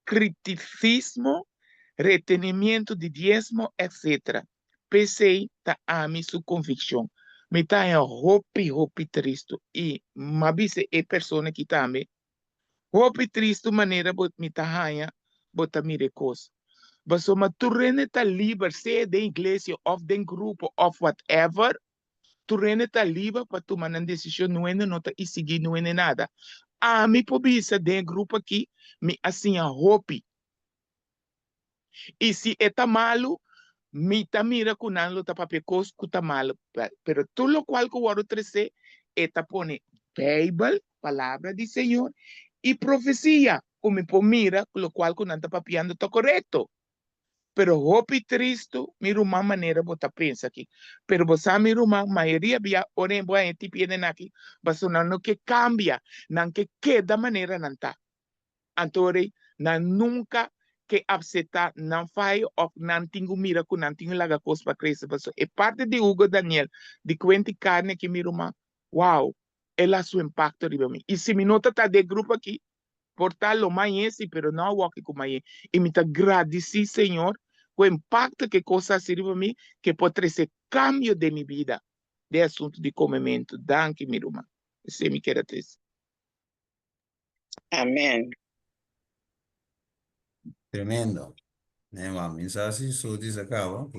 criticismo, retenimiento de diezmo, etc. Pese a mi su convicción. Me tá em hopi triste e mabise e persona que também hopi triste maneira bot me tá hanha bota mire coisa. Baso ma tu rene tá livre se de igreja of den grupo of whatever tu rene tá livre para tu manan decisão não tá e seguir não é nada. A mi pobisa de grupo aqui me assim a hopi e se é tá malo mita mira kunan lo tapapekos kutamalo. Pero tú lo cual que waro 13 eta pone Bible, palabra de Señor, y profecía, como mira, lo cual kunan tapapiando está correcto. Pero hopi tristo, mira uma maneira bota pensa aqui. Pero você mira uma maioria via orem boa em tipo aqui, mas não que cambia, não que queda maneira não tá. Antore, não nunca que aceitar não faz ou não tenho mira com não tenho laga coisa para crescer. É parte de Hugo Daniel, de quente carne que mira uma, uau, ela seu impacto riba mim. E se me nota tá de grupo aqui, portal lo mais esse, pero não walk com mais. E me tá agradeci, Senhor, o impacto que coisa riba mim, que pode trazer cambio de minha vida, de assunto de comimento. Danke, minha irmã. Você me quer ter. Amém. Tremendo. Mensaje so se acaba.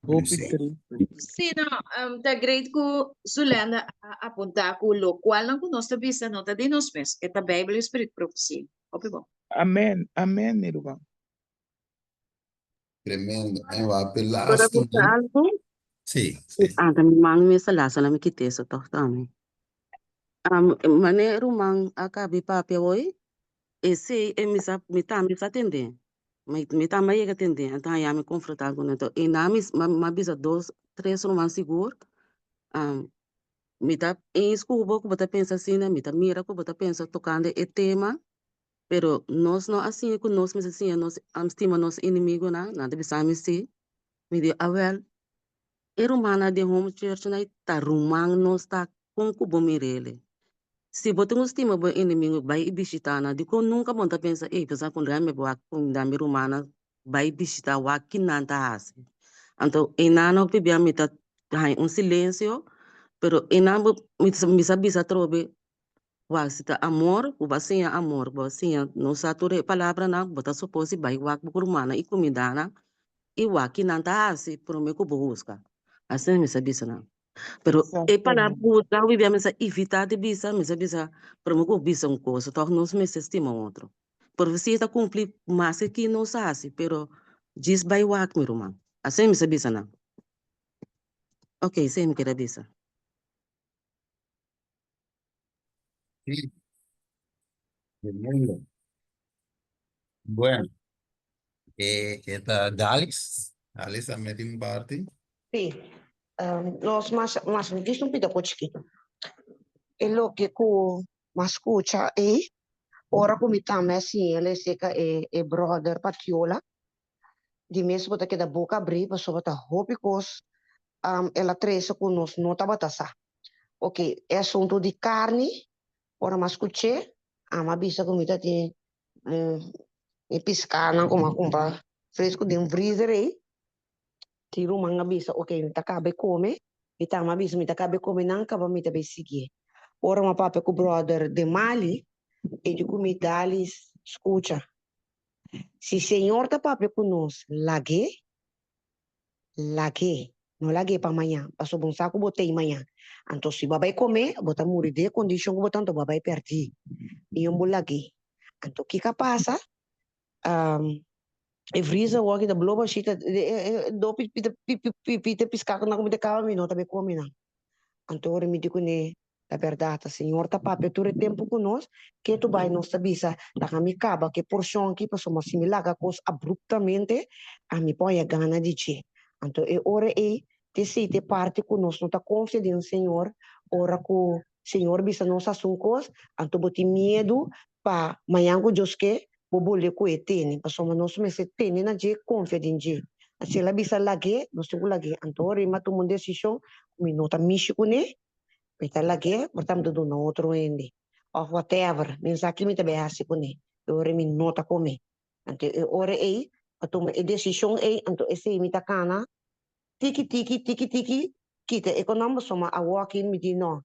Hopi Sí. triste. Sim, não, tá great que Zulenda apontar que o qual não conosco vista nota de nós mesmos, é a Bíblia e o Espírito Profecia. Ok, bom. Amém, amém, minha irmã. Tremendo. Per Para last contar one. algo, Sí, sí. também mang me sala sala me kite so toh também. Mane rumang akabi papi hoy, esse me tá me atender. Me tá me ia atender, então ia me confrontar com então. E na me bisa 2, 3 rumang seguro. Me tá em escubo que bota pensa assim, né? Me tá mira que bota pensa tocando e tema. Pero nós não assim com nós mas assim nós estima nosso inimigo na nada bisa me se me diz well rumana de home church na tá rumang nós tá com cubo mirele. Se botar estima bo inimigo vai visitar na dico nunca monta pensa pensa com rame bo com da rumana vai visitar o aqui nanta hasi. Então enano bibia me tá silêncio, pero enano me sabisa trobe wasita amor, ubasinha amor, basinha no sature palavra na bota supose bai wak bukurmana e comida na e waki nanta asi pro me kubo busca. Assim me sabisa na. Pero e palavra busca o bibia me sa evitar de bisa me sabisa pro me kubo bisa coisa, toh nos me se estima outro. Por você está cumprir mais que não sabe, pero diz bai wak me rumang. Assim me sabisa na. Ok, sem me querer bisa. Sí. Tremendo. Bueno, esta Dalix también tiene parte. Sim. Nós mas diz não pida pochiki. É lo que ku mascucha e ora come tame assim, ele seca e brother patiola. De mesmo bota que da boca abrir, passou bota hopicos, ela trece com nós não tá batasa. Ok, é assunto de carne, ora mascuche, ama bisa comida de e piscana como compra fresco de freezer aí. Tiro manga bisa, ok, tá cabe come. Mita ma bis mita cabe come nan caba mita be seguir. Ora ma papi com brother de Mali e de comi dalis escuta. Se Senhor tá papi conosco, lague, não lague para amanhã, passou bom saco botei amanhã. Então se babai comer, bota morrer de condição que botando babai perdi. E eu vou lague. Então que passa? E frisa o da bloba chita do pita piscar na comida cava mi não tá bem comendo. Então ora me digo ne a verdade, Senhor tá papi todo tempo conosco, que tu vai nos sabisa, da kami caba que porção aqui passou uma similar a coisa abruptamente, a mi põe a gana de ti. Então e ora e te sei te parte conosco, não tá confiando no Senhor, ora que o Senhor bisa nos assuntos, então boti medo pa manhã com Deus que bobole ko etene, passou uma nosso mês etene na je confia em je. Assim ela bisa lagi, nós temos lagi, então ora ima tu uma decisão, mi nota mishi com ne Mita lagi, portanto, do no outro ende. Of whatever, minsa aqui me tabe hasi ko ni. Ore min nota ko me. Ante ore atuma decisão anto esse mita kana, tiki, kita economo soma a walking me di no.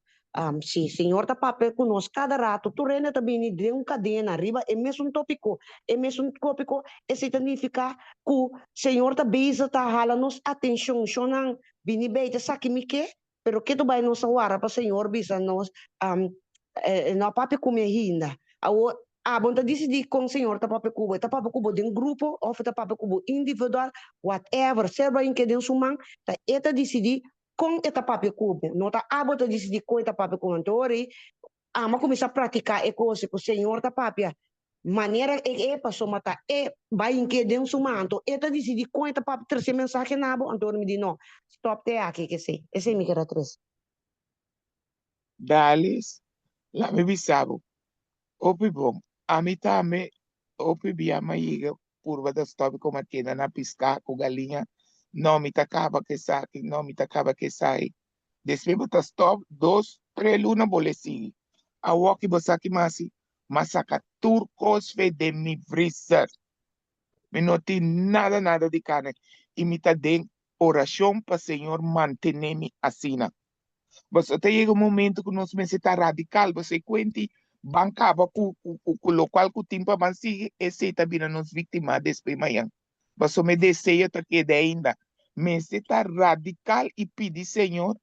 Si senhor tá papel conosco cada rato, tu rena também de cadena arriba, é mesmo tópico, e significa que o senhor tá bisa tá hala nos atenção, chonan, bini beita saki mi que, pero que tu vai nos awara pa senhor bisa nos no papi come ainda. A bom tá decidir com o senhor tá papi cubo de grupo, ou tá papi cubo individual, whatever, serva em que den sumang, tá eta decidir com eta papi cubo. Não tá abo tá decidir com eta papi cubo. Então, mas começar a praticar e coisa que o senhor tá papi, maneira passou matar vai em que den sumang, então eta decidir com eta papi trazer mensagem na abo, então me diz não, stop te aqui que sei. Esse é me quer atrás. Dalis, la me bisabo. Opi bom, a mim também, opi bia maiga, curva da stop como aqui na piscar com galinha, não me tacava que sai, não me tacava que sai. Depois botar stop, 2, 3 luna bolesi. A walk bosaki masi, masaka turcos fe de mi freezer. Me não tem nada de carne. E me tá dando oração para o Senhor manter-me assim. Mas até chega um momento que nós começamos a estar radical, você conta, bancava com o local que o tempo vai seguir, esse também nos vítimas depois amanhã. Mas eu me desejo que ainda, mas está radical e pedir, Senhor,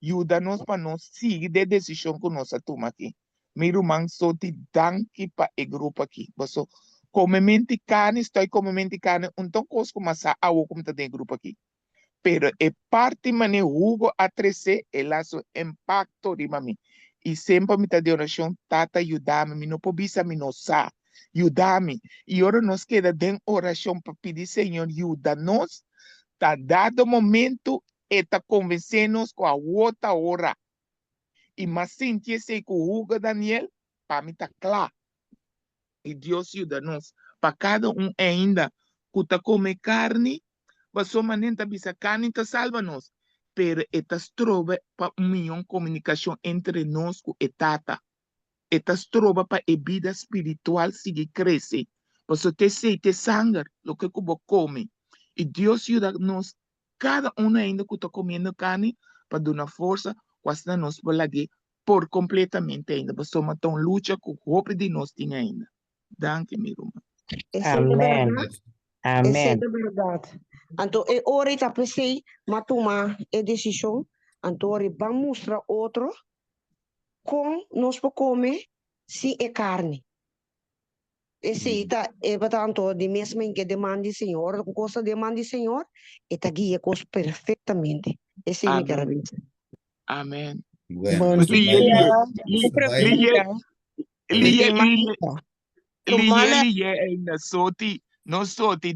ajuda-nos para nós seguir a decisão que nós tomamos aqui. Meu irmão, só te danke para o grupo aqui. Mas como mente carne, estou como mente carne, então coisa como essa, como está dentro do grupo aqui. Pero é parte mane hugo a trece el aso impacto de mami. E sempre me tá de oração, tata ajuda-me, me não pobisa me não sa, ajuda-me. E ora nos queda de oração para pedir, Senhor, ajuda-nos, tá dado momento, e tá convencendo-nos com a outra hora. E mas sentir sei que o Hugo Daniel, para mim tá claro. E Deus ajuda-nos, para cada ainda, que tá come carne, Baso manenta bisa carne ta salva nos, pero etas trova pa união comunicação entre nós e tata. Etas trova pa a vida espiritual sigue cresce. Baso te sei te sangue, lo que cubo come. E Deus ajuda nos, cada ainda que está comendo carne, para dar força, quase nos bolagui por completamente ainda. Baso matão luta com o hope de nós tinha ainda. Danke, meu irmão. Amém. Essa é Amém. a verdade. Então, ora está pensei, mas tomar a decisão, então vamos mostrar outro com nós para comer se é carne. Esse está é tanto de mesmo em que demande Senhor, com coisa demande Senhor, está guia coisa perfeitamente. Esse é o que eu quero dizer. Amém. Bueno, Bom pues dia. Ainda soti, não soti,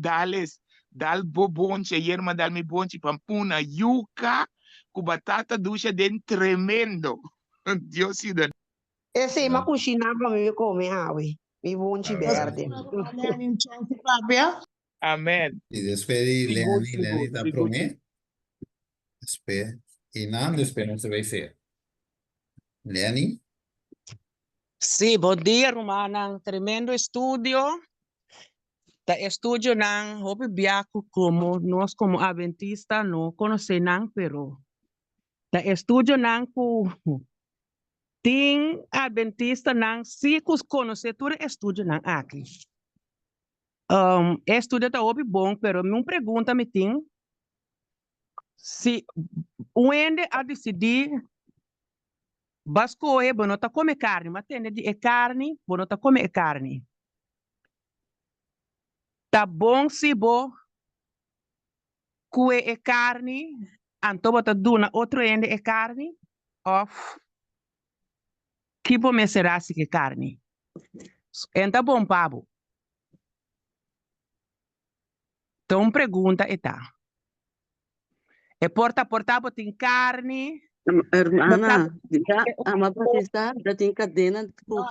dal bobonche, yerma dal mi bonche, pampuna, yuca, com batata ducha dentro tremendo. Deus te dá. Esse é uma coxinha para me comer, mi bonchi verde. Amém. Y después Leani está promé. Después, y nada, después no se va a hacer. Leani, Sim, bom dia, Romana. Tremendo estúdio. Da estúdio não, houve biaco como nós como adventista não conhecemos, pero Ta estudio nang ku ting adventista nang si kus conhecedor estudio nang aqui. Estudio tá obi bom, pero me pergunta me ting se onde a decidir basco bono tá come carne, mas tem de carne, bono tá come carne. Tá bom se bo cue e carne, anto bota duna outro ende e carne, of que bo me será se que carne. Enta bom pabo. Então pergunta eta. E portabo tem carne. Hermana, ya, ama Batista, dating cadena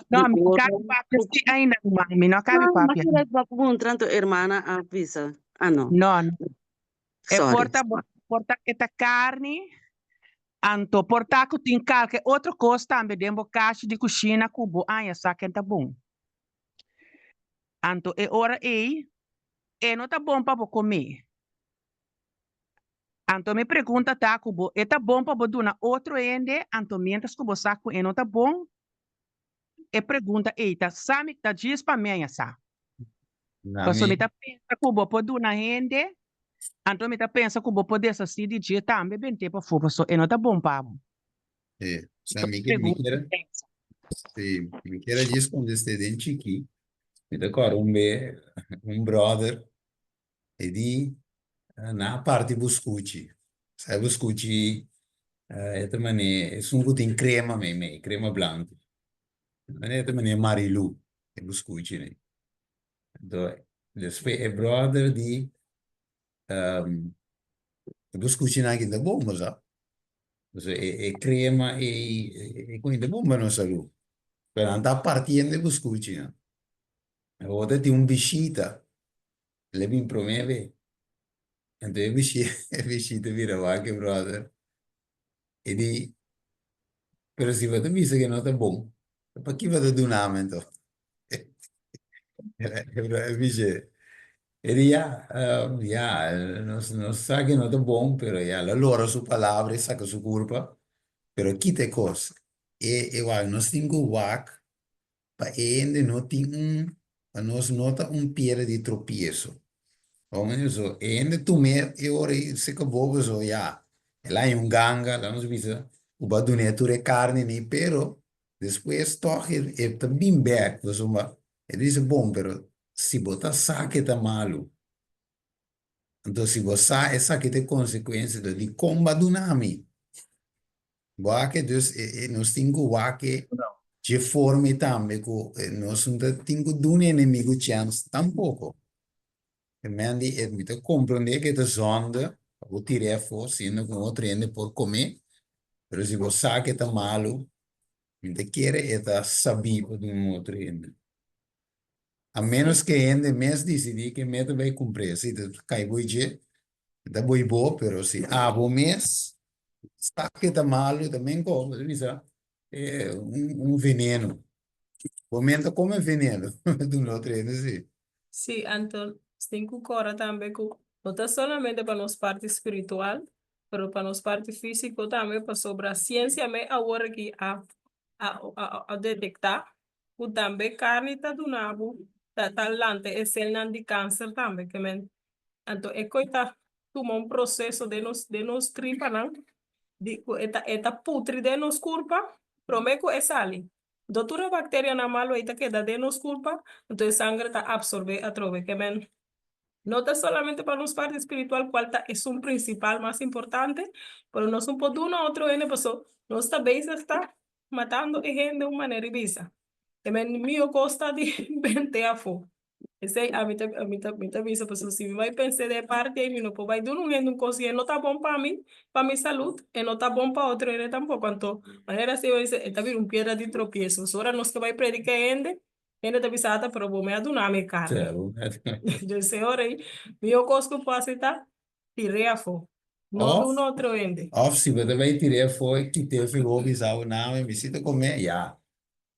Não, me cabe papia se ainda, me não cabe papia. Mas perguntando, hermana, avisa. Ah, não. Não, e Sorry. porta eta carne, anto portaco tem qualquer outra coisa também dentro caixa de cozinha cubo, anya saque tá bom. Anto e ora não tá bom para comer. Anto me pergunta tá cubo, tá bom para duna outro ende, anto mientras cubo saco não tá bom. E pergunta, tá sabe tá diz para mim essa. Passo me tá pensa cubo por duna ende, anto me tá pensa cubo poder essa se de dia também bem tempo for, so não tá bom para. Se me quer responder este dente aqui, me dá agora brother, e di na parte buscucci, sai buscucci, esta mané, sungo tem crema crema blanca, mané esta mané marilu, e buscucci né, então, depois é brother di, buscucci na que dá bom, mas é crema e quindi bomba non saluto. Per andare a partire di buscucci, no? Ho detto un biscita, le mi promeve, e dove biscita vira anche brother, e di, però si vede visto che non è buono, per chi vede un aumento? E dice, e di non sa che non è buono, però la loro su palabra, sa che su colpa, però chi te cosa? E guarda, non stingo wak, pa ende no tem nós nota piede di tropiezo. Come so, ende tu me e ora se acabou so ya. E lá em ganga, lá nos visa, o badune tu carne ni pero depois toque e também back, so ma e dice bom, pero si bota saque tá malo. Então se você saque tem consequências de comba dunami. Boa que Deus nós tingo que de forma também que nós não temos um inimigo chance tampoco. E mendi é muito compreender que a zonda o tirar fora sendo com outro ende por comer, mas se você sabe que está malo, não quer é tá sabido de um outro ende. A menos que ende mês decidir que meta vai cumprir, se cai boije, tá boi bom, pero se o mês está que está malo também como, é veneno. Comenta como é veneno do outro ende, sim. Sí, Anton, cinco cora también, no está solamente para nos parte espiritual, pero para nos parte físico también, para sobre a ciencia me ahora que a detectar, que también carne está do nabo, está talante, es el de cáncer también, que men, entonces, es que está como un proceso de nos tripa, ¿no? Esta putri de nos culpa, prometo es sali. Doutora bactéria na malo ita queda de nos culpa, entonces sangre está absorbe a través que men. No está solamente para nos parte espiritual, cual es un principal más importante, pero no es un poco uno otro en pasó, no está base está matando gente de una manera visa. Que men mío costa de 20 a fo. Esse a mim tá visa, pessoal, se vai pensar de parte aí, não pode vai do não conseguir, não tá bom para minha saúde, e não tá bom para outro, ele tampouco, então, maneira assim, está vir piedra de tropeço, agora nós que vai predicar ainda tá visada, pero vou me adunar me carne. Eu sei, ora aí, meu cosco passa tá, tirei a fo, não do outro ainda. Se você vai tirar foi que teve o bisau não, me visita comer, já.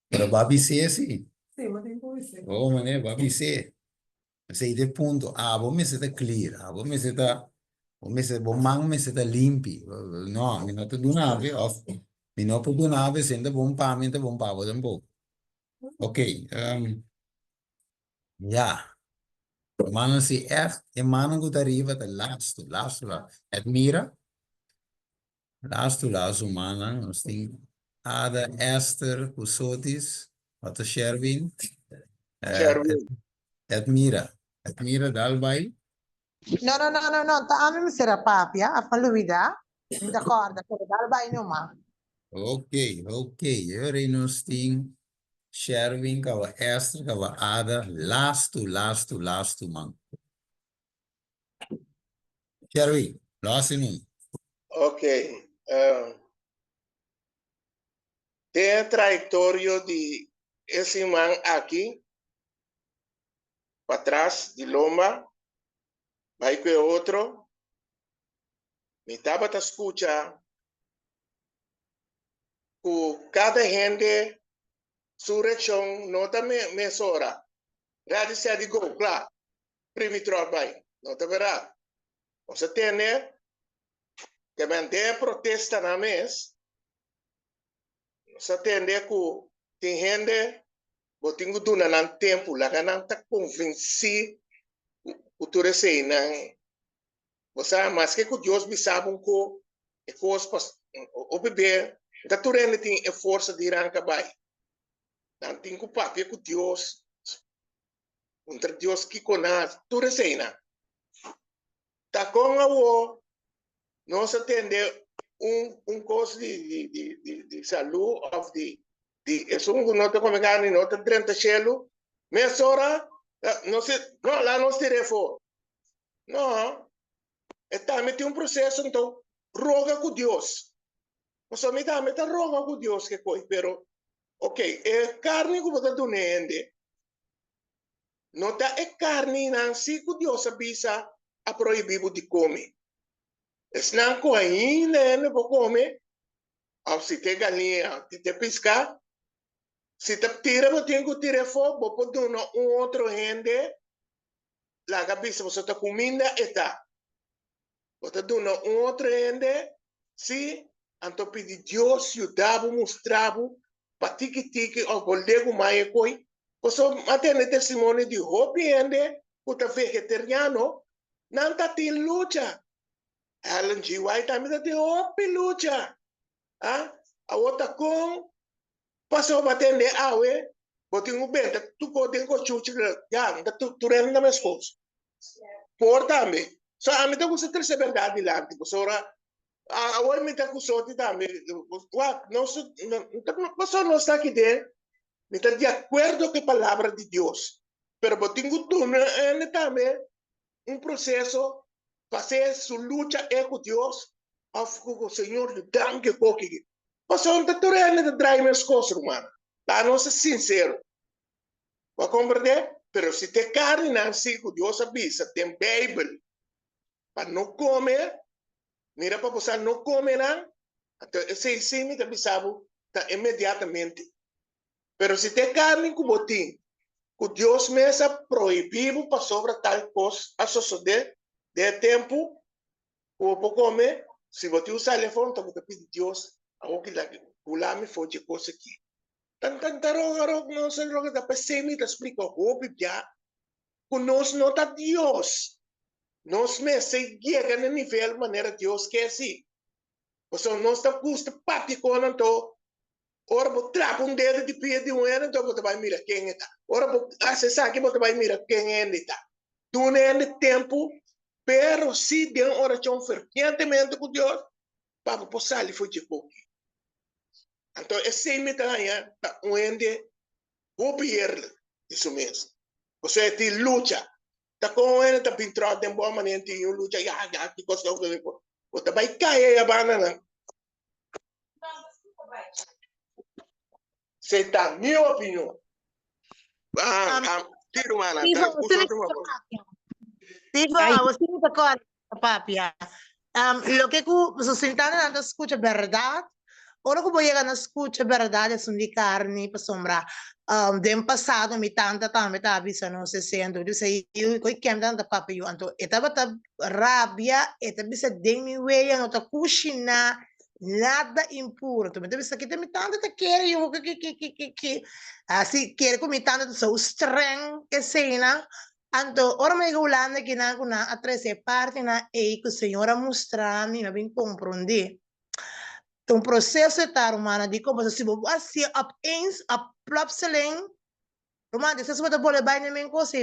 Pero babi ser sim. Sim, mas tem que ser. Oh, mané, babi ser. Sei de ponto, vou me ser clear, vou me ser Bom man me se tá limpi. No, mi não te do nave, of. Mi não te do nave, sendo bom pa, mi te bom pa, vou tempo. Ok, ja. Mannen si echt, en mannen goed arriva de laatste. Het mira, laatste, mannen, sting. Ada Esther, Usotis, wat is Sherwin? Het mira dalbay. No, tá a mim será papia, a faluvida. Da corda, pero dal vai no ma. Ok, eu no sting. Sherwin, kawa Esther, kawa Ada, laatste, man. Sherwin, laatste nu. Ok. Tem a trajetória de esse man aqui, para trás, de Lomba, vai com outro. Me estava a escutar que cada gente, sua região, não está mesora. Rádio se adigo, claro, primeiro vai, não está verdade. Você tem, né? Que manter protesta na mesa. Você tem que tem gente, você tem que dar um tempo, lá que não está convencido, o tu receia, não. Você, mas que Deus me sabe que é coisa o bebê, da tu rende tem a força de ir acabar. Não tem que papi com Deus, contra Deus que conosco, tu receia, não. Tá com a o, não se atende coisa de saúde, of de é um não te come carne, não te drenta chelo, mas ora, não se, não, lá não se telefone. Não, está metido processo, então, roga com Deus. Você me dá roga com Deus que coi, pero, ok, é carne que você não entende. Não tá é carne, não, se que Deus avisa a proibir de comer. Não com ainda, não vou comer. Se tem galinha, se tem pescar, se te tira, você tem que tirar fora, você pode dar outro rende, lá cabeça, você está comendo, está. Você dá outro rende, se, então pedir Deus, ajudava, mostrava, para tique, ou bolego mais coi, você mantém testemunho de roupa rende, você vegetariano, não está tendo luta. Alan G. White também está tendo roupa luta. A outra com passou a bater de awe, botem o bem, tu pode com chuchu, já, tu renda mais coisas. Por também. Só a mim tá com certeza verdade lá, tipo, sora a hora me tá com sorte também. Não não está aqui dentro, me tá de acordo com a palavra de Deus. Pero botem o tu também processo fazer sua luta é com Deus, com o Senhor lhe dá que coque. Mas onde tu rende de drive minhas coisas, mano. Lá não ser sincero. Vai compreender? Pero se tem carne, não sei que Deus avisa, tem Bíblia. Para não comer, mira para você não comer, não. Então, esse sim me avisava imediatamente. Pero se tem carne, que botim, que Deus mesmo proibiu para sobre tal coisa, a suceder, de tempo, o para comer, se você usar o telefone, então você pede Deus, a que lá me foi de coisa aqui. Tantarog, não sei o que da PC me explica o já, que nós não tá Deus. Nós me chega no nível maneira Deus quer assim. Você não está custa papi com então, ora vou trapar dedo de pé de então você vai mirar quem está. Ora vou acessar aqui, você vai mirar quem está. Tu não é tempo, pero se de uma oração frequentemente com Deus, para posar ele foi de pouco. Então, esse me está onde vou perder isso mesmo. Você tem luta. Está com ele, está pintado de boa maneira, tem luta, que coisa que você vai cair a banana. Você está, minha opinião. Tiro, mana. Você me tocou, papia. Lo que Susintana não escuta verdade, Ora que voy a llegar a escuchar verdades son de carne, para sombra. De passado, mi tanta também tá avisando, não se sendo, eu disse, eu quero tanta papa, eu anto, etava tá rabia, etava bisa de mi weia, não tá cozinhar, nada impuro. Então, eu disse, aqui tem mi tanta tá quer, eu que, assim, quer com mi tanta so streng, que cena. Anto, ora me gulanda que na a trece parte na que o Senhor a mostrar, me bem compreender. Então, processo está, romana, de como se você assim, opeens, plopseling, romana, se você pode bem na minha coisa,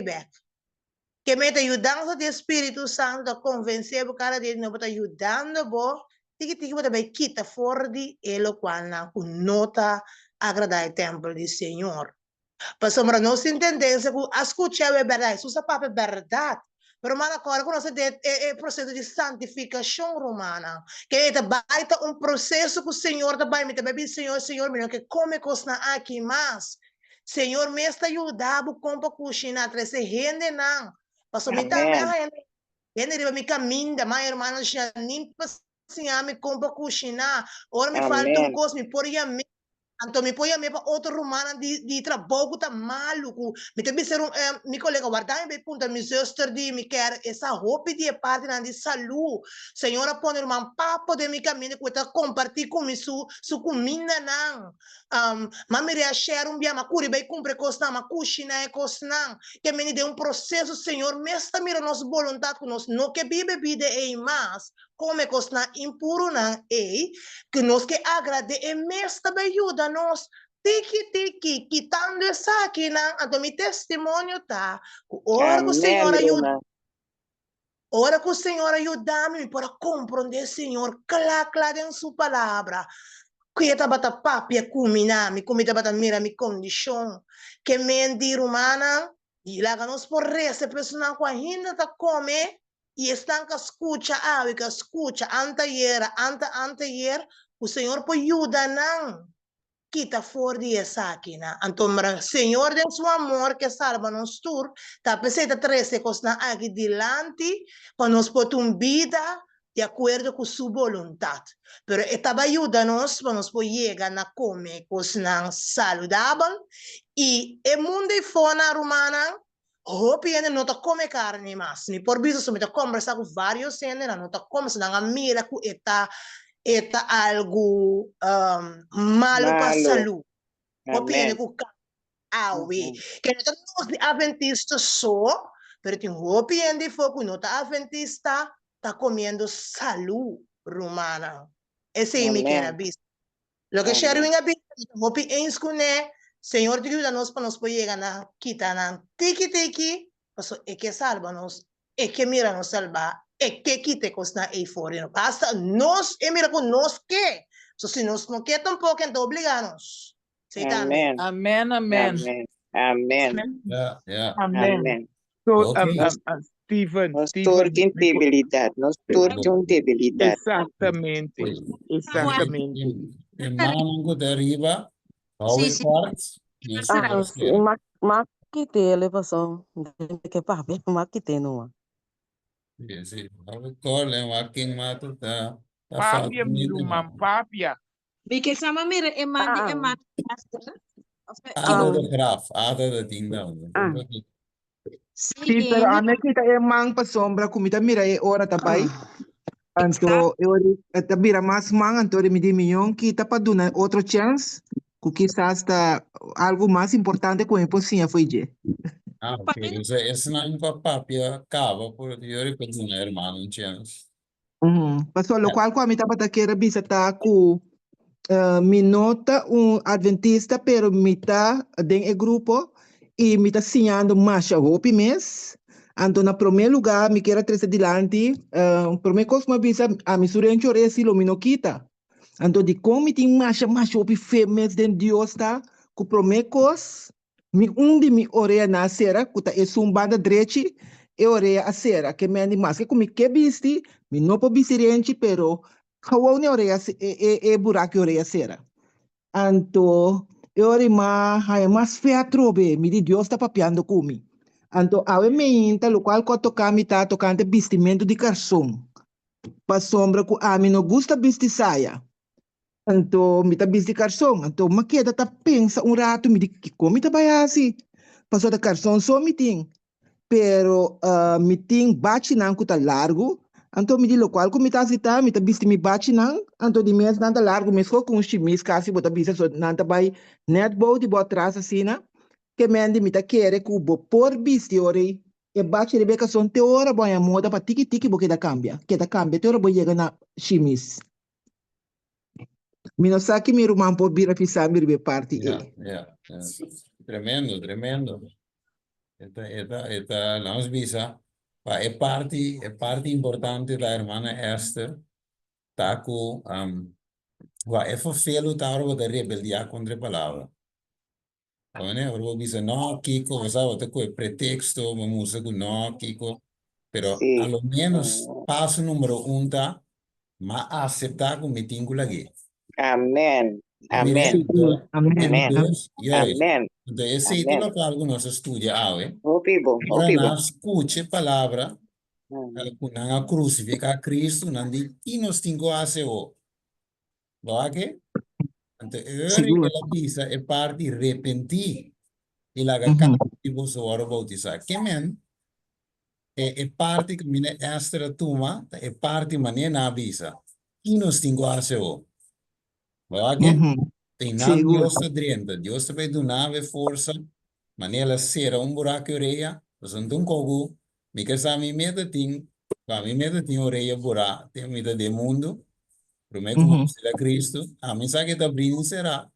que me está ajudando o Espírito Santo a convencer o cara de não está ajudando, bo, que você vai quitar fora de ele quando não está agradar o templo do Senhor. Para sombra não se entender, se escuchar é verdade, se usa papo é verdade. Pero, romana, agora conosco é processo de santificação, romana. Que é baita processo que o Senhor também me também Senhor, menino, que come coisa aqui mais. Senhor, me está ajudando com a cozinha, treze rende não. Passou me também rende me caminha, mas irmã, já nem assim, me compra cozinha. Ora me falta coisa, me poria me Então, me põe a minha outra romana de trabalho, tá maluco. Me tem que ser meu colega guardar me punta, me sister de me quer essa roupa de parte de saúde. Senhora, põe um papo de me caminho que está compartilhar com me su comida não. Mas me reachar bia, mas curi bem cumpre coisa mas cozinha é coisa não. Que me dê processo, Senhor, me está mira nossa vontade com nós, não que bebida é mais. Come coisa impuro não é que nos que agrade e mestre me ajuda nos tiki quitando essa aqui na meu testemunho tá ora que o Senhor ajuda ora que o Senhor ajuda-me para compreender Senhor claro em sua palavra que eu estava papia combinando como eu estava mira minha condição que mentir humana e lá que nós por essa pessoa que ainda tá come e estão que escuta que escuta anteyer o Senhor pode ajudar não quita fora de essa aqui na então Senhor de seu amor que salva nos tur tá pensando três coisas aqui delante para nos pôr uma vida de acordo com sua vontade pero estava ajudando-nos para nos poder chegar na comer coisas saudáveis e o mundo fora romana hope ainda não está come carne mais. Me por isso me está conversar com vários ainda não está come se não mira que está algo malo para a saúde. Hope ainda que que não está adventista só, pero tem hope ainda foi que não está adventista está comendo saúde romana. Esse é o que era visto. Lo que sharing a bit, hope eens kune Senhor te ajuda-nos para nos poder chegar na quita na tiki, passo é que salva-nos, é que mira nos salvar, é que quite coisa aí fora. Basta nós, é mira com nós que. Se nós não quer tampouco, então obriga-nos. Amen. Amen. Yeah. Amen. So, Okay. Stephen, Nos torque debilidade, Exatamente. Irmão que deriva, how it works. Makite elevação que papi makite não. Sim. How it works, working mato tá Papia, mirumam, papia. Porque sama mira eman Ada de graf, ada de ding não. Sí, pero a mí kita emang pa sombra kumita mira ora tabay. Anto eu mira mas mang anto me di milhão kita pa duna outro chance que quizás está algo mais importante com a impossível foi je. Ok. Esse não é um papia cava por eu repetir na irmã não chance. Pastor, lo qual a mim tava queira bisa tá com mi nota adventista pero mi tá den e grupo e me está ensinando mais a roupa mês. Então, na primeiro lugar, me quero trazer adiante. Primeiro coisa, me avisa a minha surente ore se lo mino quita. Então, de como me tem mais roupa mês de Deus tá. Com primeiro coisa, me de me ore na cera, que tá banda direita e ore a cera, que me ande mais que como que viste, me não pode vestir pero how ne ore e buraco ore a cera. Então, eu hai mais fea trobe, me di Deus está papiando comigo. Então, a me inta, lo qual ko tocar me tá tocando vestimento de garçom. Pa sombra que a mim não gosta vestir saia. Então, me tá busy carson. Então, mas que tá pensa rato, me diz que como tá vai assim. Passou da carson só me tem. Pero, me tem bate não que tá largo. Então, me diz o qual como tá me tá busy me bate não. Então, de mês não tá largo, mas com os chimis, casi, bota busy, so, não tá vai net boat, de bota atrás assim, né? Que me ande, me tá querer que o por busy, ore. E bate Rebeca son te ora, boy, a moda para tiki-tiki, porque da cambia. Que da cambia, te ora, boy, llega na chimis. Minosaki mi rumah po bira pisa mi ribe party Yeah. Tremendo, tremendo. Esta, nos visa, é parte importante da hermana Esther, tá com, é fofelo, tá, ora, da rebeldia contra a palavra. Ora, visa, no, Kiko, você sabe, com pretexto, vamos usar no, Kiko, pero, a lo menos, passo número tá, mas aceitar com metingo lagi. Amén. Amén. Seguro. Amén. Amén. Yes. Amén. Então, esse é Amén. o que alguns estudam, Opibo, Agora, opibo. nós escute a palavra, na crucificar Cristo, não diz que nós temos a fazer. Então, Seguro. ela diz, é parte repentir. E lá, que você vai bautizar. Que men, é parte que minha extra turma, é parte maneira na avisa. Que nós temos a fazer. Tem nada Seguro. Deus está dentro. Deus vai dar força. Maneira será buraco orelha. Você não tem como. Me que sabe me meta tem. Para mim meta tem orelha buraco. Tem medo do mundo. Prometo como será Cristo. A mim sabe que está abrindo será.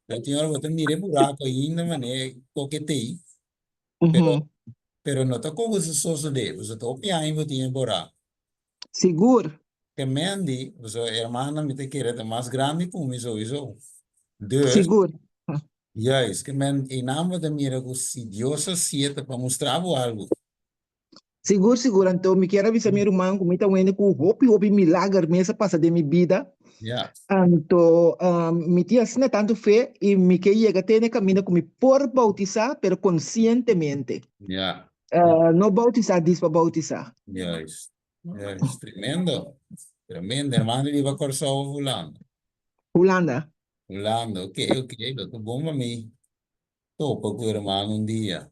Eu tenho hora botar mire buraco ainda maneira coquetei. Pero não está como você só se deve. Você está opiando e tem buraco. Seguro. Que mendi, você irmã me te querer mais grande como isso. Dus, Seguro. juist, que men in naam de miracle, se Deus aceita para mostrar algo. Seguro, seguro. Então, me quero avisar meu irmão, como está vendo, que o hopi milagre mesa passa de minha vida. Yeah. Então, me tinha assim tanto fé e me que chega até no caminho como por bautizar, pero conscientemente. Yeah. Não bautizar, diz para bautizar. Juist. Juist. Tremendo. Tremendo. Hermano, die va corso Holanda. Holanda. Holanda, ok. Dat is bom para mim. Topa com o hermano dia.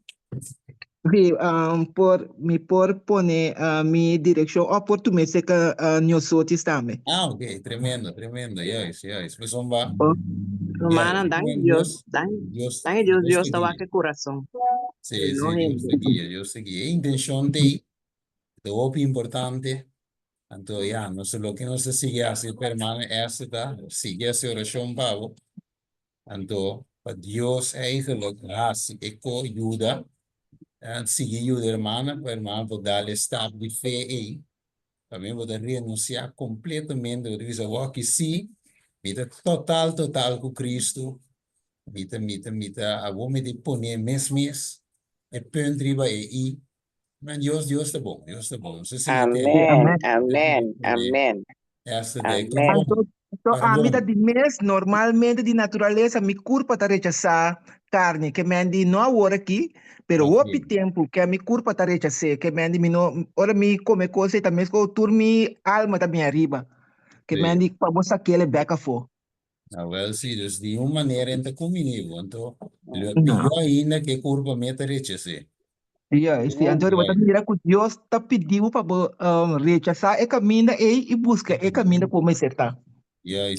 Sí, por poner mi dirección o por tu mesa que nosotros también. Ok. Tremendo. Juist. Pues son va. Romana, dan Dios, dan Dios estaba que corazón. Sí, Dios te guía. Intención de lo importante. Entonces, ya, no sé lo que no se sigue así, permanece, sigue esa oración, Pablo. Entonces, para Dios eigenlijk hace eco ayuda, sigue ayuda, hermana, para hermana, para darle estado de fe ahí. También para renunciar completamente, para decir, que sí, mita total con Cristo, mita, a vos me de poner mes, el punto arriba ahí. Men Dios está bom, Amén, amén, amén. Amén. Então, a vida de mês, normalmente, de natureza, me curva para rechazar carne, que me andi não agora aqui, pero o tempo que a minha curva para rechazar, que me andi, não, ora me come coisa e também com turmi alma também arriba, que me andi para mostrar que ele beca for. Well, sim, dus de uma maneira ainda comigo, então, ele pior ainda que curva meta rechazar. Então, eu vou mirar que Deus está pedindo para rechazar e caminha e busca e caminha como acertar.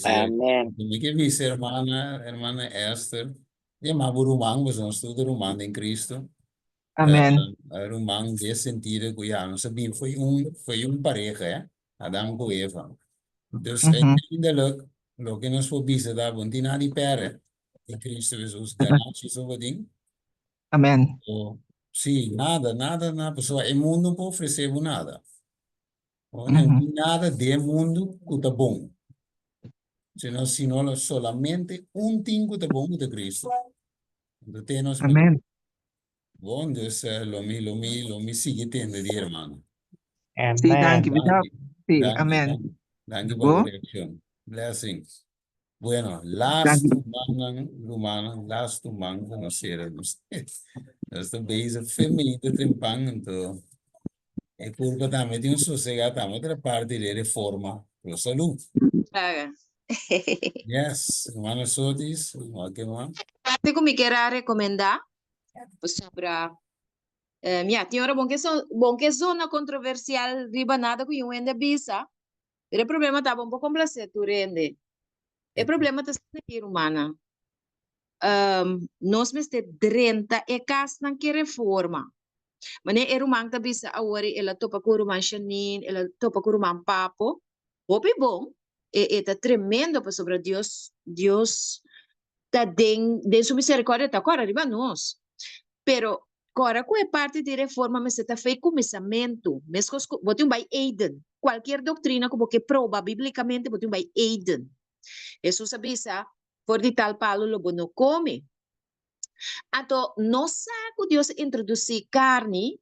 Amén. Me que dice hermana Esther, llama rumang, pues no estudio rumang en Cristo. Amén. Rumang de sentido que ya no sabía, fue pareja, Adán con Eva. Entonces, lo que nos fue visitar, bon, die nadie pere, en Cristo Jesús, ganancias o ding. Amén. Sí, nada, pues el mundo no ofrece nada. Nada del mundo que está bom. Sino solamente tingo de bom de Cristo. Entonces, Amén. Bom, entonces lo mi sigue tendo de hermano. Sí, thank you. Sí, amén. Thank you por la reacción. Blessings. Bueno, last man, no sé, esta base feminina trimpang, entonces, es culpa también de un sosegado, también otra parte de reforma, la salud. Yes, hermano Sotis, ¿qué más? Parte que me quiera recomendar sobre minha senhora, bom que zona controversial riba nada que eu ainda bisa. O problema tá bom para complacer tu rende. O problema tá sendo humana. Nós mesmo 30 e cas não que reforma. Mas né rumang tá bisa awari ela topa com rumang Shanin, ela topa com rumang Papo. Hopi bom, tá tremendo para sobre Deus tá den sua misericórdia tá agora riba nós. Pero agora com a parte de reforma mas está feito começamento, mesmo botem vai Aiden, qualquer doutrina como que prova biblicamente botem vai Aiden. Jesus avisa por de tal palo lobo no come. Então, não sabe Deus introduzir carne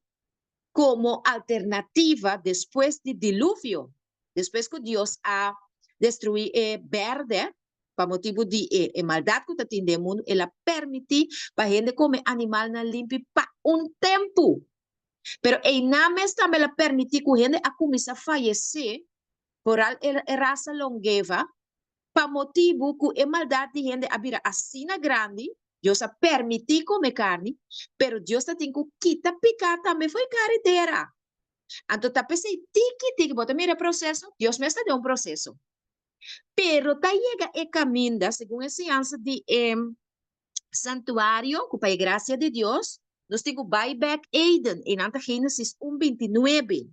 como alternativa depois do dilúvio, depois que Deus a destruir verde para motivo de maldade que está tendo no mundo, ela permite para a gente comer animal na limpo para tempo. Pero na mes também ela permite que a gente a começar a falecer por a raça longeva para motivo que a maldade de gente abira assim grande, Deus a permitir comer carne, pero Deus tem que quitar picar também foi carreteira. Então tá pensei tiki bota mira processo, Deus mesmo deu processo. Pero tá chega e caminho, segundo a ciência de santuário, com a graça de Deus, nós temos buyback Aiden, em Gênesis 1:29.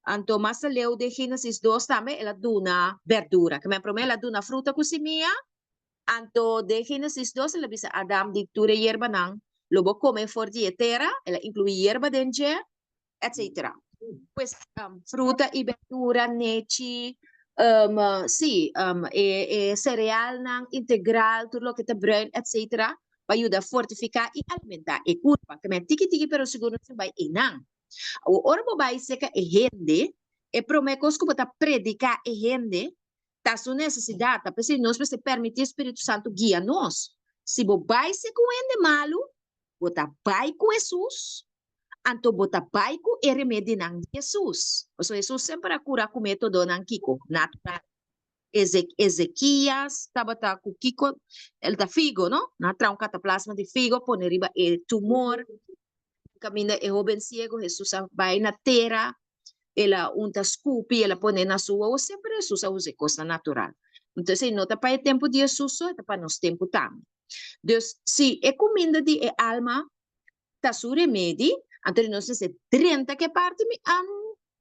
Então, mas leu de Gênesis 2 também, ela duna verdura, que me promete, ela duna fruta com semilla. Então, de Gênesis 2, ela diz Adam de tura hierba não, lobo come for dietera, ela inclui hierba dentro, etc. Pues, fruta e verdura, leche, cereal integral, tudo o que está bruin, etc. Para ajudar a fortificar e alimentar a curva. Também tiki pero seguro que vai inang. O orbo vai seca e rende, e promecos que bota predicar e rende, tá sua necessidade, tá pensando nós se permitir o Espírito Santo guia nós. Se bo vai se com ende malo, bota vai com Jesus, anto bota vai com e remédio nang Jesus. O so Jesus sempre a cura com método nang kiko, natural. Ezequias, tabata com kiko, el da figo, no? Na tra um cataplasma de figo, pone riba e tumor, camina e joven ciego, Jesus vai na terra, ela unta scoopy, ela pone na sua, ou sempre Jesus usa coisa natural. Então, se não está para o tempo de Jesus, está para nosso tempo também. Então, se é comida de alma, está su remédio, então nós precisamos 30 que parte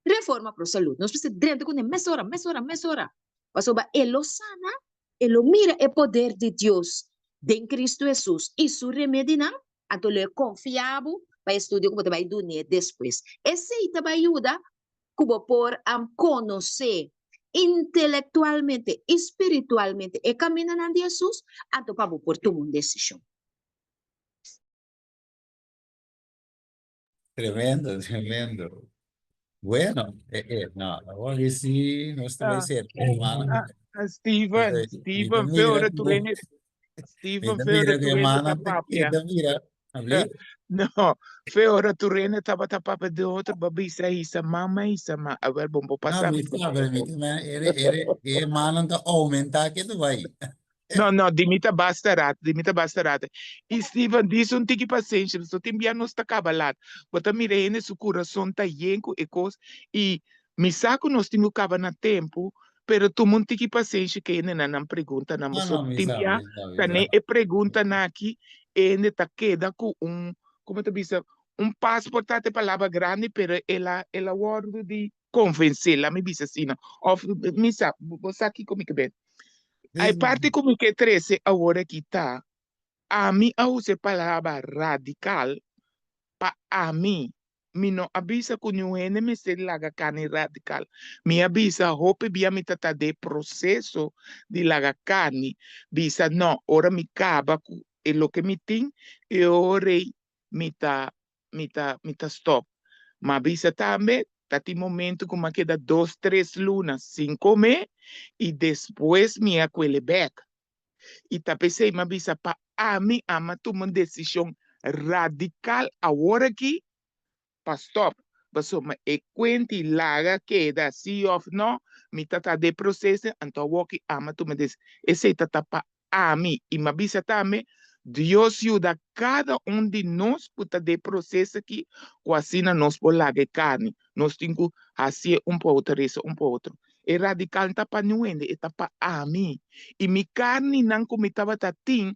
reforma para a saúde. Nós precisamos 30 que mesora. Passou para ele sana, ele mira o poder de Deus em Cristo Jesus. E su remédio não, então ele é confiável para estudar como vai dunir depois. Esse vai ajudar como por conhecer intelectualmente, espiritualmente e caminhar na Jesus, então para por tomar uma decisão. Tremendo. Bueno, no, ahora sí, no está muy cerca, hermano. Steven, Mira, feora tu rene, Steven, feora tu rene ta papia. mira, hablé. No, feora tu rene ta papa de outra babisa isa mama, a ver, bom passar. Hermano, tá aumentar que tu vai. No, dimita bastarate. E Steven, diz um tiki paciência, só tem bem nos cabalat. Bota mirene su coração tá yenco e cos e me saco nós temos caba na tempo, pero tu mun tiki paciência que ene não pergunta na mo so timbia, tane e pergunta na aqui ene tá queda com como te bisa, passaporte até palavra grande, pero ela word de convencer, la me bisa assim, of me sa, você aqui comigo bem. A parte como que 13 agora que tá, a mim a usar palavra radical, para a mim não avisa que não é nem se laga carne radical, me avisa hope bia me tata de processo de laga carne, bisa não, ora me acaba com o que me tem e ora me tá stop, mas bisa também tati momento como queda 2, 3 lunas sem comer e depois me aquele back. E tá pensei, mas bisa para a mim ama tomar uma decisão radical agora aqui para stop. Paso ma e quenti laga queda sí of no, mi tata de proceso, anto woki ama tu me des, ese tata pa ami, y ma bisa tame, Dios ayuda cada de nós puta de proceso que quasina nos polaga carne, nos tingu hacia po outro isso, po outro. E radical tapa nuende, e tapa ami, e mi carne nan comitava tatin,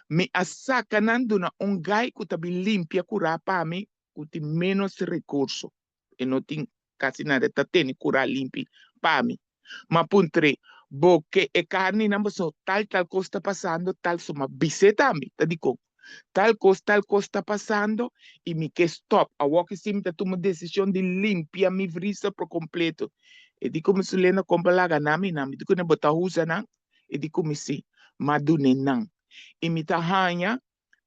me asaka nanduna gai kutabi limpia cura pa mi kuti menos recurso e não tem quase nada tá tendo cura limpi pa mi ma puntre bo que e carne não so tal costa passando tal soma biseta mi tá dico tal costa passando e me que stop a walk sim tá toma decisão de limpia mi vrisa por completo e dico me sulena compra lá ganami nami dico ne bota usa nan e dico me si madune nan e me tahanha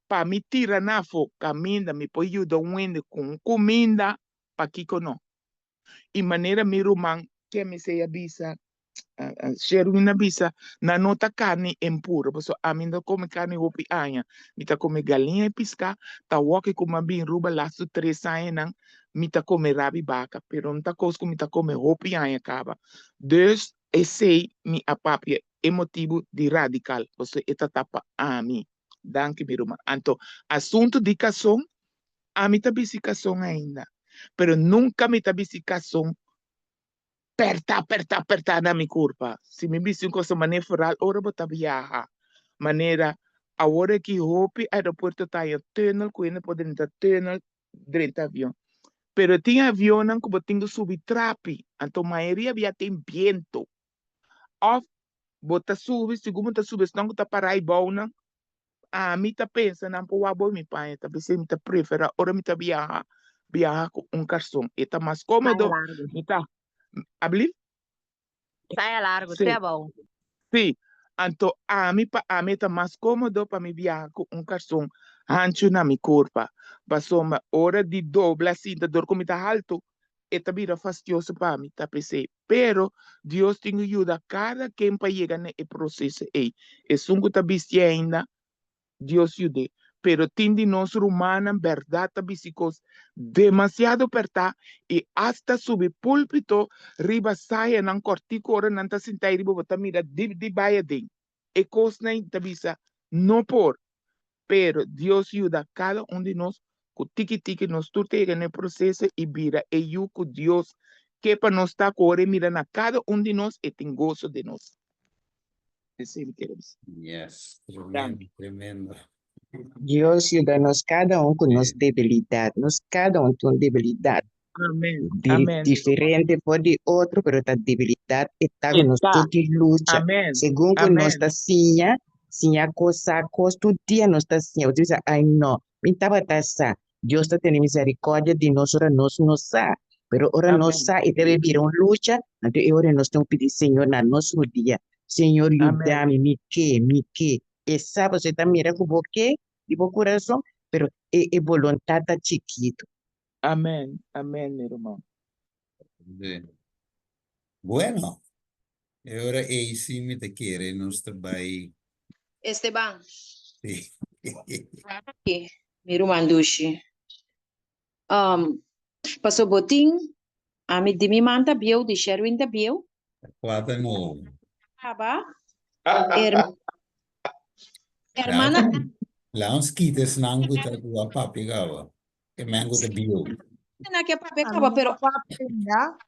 para me tirar na fo caminda me põe o wende com comida para que não e maneira me romang que me sei abisa Sherwin bisa na nota carne impura, porque a mim não come carne hopi anha, me tá come galinha e pisca, tá walk como bem ruba lá su 3 anos, me tá come rabi vaca, pero não tá coisa me tá come hopi anha acaba. Dus esse me apapia emotivo de radical, você eta tapa a mim. Danke mi roma. Anto assunto de cação, a mim tá bisicação ainda, pero nunca me tá bisicação aperta na minha curva. Se me visse um coisa maneira foral, ora bota viajar. Maneira, a hora que hope aeroporto tá em túnel, que ainda pode entrar túnel, dentro do avião. Pero tinha avião não que botinho subir trape, então a maioria havia tem vento. Of, bota sube, segundo tá sube, senão tá parar e bom, não. A mim tá pensando, não pode abrir meu pai, tá pensando, me tá prefere, ora me tá viajar com cartão. E tá mais cômodo, me tá, abrir? Saia largo, Sim. tá bom. Sim, então a mim tá mais cômodo para me viajar com cartão ancho na minha curva. Passou uma hora de dobla assim, da dor como tá alto, e tá vira fastidioso para mim, tá pensei. Pero Deus tem ajuda cada quem para chegar nesse processo aí. E sungo tá visto ainda, Deus ajude. Pero tindi nós humana, verdade, tá visicos demasiado perta e hasta subir púlpito, riba saia nan cortico, ora nan ta sintai riba bota mira di baia den. E cosna tá visa, no por, pero Dios ayuda a cada de nós, com tiki nos turte en el proceso e vira, e eu com Deus, que para nós tá core mira na cada de nós e tem gozo de nós. Esse é queremos. Yes, tremendo, tremendo. Dios ayúdanos cada uno con nuestra debilidad, cada uno con debilidad. Amén, amén. Diferente por de otro, pero esta debilidad está con nosotros de lucha. Amén, Según con nuestra siña cosa tu día nuestra siña, o sea, ay no, mi tabatasa, Dios te tiene misericordia de nosotros, no sa, pero ahora no sa, y debe vivir una lucha, entonces ahora nos tengo que pedir, Señor, na nuestro día, Señor, ayúdame, mi que, esa, você tá mira como que, e o coração, pero é voluntad tá chiquito. Amén, amén, mi hermano. Bien. Bueno, ahora AC me te quiere, nos trabalha. Esteban, Sí. aqui, miro mandushi. Passou botim, a mi de mi manta biu, de Sherwin da biu. Quatro no. Aba, hermana. Lá uns quites nango tá com a papi gava. Que mango de bio. Na que papi acaba, pero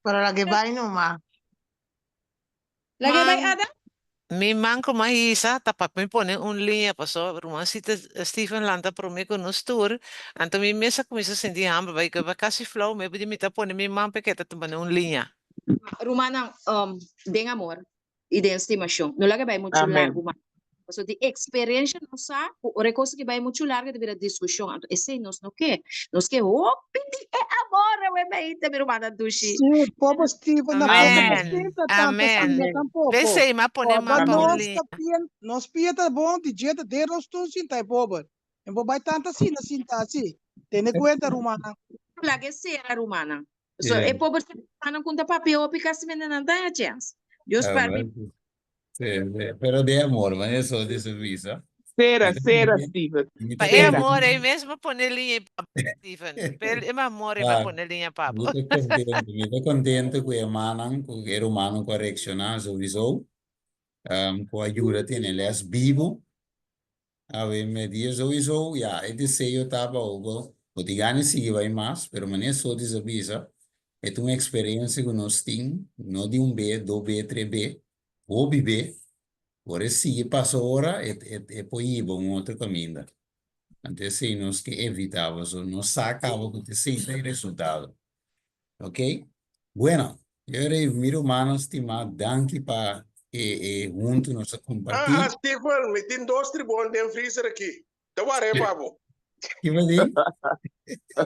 Pero la que va nomás. la que vai ada? Mi manco mais isa, tapak me pone linha, passou, rumah sita Stephen Lanta pro me con nos tour, anto mi mesa começa a sentir hambre, vai que vai quase flow, me pedi me tá pone mi man pequeta tu pone linha. Rumana, den amor e den estimação. Não lá vai muito largo, mas so de experiência nossa, o recurso que vai muito largo de virar discussão. Esse nós não quer, pedi amor, eu me ita meu rumana dushi. Sim, povo Stephen na Amém, amém. Pensei, mas pone mais para linha. Nós pieta bom de jeito de rostos sim tá povo. Em bobai tanta assim, assim tá assim. Tem cuenta rumana. Lá que será rumana. So é povo se não conta papel, pica se menina não tem a chance. Deus para Sí, pero de amor, man, eso de su visa. Sera, Mira, Steven. Pa Mira, amor, aí mesmo poner linha pa Stephen. Pel amor, vai claro, poner linha papo. muito contente com a manan, com o ser humano correccionar sowieso. Com a ajuda tem ele é vivo. A ver, me diz sowieso, ja, het is eu tava algo. O tigane sigue vai mais, pero mané só desavisa. É uma experiência que nós temos, não de B, 2B, 3B, ou B. Por isso, se passa hora, é possível outro caminho. Então, assim, nós que evitávamos, nós sacávamos que sim tem resultado. Ok? Bueno, eu miro, mano, estimado, danke para junto nós compartilhar. Stephen, me tem 2 tribões dentro do freezer aqui. Então, é, Pablo. Que vai dizer?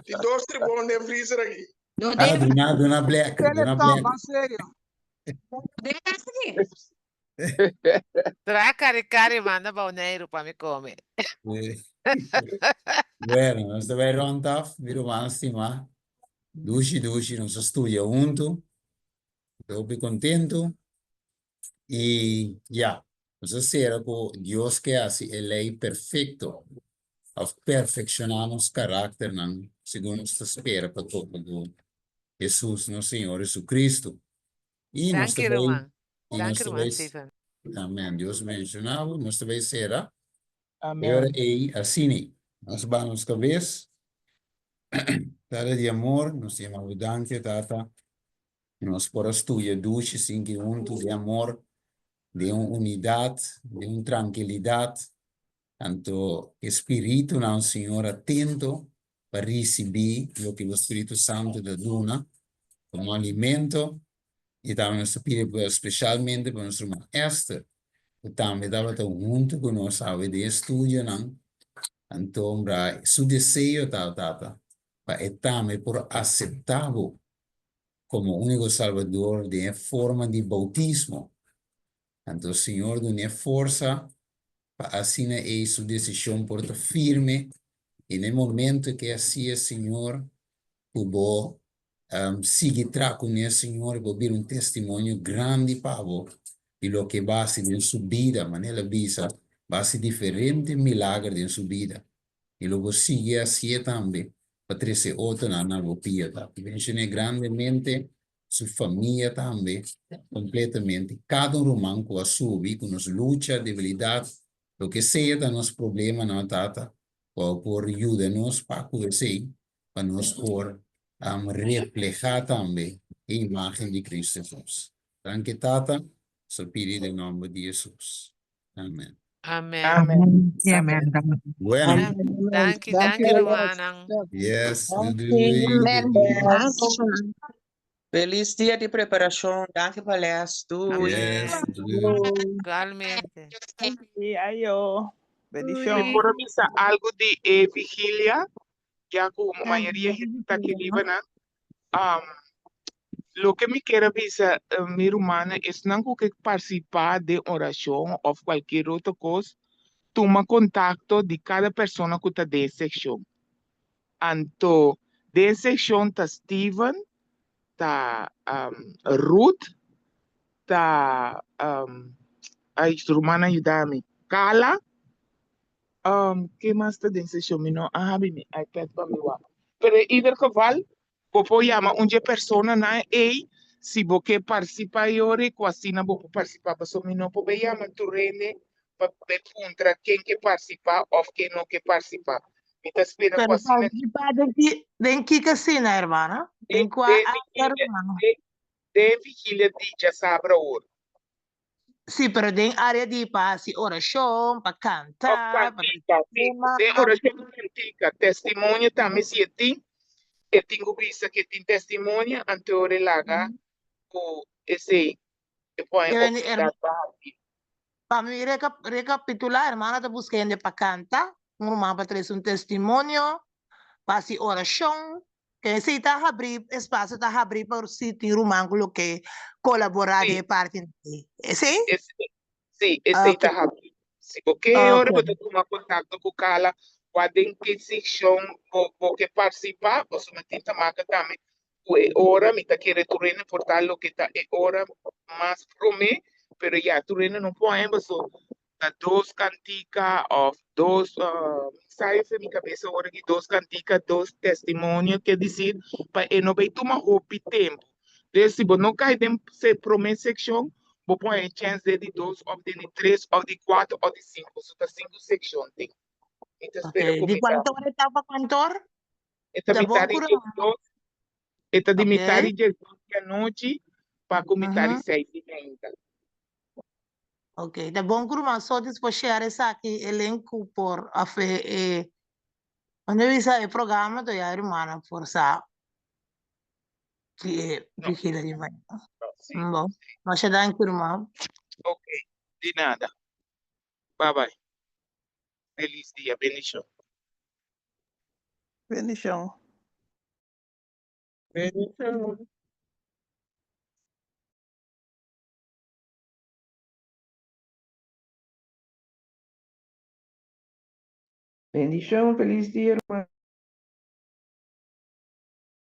Tem 2 tribões dentro do freezer aqui. Dona Black, Dona Black. Sério. Traz cari, manda balneiro para me comer. Bueno, nós também rondaf, miro, mano, estimado. Dushi, nós estudamos junto. Estou bem contente. Y ya, entonces era que Dios que hace el ley perfecto, of perfeccionamos carácter, ¿no? Según nuestra espera para todo Jesús, no Señor Jesucristo. Y Dank nuestra je, vez, Roman. y Dank je, nuestra Roman, vez, Stephen. amén, Dios mencionaba, nuestra vez era, Amén. así, nos vamos cabeza, dale de amor, nos llamamos danke, tata, nos por estudiar duche, sin que juntos de amor, de una unidad, de una tranquilidad, tanto espíritu, un Señor atento para recibir lo que el Espíritu Santo te da como alimento, y también nos pide especialmente para nuestro maestro, que también estaba junto con nosotros de estudio, entonces su deseo para también por aceptarlo como único Salvador de forma de bautismo. Entonces, Señor, de una fuerza, para así su decisión por firme, y en el momento que así el Señor pudo seguir con el Señor, volver un testimonio grande para vos, y lo que va a ser en su vida, manera visa, va a ser diferente milagro en su vida. Y luego sigue así también, para traer otro en la vida. Y mencioné grandemente su familia también, completamente. Cada román con su vida, con su lucha, debilidad, lo que sea de los problemas, no tata, por ayudarnos para que para nos por reflejar también la imagen de Cristo Jesús. Gracias, tata, se pide en el nombre de Jesús. Amén. Amen. Amén. Amen. Bueno. Dank je, Roman. Yes. Amen. Feliz dia de preparação. Danke, palestra. Yes. Igualmente. Ayo. Bendición. Y por misa algo de vigilia, ya como mayoría gente está aquí viva, lo que me quiero avisar, mi hermana, es no que participar de oración o cualquier otra cosa, toma contacto de cada persona que está de sección. Anto, de sección está Steven, está Ruth, está, ay, su hermana ayúdame, Carla, ¿qué más está de sección? No, mi iPad para mi guapo. Pero en ieder geval, popo llama una persona na si vos que participa ore, quasi na vos participa, so mi no popo llama tu rende para ver contra quien que participa o quien no que participa. Mi te espera Pero quasi participar de qué casina, hermana? ¿En cuál hermano? de vigilia de ya sabe ahora. Sí, pero de área de paz y oración, para cantar, para de oración cantica, testimonio también si ti, que tengo vista que tiene testimonio ante ore laga o ese que pueden oportunidad para mí recapitular, hermana, te busqué en de para cantar, un hermano para traer un testimonio, para hacer oración, que si está abrir espacio, está abrir para si tiene un mango que colaborar de parte de ¿sí? Sí, ese está abrir. Si porque ahora voy a tomar contacto con Carla, pueden que sección o que participa, o somente marca también, ahora me está quiere tu reina por tal lo que está ahora más promé, pero ya tu reina no podemos dos canticas of dos, mensajes en mi cabeza ahora que dos canticas, dos testimonios, que decir, para no ver tomar hopi tempo. Entonces, si vos no caes en esa primera sección, vos pones chance de dos, o de tres, o de cuatro, o de cinco. Eso está cinco secciones. Entonces, Ok, ¿de cuánto hora estaba cantor? esta De mitad bom de curumang. dos, esta de mitad Ok. de 2 de la noche, para com mitad de Uhum. 6:30. Ok, de bom curumang. Só depois share essa aqui, elenco por a fe, onde visa o programa do ya irmã, por sa, que vigila de manhã. Bom, mas já dá em curumang. Ok, de nada. Bye bye. Feliz día, bendición. Bendición. Bendición. Bendición, feliz día, hermano.